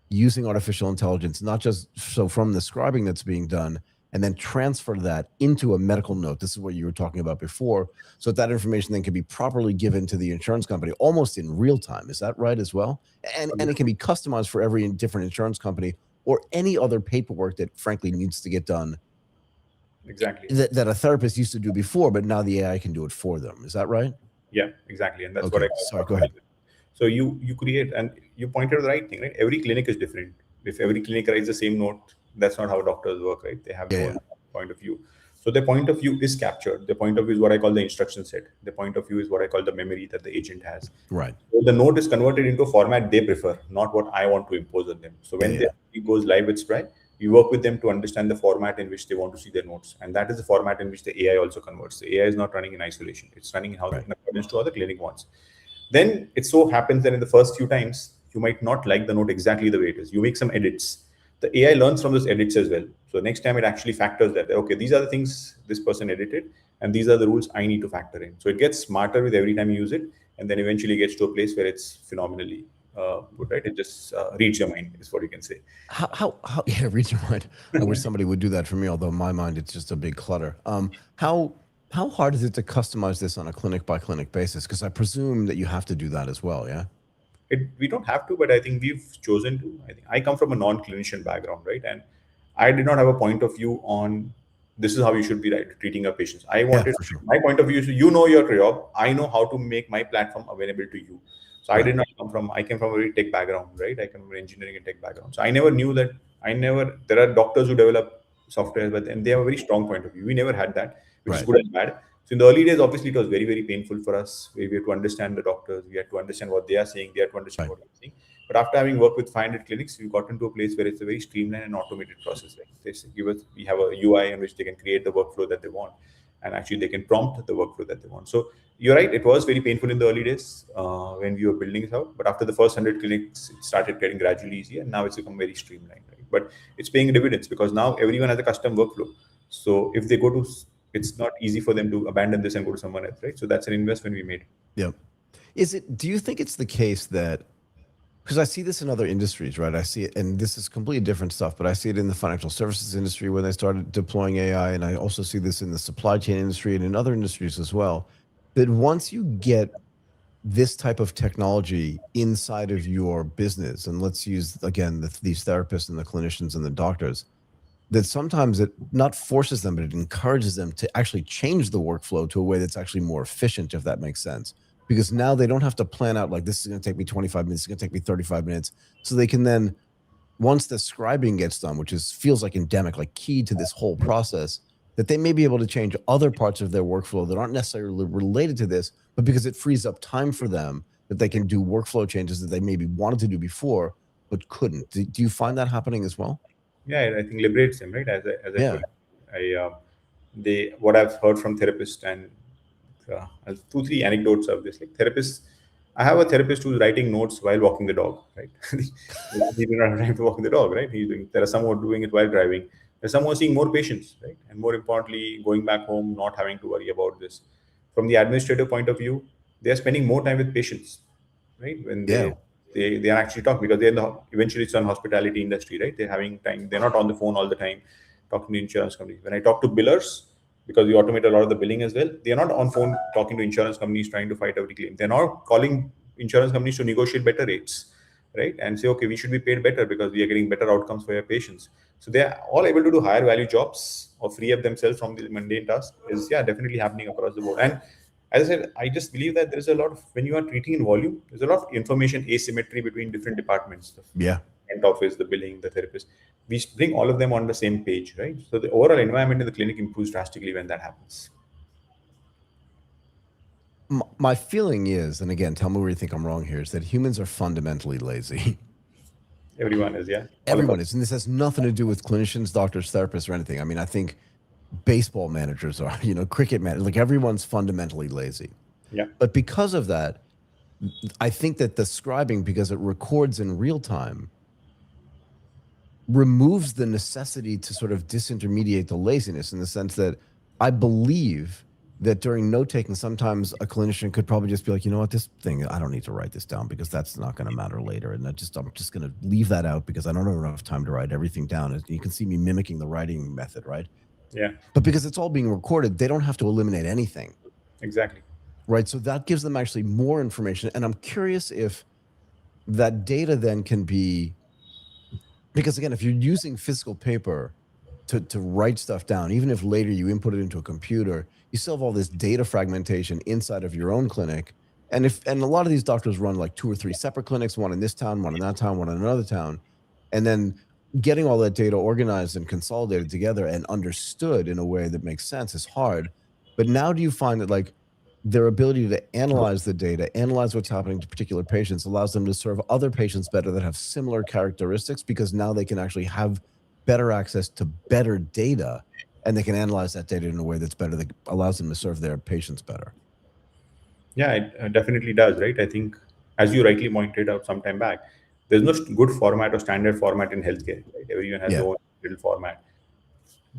using artificial intelligence, not just so from the scribing that's being done, and then transfer that into a medical note. This is what you were talking about before. So that information then can be properly given to the insurance company almost in real time. Is that right as well? And it can be customized for every different insurance company or any other paperwork that frankly needs to get done. Exactly. That a therapist used to do before, but now the AI can do it for them. Is that right? Yeah, exactly. And that's what I sorry, go ahead. So you create, and you pointed out the right thing, right? Every clinic is different. If every clinic writes the same note, that's not how doctors work, right? They have their own point of view. So their point of view is captured. The point of view is what I call the instruction set. The point of view is what I call the memory that the agent has. Right. So the note is converted into a format they prefer, not what I want to impose on them. So when it goes live with SPRY, we work with them to understand the format in which they want to see their notes. And that is the format in which the AI also converts. The AI is not running in isolation. It's running in accordance to how the clinic wants. Then it so happens that in the first few times, you might not like the note exactly the way it is. You make some edits. The AI learns from those edits as well. So next time it actually factors that, okay, these are the things this person edited, and these are the rules I need to factor in. So it gets smarter with every time you use it, and then eventually gets to a place where it's phenomenally good, right? It just reads your mind, is what you can say. How reads your mind. I wish somebody would do that for me, although in my mind, it's just a big clutter. How hard is it to customize this on a clinic by clinic basis? Because I presume that you have to do that as well, yeah? We don't have to, but I think we've chosen to. I think I come from a non-clinician background, right? And I did not have a point of view on this is how you should be treating your patients. I wanted my point of view is you know your job. I know how to make my platform available to you. So I did not come from. I came from a very tech background, right? I come from an engineering and tech background. So I never knew that. There are doctors who develop software, and they have a very strong point of view. We never had that, which is good and bad. So in the early days, obviously, it was very, very painful for us. We had to understand the doctors. We had to understand what they are saying. They had to understand what we're saying. But after having worked with 500 clinics, we got into a place where it's a very streamlined and automated process. Right? We have a UI in which they can create the workflow that they want, and actually they can prompt the workflow that they want. So you're right; it was very painful in the early days when we were building it out. But after the first 100 clinics, it started getting gradually easier, and now it's become very streamlined. Right? But it's paying dividends because now everyone has a custom workflow. So if they go to it's not easy for them to abandon this and go to someone else, right? So that's an investment we made. Yep. Do you think it's the case that, because I see this in other industries, right? I see it, and this is completely different stuff, but I see it in the financial services industry when they started deploying AI, and I also see this in the supply chain industry and in other industries as well, that once you get this type of technology inside of your business, and let's use, again, these therapists and the clinicians and the doctors, that sometimes it not forces them, but it encourages them to actually change the workflow to a way that's actually more efficient, if that makes sense. Because now they don't have to plan out like, this is going to take me 25 minutes, it's going to take me 35 minutes. So they can then, once the scribing gets done, which feels like endemic, like key to this whole process, that they may be able to change other parts of their workflow that aren't necessarily related to this, but because it frees up time for them, that they can do workflow changes that they maybe wanted to do before, but couldn't. Do you find that happening as well? Yeah, I think liberates them, right? As I Yeah. told you, what I've heard from therapists and 2 3 anecdotes of this, like therapists. I have a therapist who's writing notes while walking the dog, right? He did not have time to walk the dog, right? There are some who are doing it while driving. There's some who are seeing more patients, right? And more importantly, going back home, not having to worry about this. From the administrative point of view, they are spending more time with patients, right? When Yeah. they are actually talking, because eventually it's on hospitality industry, right? They're having time. They're not on the phone all the time talking to insurance companies. When I talk to billers, because we automate a lot of the billing as well, they are not on phone talking to insurance companies trying to fight every claim. They're now calling insurance companies to negotiate better rates, right? And say, okay, we should be paid better because we are getting better outcomes for your patients. So they are all able to do higher value jobs or free up themselves from the mundane task. Is, yeah, definitely happening across the board. And as I said, I just believe that there's a lot of, when you are treating in volume, there's a lot of information asymmetry between different departments. The Yeah. front office, the billing, the therapist. We bring all of them on the same page, right? So the overall environment in the clinic improves drastically when that happens. My feeling is, and again, tell me where you think I'm wrong here, is that humans are fundamentally lazy. Everyone is, yeah. All of us. Everyone is, and this has nothing to do with clinicians, doctors, therapists, or anything. I mean, I think baseball managers are, cricket managers, like everyone's fundamentally lazy. Yeah. But because of that, I think that the scribing, because it records in real time, removes the necessity to sort of disintermediate the laziness, in the sense that I believe that during note taking, sometimes a clinician could probably just be like, you know what, this thing, I don't need to write this down because that's not going to matter later. And I'm just going to leave that out because I don't have enough time to write everything down. And you can see me mimicking the writing method, right? Yeah, But because it's all being recorded, they don't have to eliminate anything, exactly. right? So that gives them actually more information. And I'm curious if that data then can be, because again, if you're using physical paper to write stuff down, even if later you input it into a computer, you still have all this data fragmentation inside of your own clinic. And a lot of these doctors run like 2 or 3 separate clinics, one in this town, one in that town, one in another town. And then getting all that data organized and consolidated together and understood in a way that makes sense is hard. But now do you find that like their ability to analyze the data, analyze what's happening to particular patients, allows them to serve other patients better that have similar characteristics, because now they can actually have better access to better data, and they can analyze that data in a way that's better, that allows them to serve their patients better? Yeah, it definitely does, right? I think, as you rightly pointed out some time back, there's no good format or standard format in healthcare, right? Everyone has Yeah. their own little format.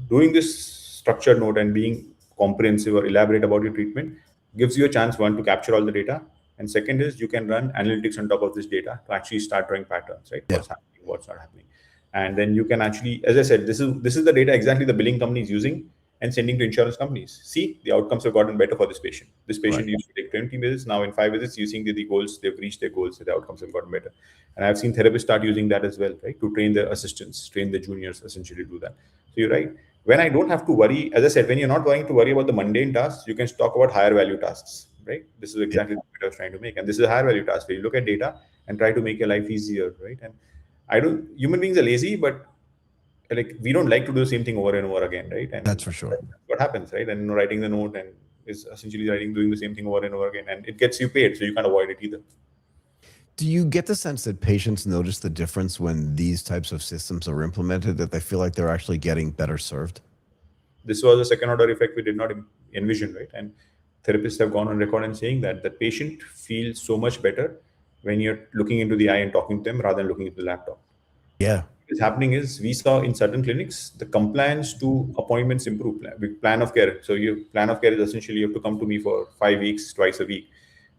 Doing this structured note and being comprehensive or elaborate about your treatment gives you a chance, one, to capture all the data, and second is you can run analytics on top of this data to actually start drawing patterns, right? Yeah. What's happening, what's not happening. And then you can actually, as I said, this is the data exactly the billing company is using and sending to insurance companies. See, the outcomes have gotten better for this patient. This patient Right. used to take 20 visits. Now in 5 visits, using the goals, they've reached their goals, so the outcomes have gotten better. And I've seen therapists start using that as well, right? To train their assistants, train the juniors, essentially do that. So you're right. When I don't have to worry, as I said, when you're not going to worry about the mundane tasks, you can talk about higher value tasks, right? This is exactly the point I was trying to make. And this is a higher value task where you look at data and try to make your life easier, right? And human beings are lazy, but like we don't like to do the same thing over and over again, right? And That's for sure. what happens, right? And writing the note and is essentially doing the same thing over and over again, and it gets you paid, so you can't avoid it either. Do you get the sense that patients notice the difference when these types of systems are implemented, that they feel like they're actually getting better served? This was a second order effect we did not envision, right? And therapists have gone on record and saying that the patient feels so much better when you're looking into the eye and talking to them rather than looking at the laptop. Yeah. What is happening is, we saw in certain clinics the compliance to appointments improve with plan of care. So your plan of care is essentially you have to come to me for 5 weeks twice a week,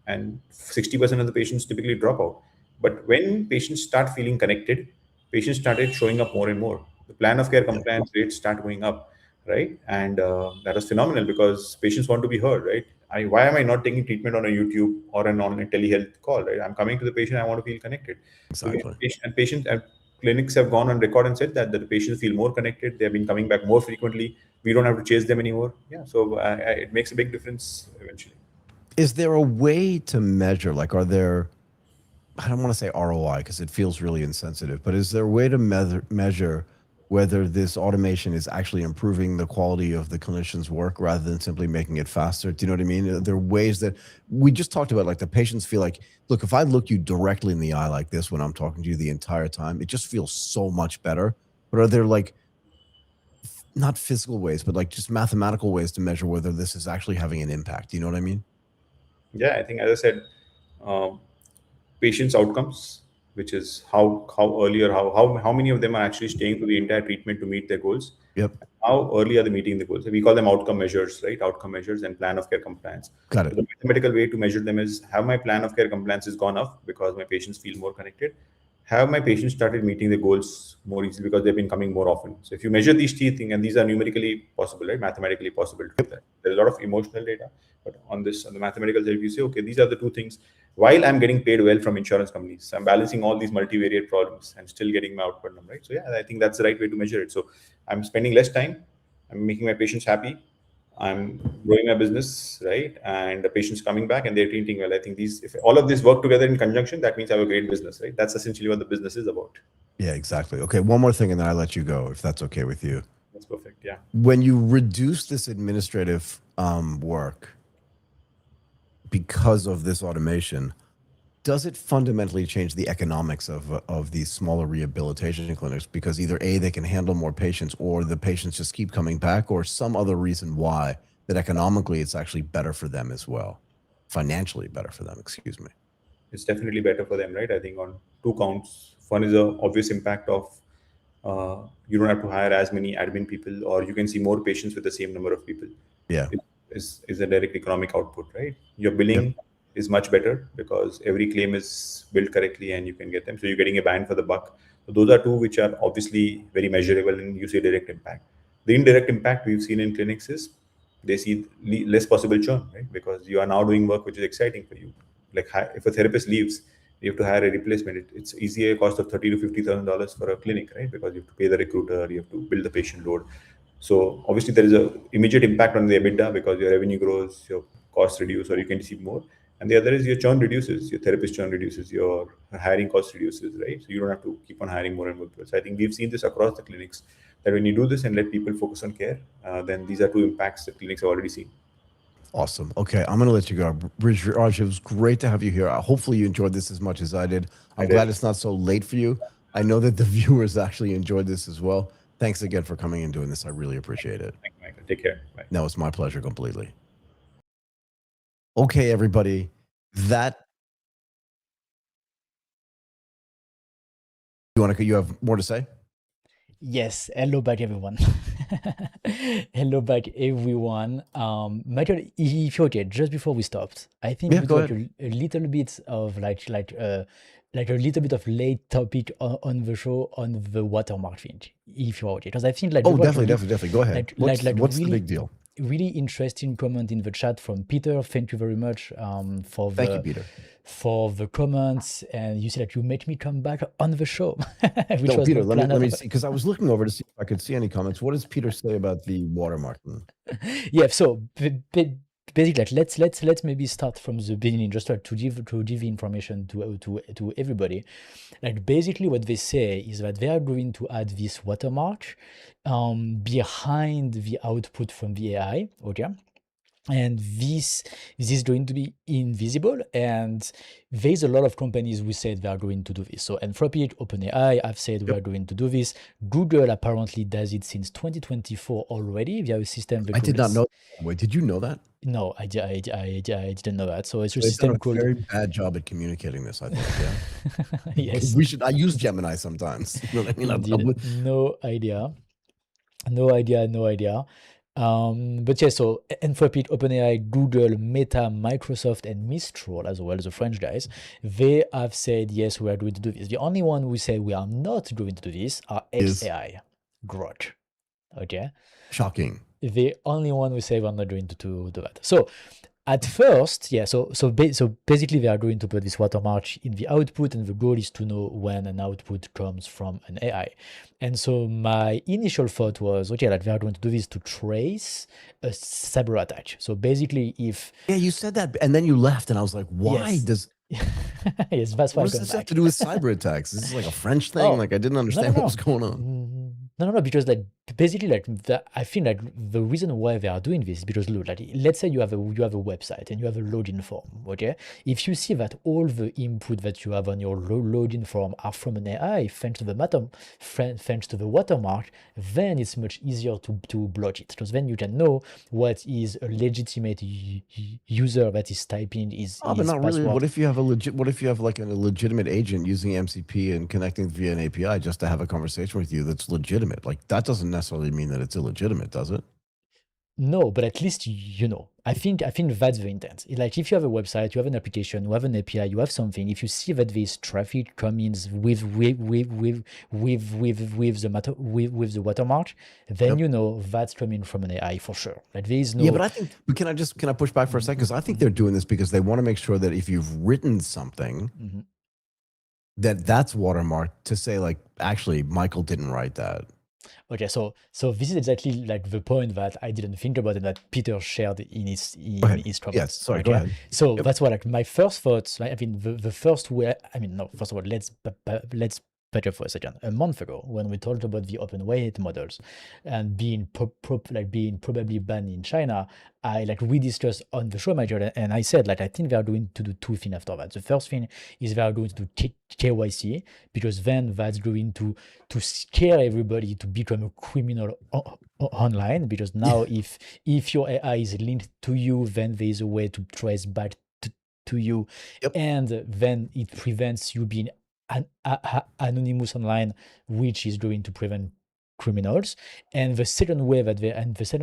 and 60% of the patients typically drop out. But when patients start feeling connected, patients started showing up more and more. The plan of care compliance rates start going up, right? And that is phenomenal because patients want to be heard, right? Why am I not taking treatment on a YouTube or an online telehealth call, right? I'm coming to the patient, I want to feel connected. So Exactly. patients and clinics have gone on record and said that the patients feel more connected. They've been coming back more frequently. We don't have to chase them anymore. Yeah, so it makes a big difference eventually. Is there a way to measure, like, are there, I don't want to say ROI because it feels really insensitive, but is there a way to measure whether this automation is actually improving the quality of the clinician's work rather than simply making it faster? Do you know what I mean? Are there ways that we just talked about, like the patients feel like, look, if I look you directly in the eye like this when I'm talking to you the entire time, it just feels so much better. but are there like not physical ways, but like just mathematical ways to measure whether this is actually having an impact? You know what I mean? Yeah, I think, as I said, um, patients' outcomes, which is how early, or how many of them are actually staying through the entire treatment to meet their goals. Yep. How early are they meeting the goals? We call them outcome measures, right? Outcome measures and plan of care compliance. Got So it. the mathematical way to measure them is, have my plan of care compliance has gone up because my patients feel more connected? Have my patients started meeting the goals more easily because they've been coming more often? So if you measure these three things, and these are numerically possible, right? Mathematically possible to do that. There's a lot of emotional data, but on the mathematical side, you say, okay, these are the two things. While I'm getting paid well from insurance companies, I'm balancing all these multivariate problems and still getting my output number, right? So yeah, I think that's the right way to measure it. So I'm spending less time, I'm making my patients happy, I'm growing my business, right? And the patients coming back and they're treating well. I think if all of this work together in conjunction, that means I have a great business, right? That's essentially what the business is about. Yeah, exactly. Okay, one more thing and then I let you go if that's okay with you. That's perfect. Yeah. When you reduce this administrative work because of this automation, does it fundamentally change the economics of these smaller rehabilitation clinics? Because either A, they can handle more patients, or the patients just keep coming back, or some other reason why that economically it's actually better for them as well, financially better for them, excuse me. It's definitely better for them, right? I think on two counts. One is a obvious impact of, you don't have to hire as many admin people, or you can see more patients with the same number of people. Yeah. It is a direct economic output, right? Your Yep. billing is much better because every claim is billed correctly and you can get them. So you're getting a bang for the buck. So those are two which are obviously very measurable, and you see direct impact. The indirect impact we've seen in clinics is they see less possible churn, right? Because you are now doing work which is exciting for you. Like if a therapist leaves, you have to hire a replacement. It's easier cost of $30,000 to $50,000 for a clinic, right? Because you have to pay the recruiter, you have to build the patient load. So obviously there is a immediate impact on the EBITDA because your revenue grows, your costs reduce, or you can receive more. And the other is your churn reduces, your therapist churn reduces, your hiring cost reduces, right? So you don't have to keep on hiring more and more people. So I think we've seen this across the clinics, that when you do this and let people focus on care, then these are two impacts that clinics have already seen. Awesome. Okay, I'm going to let you go. Brijraj, it was great to have you here. Hopefully you enjoyed this as much as I did. I'm glad it's not so late for you. I know that the viewers actually enjoyed this as well. Thanks again for coming and doing this. I really appreciate it. Thank you, Michael. Take care. Bye. No, it's my pleasure completely. Okay, everybody. You have more to say? Yes, hello back everyone. Hello back everyone. Michael, if you're okay, just before we stopped, I think Yeah, we go got a little bit of like a little bit of late topic on the show on the watermark thing, if you're okay. Because I think like Oh, we got a definitely. Go ahead. What's the really, big deal? really interesting comment in the chat from Peter. Thank you very much Thank you, Peter. for the comments, and you said that you made me come back on the show, which No, was Peter, the let plan me of- see, because I was looking over to see if I could see any comments. What does Peter say about the watermarking? Yeah, so basically, like, let's maybe start from the beginning, just to give information to everybody. Like basically, what they say is that they are going to add this watermark behind the output from the AI. Okay. And this is going to be invisible, and there's a lot of companies who said they are going to do this. So Anthropic, OpenAI have said we are going to do this. Google apparently does it since 2024 already. They have a system. I did not know. Wait, did you know that? No, I didn't know that. So it's a They've system done a called. very bad job at communicating this, I think. Yeah. Yes. I use Gemini sometimes. You know what I mean? Indeed. No idea. But yeah, so Anthropic, OpenAI, Google, Meta, Microsoft, and Mistral, as well as the French guys, they have said, yes, we are going to do this. The only one who say we are not going to do this are XAI, Grok. Okay? Shocking. The only one who say we're not going to do that. So at first, yeah, so basically they are going to put this watermark in the output, and the goal is to know when an output comes from an AI. And so my initial thought was, okay, like they are going to do this to trace a cyber attack. So basically, if you said that, and then you left, and I was like, why yes. does yes, that's why what does this have to do with cyber attacks? This is like a French thing. Like I didn't understand what was going on. No, because like basically like I feel like the reason why they are doing this is because look, like let's say you have a website and you have a login form. Okay, if you see that all the input that you have on your login form are from an AI thanks to the thanks to the watermark, then it's much easier to block it, because then you can know what is a legitimate user that is typing his But not really. password. What if you have what if you have like a legitimate agent using MCP and connecting via an API just to have a conversation with you that's legitimate? Like that doesn't necessarily mean that it's illegitimate, does it? No, but at least you know. I think that's the intent. Like if you have a website, you have an application, you have an API, you have something. If you see that there's traffic coming with the with the watermark, then Yep. you know that's coming from an AI for sure. Like there is no. Yeah, but I think, but can I push back for a second? Because I think they're doing this because they want to make sure that if you've written something, Mhm. that's watermarked to say like, actually, Michael didn't write that. Okay, so this is exactly like the point that I didn't think about and that Peter shared in his Go ahead. comments. Yes, sorry, go Okay, ahead. so Yep. that's what like my first thoughts. I mean, the first way. I mean, no. First of all, let's back up for a second. A month ago, when we talked about the open weight models and being being probably banned in China, we discussed on the show, Major, and I said like I think they are going to do two things after that. The first thing is they are going to do KYC, because then that's going to scare everybody to become a criminal online, because now if your AI is linked to you, then there is a way to trace back to you, Yep. and then it prevents you being anonymous online, which is going to prevent criminals. And the second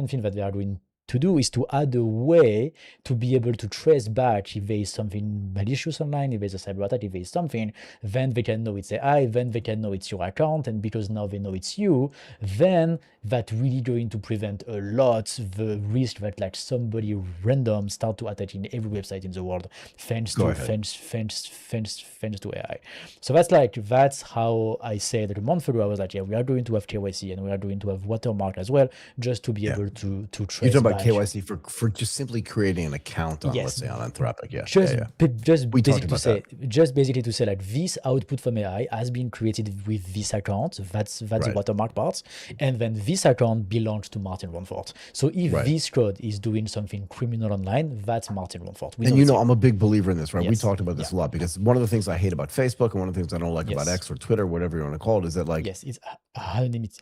thing that they are going to do is to add a way to be able to trace back if there is something malicious online, if there's a cyber attack, if there is something, then they can know it's AI, then they can know it's your account, and because now they know it's you, then that really going to prevent a lot the risk that like somebody random start to attack in every website in the world thanks Go to ahead. thanks to AI. So that's how I said that a month ago. I was like, yeah, we are going to have KYC and we are going to have watermark as well, just to be Yeah. able to You're trace talking about back. KYC for just simply creating an account on, let's Yes, say, on Anthropic. Yeah, just yeah, yeah. just We talked basically to about say that. just basically to say like this output from AI has been created with this account. That's the Right. watermark part, and then this account belongs to Martin Rumford. So if Right. this code is doing something criminal online, that's Martin Rumford. We And know it's him. I'm a big believer in this, right? We Yes. talked about this Yeah. a lot because one of the things I hate about Facebook and one of the things I don't like about Yes. X or Twitter, whatever you want to call it, is that like Yes, it's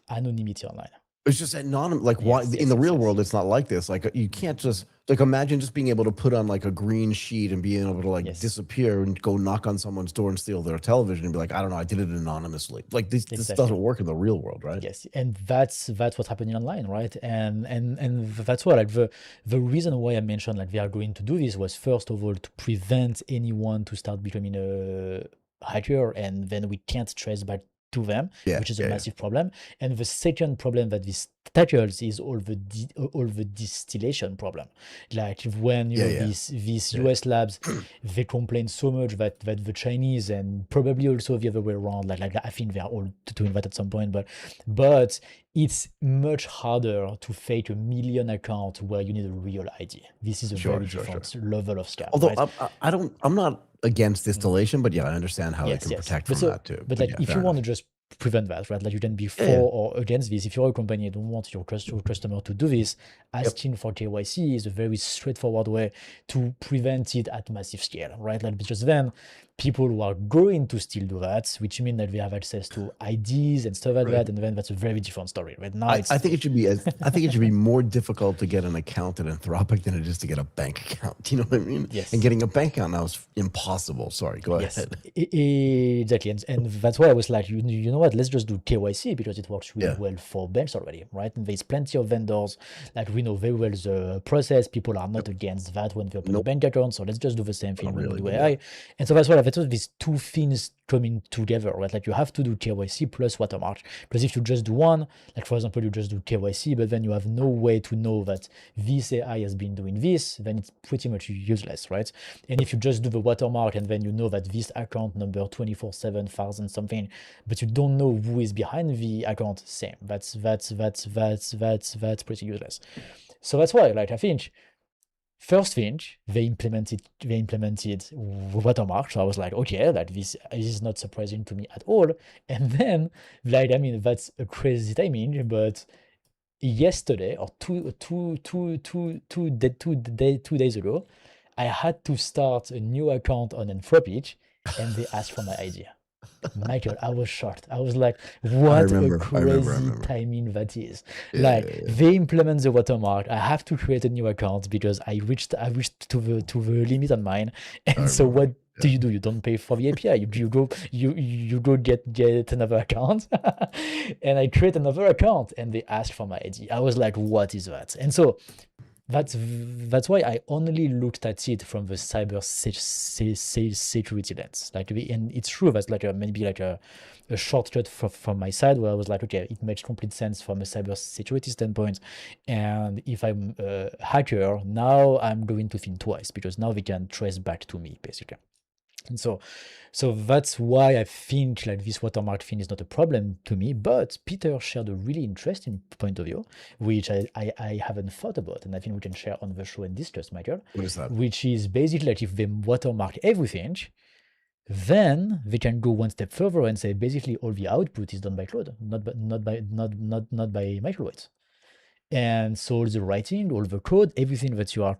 anonymity online. it's just anonymous. Like why Yes, in the real yes. world it's not like this. Like you can't just like imagine just being able to put on like a green sheet and being able to like Yes. disappear and go knock on someone's door and steal their television and be like, I don't know, I did it anonymously. Like this Exactly. doesn't work in the real world, right? Yes, and that's what's happening online, right? And that's why like the reason why I mentioned like they are going to do this was first of all to prevent anyone to start becoming a hacker, and then we can't trace back to them, Yeah, which is a yeah, yeah. massive problem. And the second problem that this tackles is all the distillation problem. Like when you Yeah, know yeah. these Yeah. US labs, they complain so much that the Chinese and probably also the other way around. Like I think they are all doing that at some point, but it's much harder to fake a million account where you need a real ID. This is a Sure, very sure, sure. different level of scam. Although right? I'm not against distillation, but yeah, I understand how they can protect But from so, that too. but But like yeah, if fair you want to enough. just prevent that, right? Like you can be for Yeah, yeah. or against this. If you're a company and don't want your customer to do this, asking for KYC is a very straightforward way to prevent it at massive scale, right? Like because then people who are going to still do that, which means that they have access to IDs and stuff like Right. that, and then that's a very different story. Right now, I think it should be I think it should be more difficult to get an account at Anthropic than it is to get a bank account. You know what I mean? Yes. And getting a bank account now is impossible. Sorry, go ahead. Exactly, and that's why I was like, you know what? Let's just do KYC because it works really Yeah. well for banks already, right? And there's plenty of vendors that we know very well the process. People are not against that when they open a Nope. bank account, so let's just do the same thing Not when really, we do but AI. yeah. And so that's why I thought these two things coming together, right? Like you have to do KYC plus watermark, because if you just do one, like for example, you just do KYC, but then you have no way to know that this AI has been doing this, then it's pretty much useless, right? And if you just do the watermark and then you know that this account number 24/7,000 something, but you don't know who is behind the account, same. That's pretty useless. So that's why, like, I think first thing they implemented watermark. So I was like, okay, like this is not surprising to me at all. And then, like, I mean, that's a crazy timing, but yesterday or 2 days ago, I had to start a new account on Anthropic, and they asked for my idea. Michael, I was shocked. I was like, what a I remember. crazy timing that is. Yeah. They implement the watermark. I have to create a new account because I reached to the limit on mine. And so remember. what do? You don't pay for the API. You go get another account. And I create another account and they asked for my ID. I was like, what is that? And so that's why I only looked at it from the cyber security lens. And it's true that's maybe a shortcut from my side where I was like, okay, it makes complete sense from a cyber security standpoint. And if I'm a hacker, now I'm going to think twice because now they can trace back to me basically. And so that's why I think this watermark thing is not a problem to me. But Peter shared a really interesting point of view, which I haven't thought about, and I think we can share on the show and discuss, Michael. What is that? Which is basically if they watermark everything, then they can go one step further and say basically all the output is done by Claude, not by Microbytes. And so all the writing, all the code, everything that you are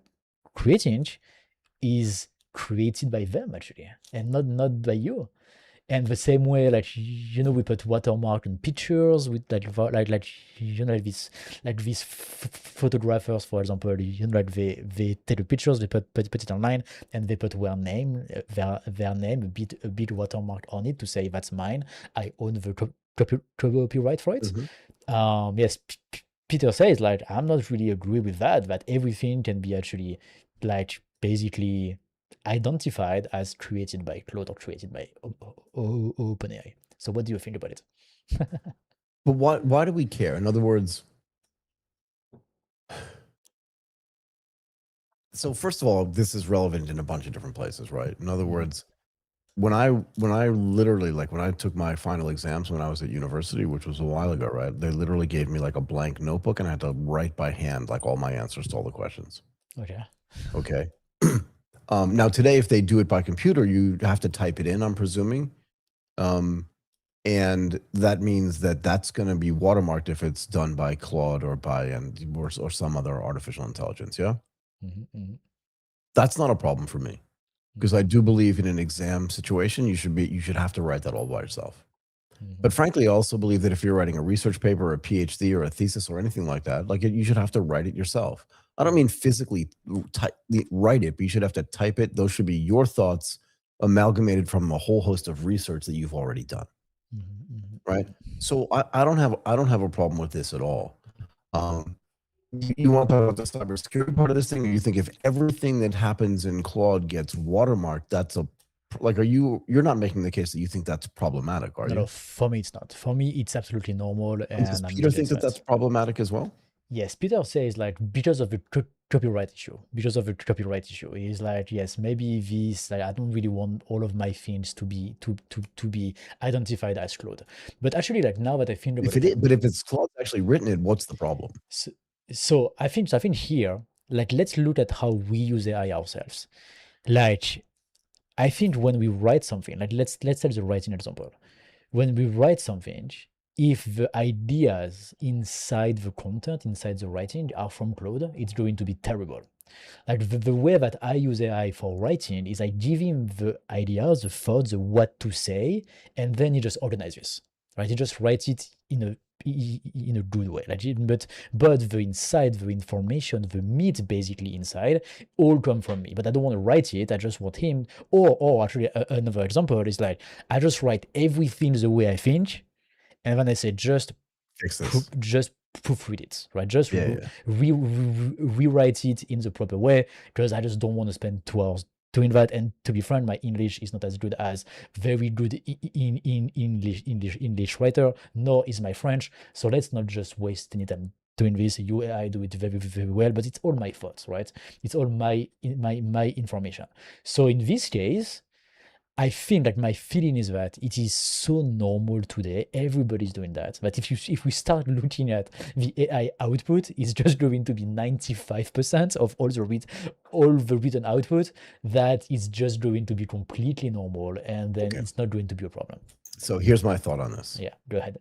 creating is created by them actually, and not by you. And the same way, we put watermark on pictures with these photographers, for example, they take the pictures, they put it online, and they put their name, a big watermark on it to say that's mine. I own the copyright for it. Yes, Peter says I'm not really agree with that everything can be actually basically identified as created by Claude or created by OpenAI. So what do you think about it? But why do we care? In other words, so first of all, this is relevant in a bunch of different places, right? In other words, when I literally when I took my final exams when I was at university, which was a while ago, right? They literally gave me a blank notebook and I had to write by hand all my answers to all the questions. Okay. Now today, if they do it by computer, you have to type it in, I'm presuming. And that means that's going to be watermarked if it's done by Claude or or some other artificial intelligence. Yeah. That's not a problem for me because I do believe in an exam situation, you should have to write that all by yourself. But frankly, I also believe that if you're writing a research paper, or a PhD, or a thesis, or anything like that, you should have to write it yourself. I don't mean physically write it, but you should have to type it. Those should be your thoughts amalgamated from a whole host of research that you've already done. Right? So I don't have a problem with this at all. You want to talk about the cybersecurity part of this thing, or you think if everything that happens in Claude gets watermarked, that's you're not making the case that you think that's problematic, are you? No, for me it's not. For me it's absolutely normal. And does Peter think that's problematic as well? Yes, Peter says because of the copyright issue. He's yes, maybe this I don't really want all of my things to be identified as Claude. But actually, now that I think about but if it's Claude actually written it, what's the problem? So I think here, let's look at how we use AI ourselves. I think when we write something, let's take the writing example. When we write something, if the ideas inside the content, inside the writing are from Claude, it's going to be terrible. The way that I use AI for writing is I give him the ideas, the thoughts, the what to say, and then he just organizes, right? He just writes it in a good way. But the inside, the information, the meat basically inside, all come from me. But I don't want to write it. I just want him. Or actually, another example is I just write everything the way I think, and then I say just fix this. Just proofread it, right? Just rewrite it in the proper way because I just don't want to spend 2 hours doing that. And to be frank, my English is not as good as very good English writer, nor is my French. So let's not just waste any time doing this. I do it very, very well, but it's all my thoughts, right? It's all my information. So in this case, I think my feeling is that it is so normal today. Everybody's doing that. But if we start looking at the AI output, it's just going to be 95% of all the written output. That is just going to be completely normal, and then it's not going to be a problem. So here's my thought on this. Yeah, go ahead.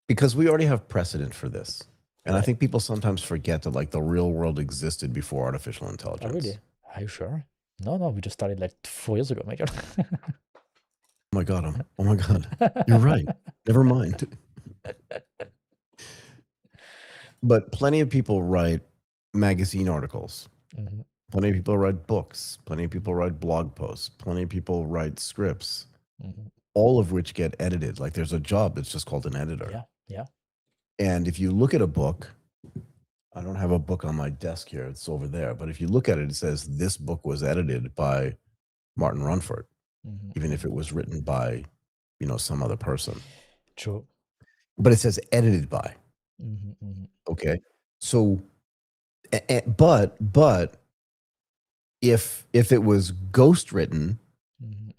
Because we already have precedent for this. And I Right. think people sometimes forget that like the real world existed before artificial Oh, intelligence. really? Are you sure? No, we just started like 4 years ago, Michael. Oh my God. Oh my God. You're right. Never mind. But plenty of people write magazine articles. Mhm, Plenty of people write books. Plenty of people write blog posts. Plenty of people write scripts, mhm. all of which get edited. Like there's a job that's just called an editor. Yeah, yeah. And if you look at a book, I don't have a book on my desk here, it's over there. But if you look at it, it says this book was edited by Martin Runford, Mhm, even if it was written by, some other person. True. But it says edited by. Mhm, mhm, Okay. So, but if it was ghost written, mhm,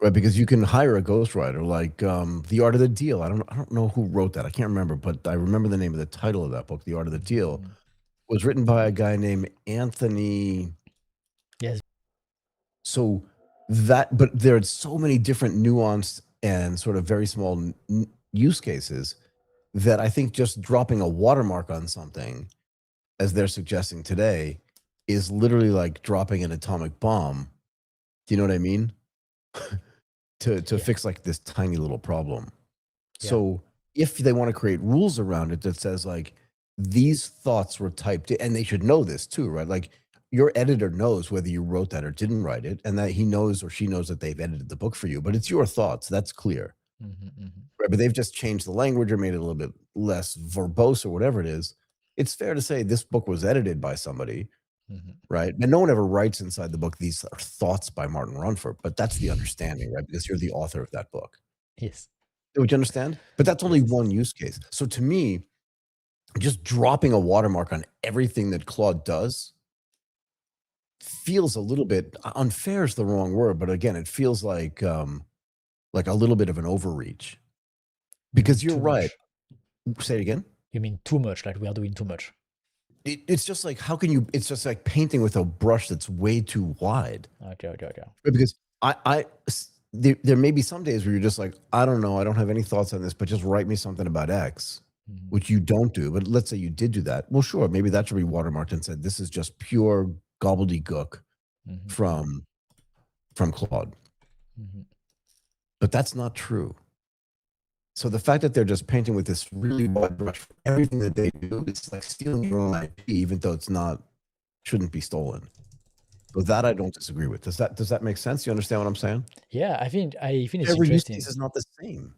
right? Because you can hire a ghostwriter, like The Art of the Deal. I don't know who wrote that. I can't remember, but I remember the name of the title of that book, The Art of the Deal. mhm. Was written by a guy named Anthony. Yes. So but there are so many different nuanced and sort of very small use cases that I think just dropping a watermark on something, as they're suggesting today, is literally like dropping an atomic bomb. Do you know what I mean? to Yeah. fix like this tiny little problem. Yeah. So if they want to create rules around it that says like these thoughts were typed in, and they should know this too, right? Like your editor knows whether you wrote that or didn't write it, and that he knows or she knows that they've edited the book for you, but it's your thoughts. That's clear. Mhm, mhm. Right? But they've just changed the language or made it a little bit less verbose or whatever it is. It's fair to say this book was edited by somebody, Mhm. right? And no one ever writes inside the book, these are thoughts by Martin Runford, but that's the understanding, right? Because you're the author of that book. Yes. Would you understand? But that's only Yes. one use case. So to me, just dropping a watermark on everything that Claude does feels a little bit unfair is the wrong word, but again, it feels like a little bit of an overreach. You mean Because you're too right. much? Say it again. You mean too much? Like we are doing too much? It's just like it's just like painting with a brush that's way too wide. Okay. Right? Because there may be some days where you're just like, I don't know, I don't have any thoughts on this, but just write me something about X, Mhm, which you don't do. But let's say you did do that. Well, sure, maybe that should be watermarked and said this is just pure gobbledygook mhm, from Claude. mhm. But that's not true. So the fact that they're just painting with this really wide brush for everything that they do, it's like stealing your own IP, even though shouldn't be stolen. So that I don't disagree with. Does that make sense? You understand what I'm saying? Yeah, I think it's Every use interesting. case is not the same.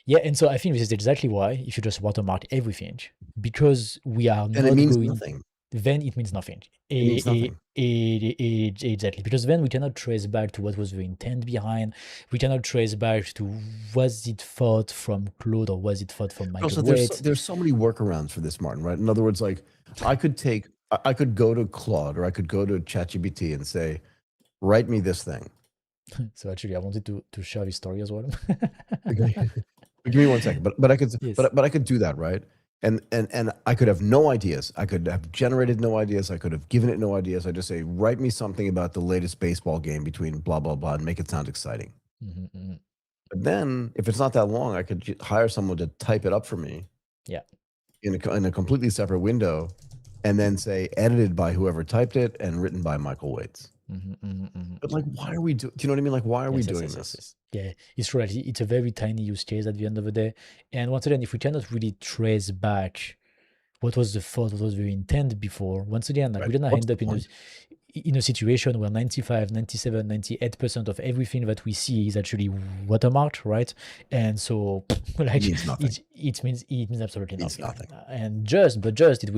Yeah, and so I think this is exactly why if you just watermark everything, because we are Then it not means going, nothing. then it means nothing. It means nothing. Exactly, because then we cannot trace back to what was the intent behind. We cannot trace back to was it thought from Claude or was it thought from Michael Also, Waite. there's so many workarounds for this, Martin. Right? In other words, like I could go to Claude or I could go to ChatGPT and say, write me this thing. So actually, I wanted to share this story as well. Okay. Give me 1 second, but I could, Yes. but I could do that, right? And I could have no ideas. I could have generated no ideas. I could have given it no ideas. I just say, write me something about the latest baseball game between blah blah blah, and make it sound exciting. Mhm, mhm. But then, if it's not that long, I could hire someone to type it up for me. Yeah. In a completely separate window, and then say edited by whoever typed it and written by Michael Waits. Mhm, mhm, mhm. But like, why are we do you know what I mean? Like, why are we doing this? Yes. Yeah, it's true. Like, it's a very tiny use case at the end of the day. And once again, if we cannot really trace back what was the thought, what was the intent before, once again, like Right. we're gonna What's end the up point? in a situation where 95, 97, 98% of everything that we see is actually watermarked, right? And so like means nothing. it means absolutely Means nothing. nothing. And just it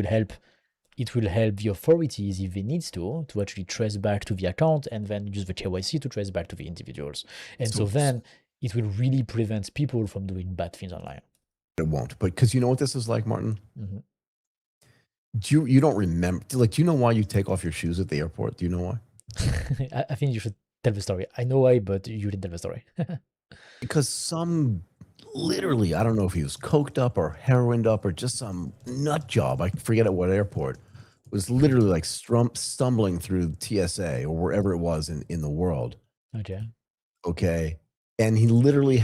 will help the authorities if it needs to actually trace back to the account and then use the KYC to trace back to the individuals. And so then it will really prevent people from doing bad things online. It won't. But because you know what this is like, Martin? Hmm. You don't remember, like, do you know why you take off your shoes at the airport? Do you know why? I think you should tell the story. I know why, but you didn't tell the story. Because literally, I don't know if he was coked up or heroined up or just some nut job. I forget at what airport, was literally like stumbling through TSA or wherever it was in the world. Okay. Okay. And he literally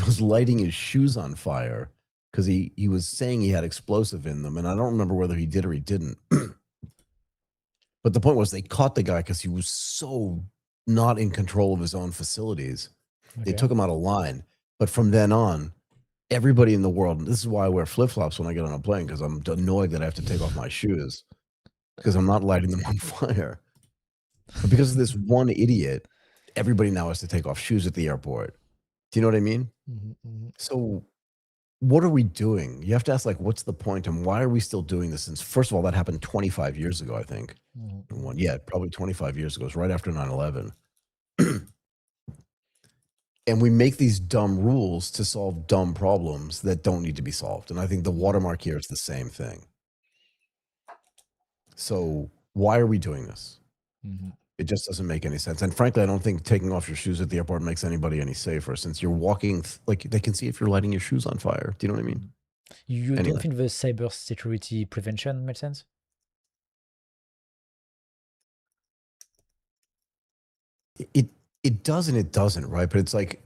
was lighting his shoes on fire because he was saying he had explosive in them, and I don't remember whether he did or he didn't. But the point was they caught the guy because he was so not in control of his own facilities. They took him out of line. But from then on, everybody in the world, this is why I wear flip-flops when I get on a plane, because I'm annoyed that I have to take off my shoes because I'm not lighting them on fire. But because of this one idiot, everybody now has to take off shoes at the airport. Do you know what I mean? So what are we doing? You have to ask, like, what's the point and why are we still doing this? Since, first of all, that happened 25 years ago, I think. Yeah, probably 25 years ago. It was right after 9/11. And we make these dumb rules to solve dumb problems that don't need to be solved. And I think the watermark here is the same thing. So why are we doing this? It just doesn't make any sense. And frankly, I don't think taking off your shoes at the airport makes anybody any safer, since you're walking, like, they can see if you're lighting your shoes on fire. Do you know what I mean? You don't think the cybersecurity prevention makes sense? It does and it doesn't, right? But it's like,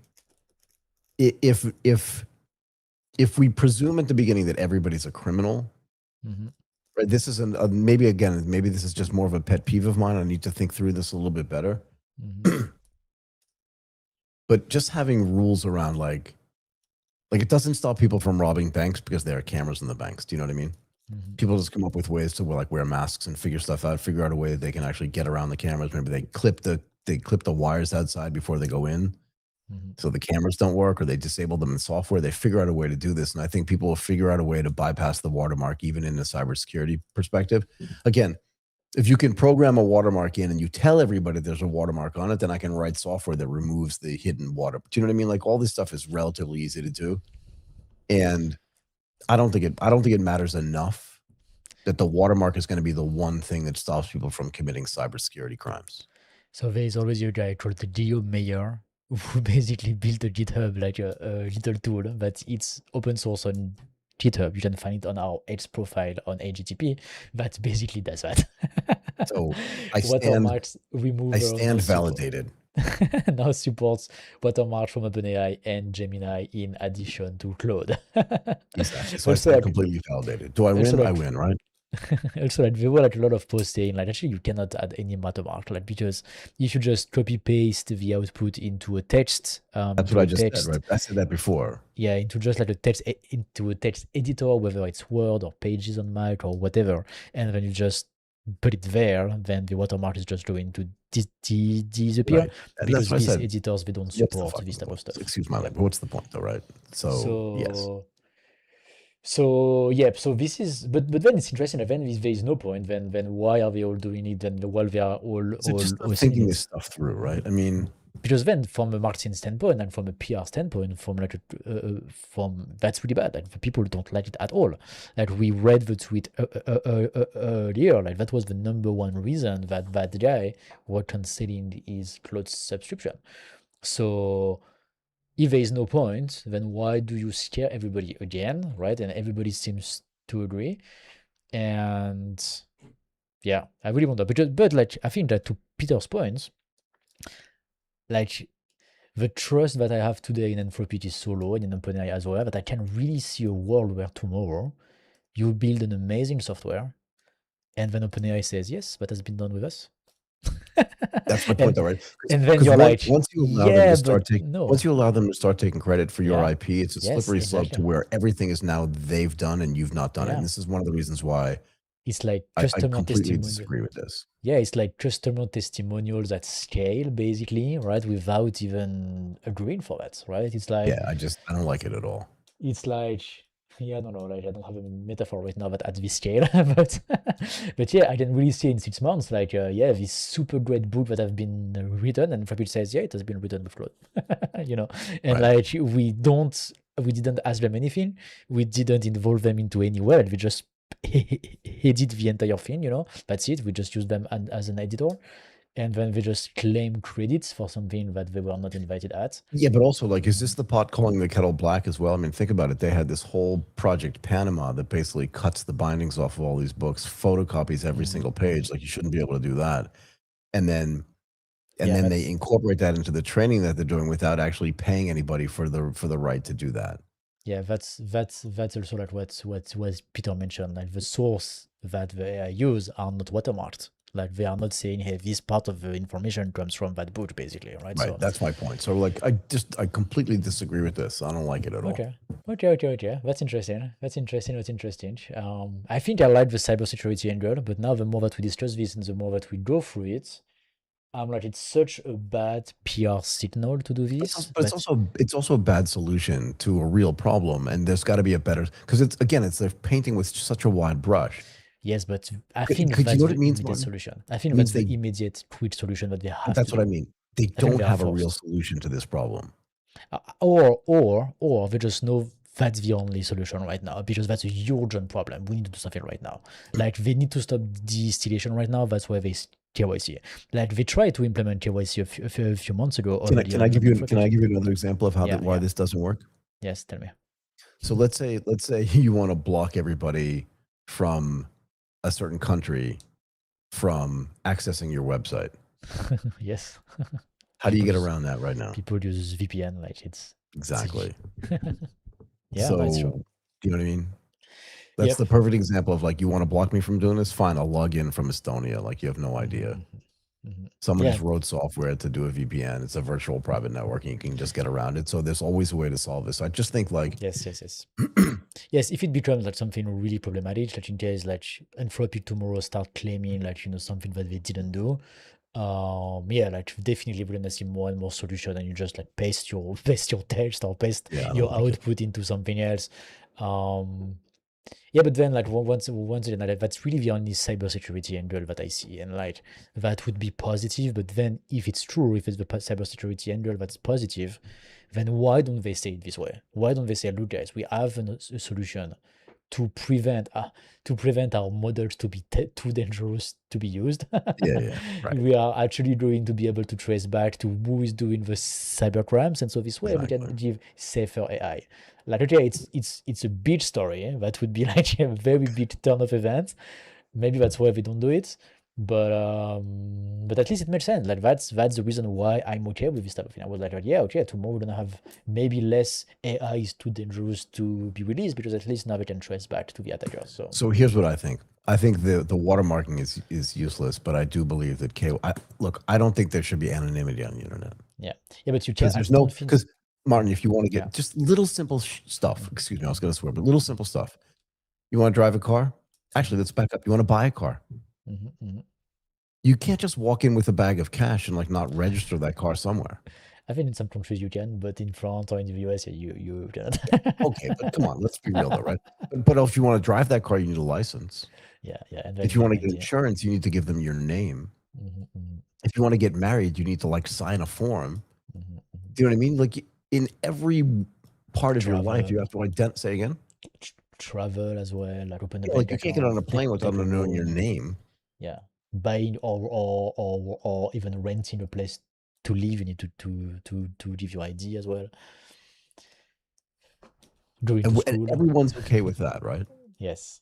if we presume at the beginning that everybody's a criminal, right? This is maybe this is just more of a pet peeve of mine. I need to think through this a little bit better. But just having rules around, like it doesn't stop people from robbing banks because there are cameras in the banks. Do you know what I mean? People just come up with ways to, like, wear masks and figure stuff out, figure out a way that they can actually get around the cameras. Maybe they clip the wires outside before they go in, so the cameras don't work, or they disable them in software. They figure out a way to do this. And I think people will figure out a way to bypass the watermark, even in a cybersecurity perspective. Again, if you can program a watermark in and you tell everybody there's a watermark on it, then I can write software that removes the hidden water. Do you know what I mean? Like, all this stuff is relatively easy to do. And I don't think it matters enough that the watermark is going to be the one thing that stops people from committing cybersecurity crimes. So there is always a guy called Geo Mayer who basically built a GitHub, like a little tool that it's open source on GitHub. You can find it on our X profile on AGTP. That basically does that. So I stand validated. Now supports watermark from OpenAI and Gemini in addition to Claude. Exactly. So I stand completely validated. Do I win? I win, right? Also, like, there were, like, a lot of posts saying, like, actually you cannot add any watermark, like, because if you just copy paste the output into a text, that's what I just said, right? I said that before. Yeah, into just like into a text editor, whether it's Word or Pages on Mac or whatever, and then you just put it there, then the watermark is just going to disappear, right. because these editors, they don't support this type of stuff. Excuse my language. What's the point, though, right? So yes. So yeah, so this is, but then it's interesting. And then if there is no point, then why are they all doing it? Then while they are all just thinking this stuff through, right? I mean, because then from a marketing standpoint and from a PR standpoint, from like that's really bad. Like, the people don't like it at all. Like, we read the tweet earlier. Like, that was the #1 reason that guy was canceling his Claude subscription. So if there is no point, then why do you scare everybody again, right? And everybody seems to agree. And yeah, I really wonder. But like, I think that, to Peter's point, like, the trust that I have today in Anthropic is so low, and in OpenAI as well, that I can really see a world where tomorrow you build an amazing software, and then OpenAI says, yes, that has been done with us. That's my point, though, right? And then you're like, once you allow them to start taking credit for your IP, it's a slippery slope to where everything is now they've done and you've not done it. And this is one of the reasons why it's like I customer completely testimonial. disagree with this. Yeah, it's like customer testimonials at scale, basically, right? Without even agreeing for that, right? It's like, yeah, I don't like it at all. It's like, yeah, I don't know, like, I don't have a metaphor right now that at this scale, but yeah, I can really see in 6 months, like, yeah, this super great book that have been written, and Fabio says, yeah, it has been written with Claude, you know, and like, we didn't ask them anything, we didn't involve them into any way, we just edit the entire thing, you know, that's it, we just use them as an editor. And then they just claim credits for something that they were not invited at. Yeah, but also, like, is this the pot calling the kettle black as well? I mean, think about it. They had this whole Project Panama that basically cuts the bindings off of all these books, photocopies every single page. Like, you shouldn't be able to do that. And then they incorporate that into the training that they're doing without actually paying anybody for the right to do that. Yeah, that's also like what Peter mentioned. Like the source that the AI use are not watermarked. Like they are not saying, hey, this part of the information comes from that book, basically, right? Right. So That's my point. So like, I completely disagree with this. I don't like it at all. okay. That's interesting. That's interesting. I think I like the cybersecurity angle, but now the more that we discuss this and the more that we go through it, I'm like, it's such a bad PR signal to do this. But it's also a bad solution to a real problem, and there's got to be a better, because it's they're painting with such a wide brush. Yes, but I think Because you that's know what the it means, immediate Martin? solution. I It think means that's the they. immediate quick solution that they have That's to what I do. mean. They I think don't they are have a real forced. solution to this problem. Or they just know that's the only solution right now because that's a urgent problem. We need to do something right now. Like they need to stop distillation right now. That's why they KYC. Like they tried to implement KYC a few months ago already. Can I give you Anthropic. another example of why this doesn't work? Yes, tell me. So let's say you want to block everybody from a certain country from accessing your website. Yes. How do you get around that right now? People use VPN, like it's Exactly. Yeah, so, that's true. do you know what I mean? That's the perfect example of like, you want to block me from doing this? Fine, I'll log in from Estonia. Like, you have no idea. Someone just wrote software to do a VPN. It's a virtual private network, and you can just get around it. So there's always a way to solve this. I just think like yes. Yes, if it becomes like something really problematic, like in case like Anthropic tomorrow start claiming like something that they didn't do, yeah, like definitely we're gonna see more and more solution, and you just like paste your text or paste your output into something else. Yeah, but then like once again, like, that's really the only cybersecurity angle that I see, and like that would be positive. But then if it's true, if it's the cybersecurity angle that's positive, then why don't they say it this way? Why don't they say, look, guys, we have a solution to prevent our models to be too dangerous to be used. right. We are actually going to be able to trace back to who is doing the cyber crimes, and so this way we can give safer AI. Like, okay, it's a big story. That would be like a very big turn of events. Maybe that's why they don't do it. But at least it makes sense. Like that's the reason why I'm okay with this type of thing. I was like, yeah, okay, tomorrow we're gonna have maybe less AI is too dangerous to be released because at least now we can trace back to the attackers. So here's what I think. I think the watermarking is useless, but I do believe that I don't think there should be anonymity on the internet. Yeah, but you can't. Because Martin, if you want to get just little simple stuff, excuse me, I was going to swear, but little simple stuff. You want to drive a car? Actually, let's back up. You want to buy a car? You can't just walk in with a bag of cash and like not register that car somewhere. I think in some countries you can, but in France or in the US, you cannot. Okay, but come on, let's be real though, right? But if you want to drive that car, you need a license. Yeah. And if you want to get insurance, you need to give them your name. If you want to get married, you need to like sign a form. Do you know what I mean? Like in every part of your life, you have to say again. Travel as well, like open a bank account. You can't get on a plane without knowing your name. Yeah, buying or even renting a place to live, you need to give your ID as well. Going to school. Everyone's okay with that, right? Yes.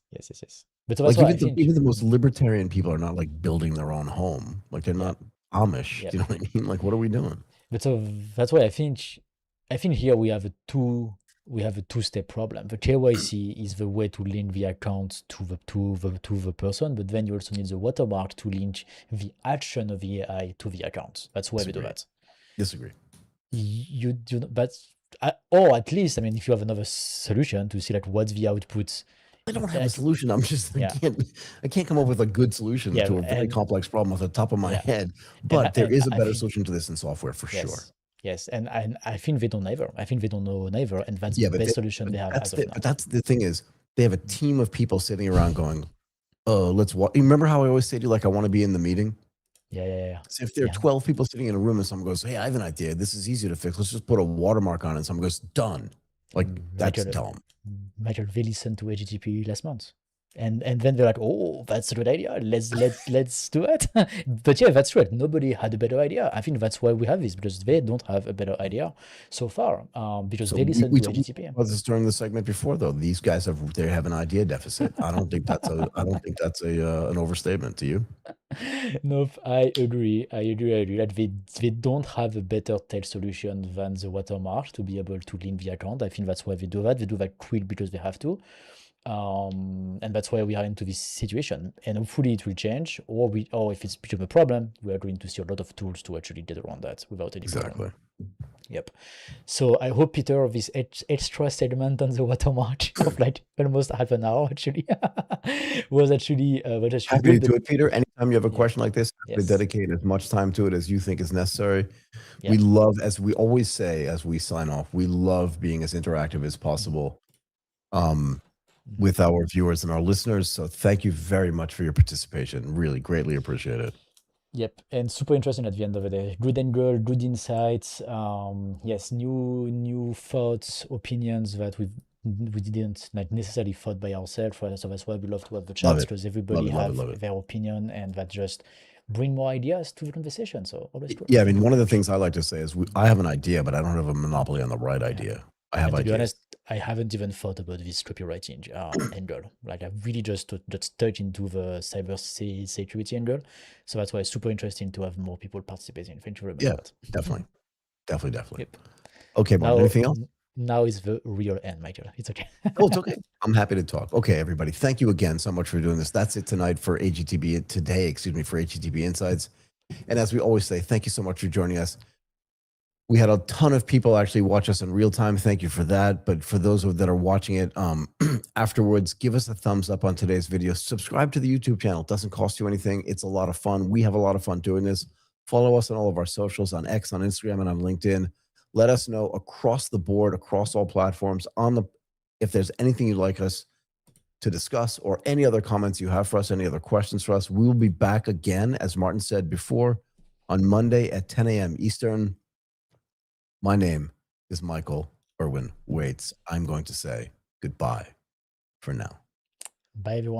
But so that's why even the most libertarian people are not like building their own home. Like they're not Amish. Do you know what I mean? Like, what are we doing? But so that's why I think here we have a two-step problem. The KYC is the way to link the account to the person, but then you also need the watermark to link the action of the AI to the account. That's why we do that. Disagree. You do, but or at least, I mean, if you have another solution to see like what's the output. I don't have a solution. I'm just I can't come up with a good solution to a very complex problem off the top of my head. But there is a better solution to this in software for sure. Yes, and I think they don't either. I think they don't know neither, and that's the best solution they have. But that's the thing is, they have a team of people sitting around going, "Oh, let's watch." You remember how I always say to you, like, I want to be in the meeting? Yeah. So if there are 12 people sitting in a room and someone goes, "Hey, I have an idea. This is easy to fix. Let's just put a watermark on it," and someone goes, "Done." Like that's dumb. Michael, they listened to AGTP last month. And then they're like, oh, that's a good idea. Let's do it. But yeah, that's right. Nobody had a better idea. I think that's why we have this, because they don't have a better idea so far. Because they listened to AGTP. We talked about this during the segment before, though. These guys have an idea deficit. I don't think that's an overstatement. Do you? Nope, I agree. That they don't have a better tail solution than the watermark to be able to link the account. I think that's why they do that. They do that quick because they have to. And that's why we are into this situation. And hopefully it will change, or if it's become a problem, we are going to see a lot of tools to actually get around that without any problem. Exactly. Yep. So I hope, Peter, this extra segment on the watermark of like almost half an hour actually was actually Happy to good. do it, Peter. Anytime you have a Yeah. question like this, we Yes. dedicate as much time to it as you think is necessary. Yeah. We love, as we always say, as we sign off, we love being as interactive as possible with our viewers and our listeners. So thank you very much for your participation. Really greatly appreciate it. Yep, and super interesting at the end of the day. Good angle, good insights. Yes, new thoughts, opinions that we didn't like necessarily thought by ourselves. So that's why we love to have the chats, because everybody Love have it. their opinion, and that just bring more ideas to the conversation. So always cool. Yeah, I mean, one of the things I like to say is I have an idea, but I don't have a monopoly on the right idea. I have And to ideas. be honest, I haven't even thought about this copywriting angle. Like I really just stuck into the cyber security angle. So that's why it's super interesting to have more people participating. Thank you very much for that. Definitely. Yep. Okay, Martin, anything else? Now is the real end, Michael. It's okay. Oh, it's okay. I'm happy to talk. Okay, everybody. Thank you again so much for doing this. That's it tonight for AGTP, for AGTP Insights. And as we always say, thank you so much for joining us. We had a ton of people actually watch us in real time. Thank you for that. But for those that are watching it afterwards, give us a thumbs up on today's video. Subscribe to the YouTube channel. It doesn't cost you anything. It's a lot of fun. We have a lot of fun doing this. Follow us on all of our socials, on X, on Instagram, and on LinkedIn. Let us know across the board, across all platforms, if there's anything you'd like us to discuss or any other comments you have for us, any other questions for us. We will be back again, as Martin said before, on Monday at 10 a.m. Eastern. My name is Michael Irwin Waits. I'm going to say goodbye for now. Bye, everyone.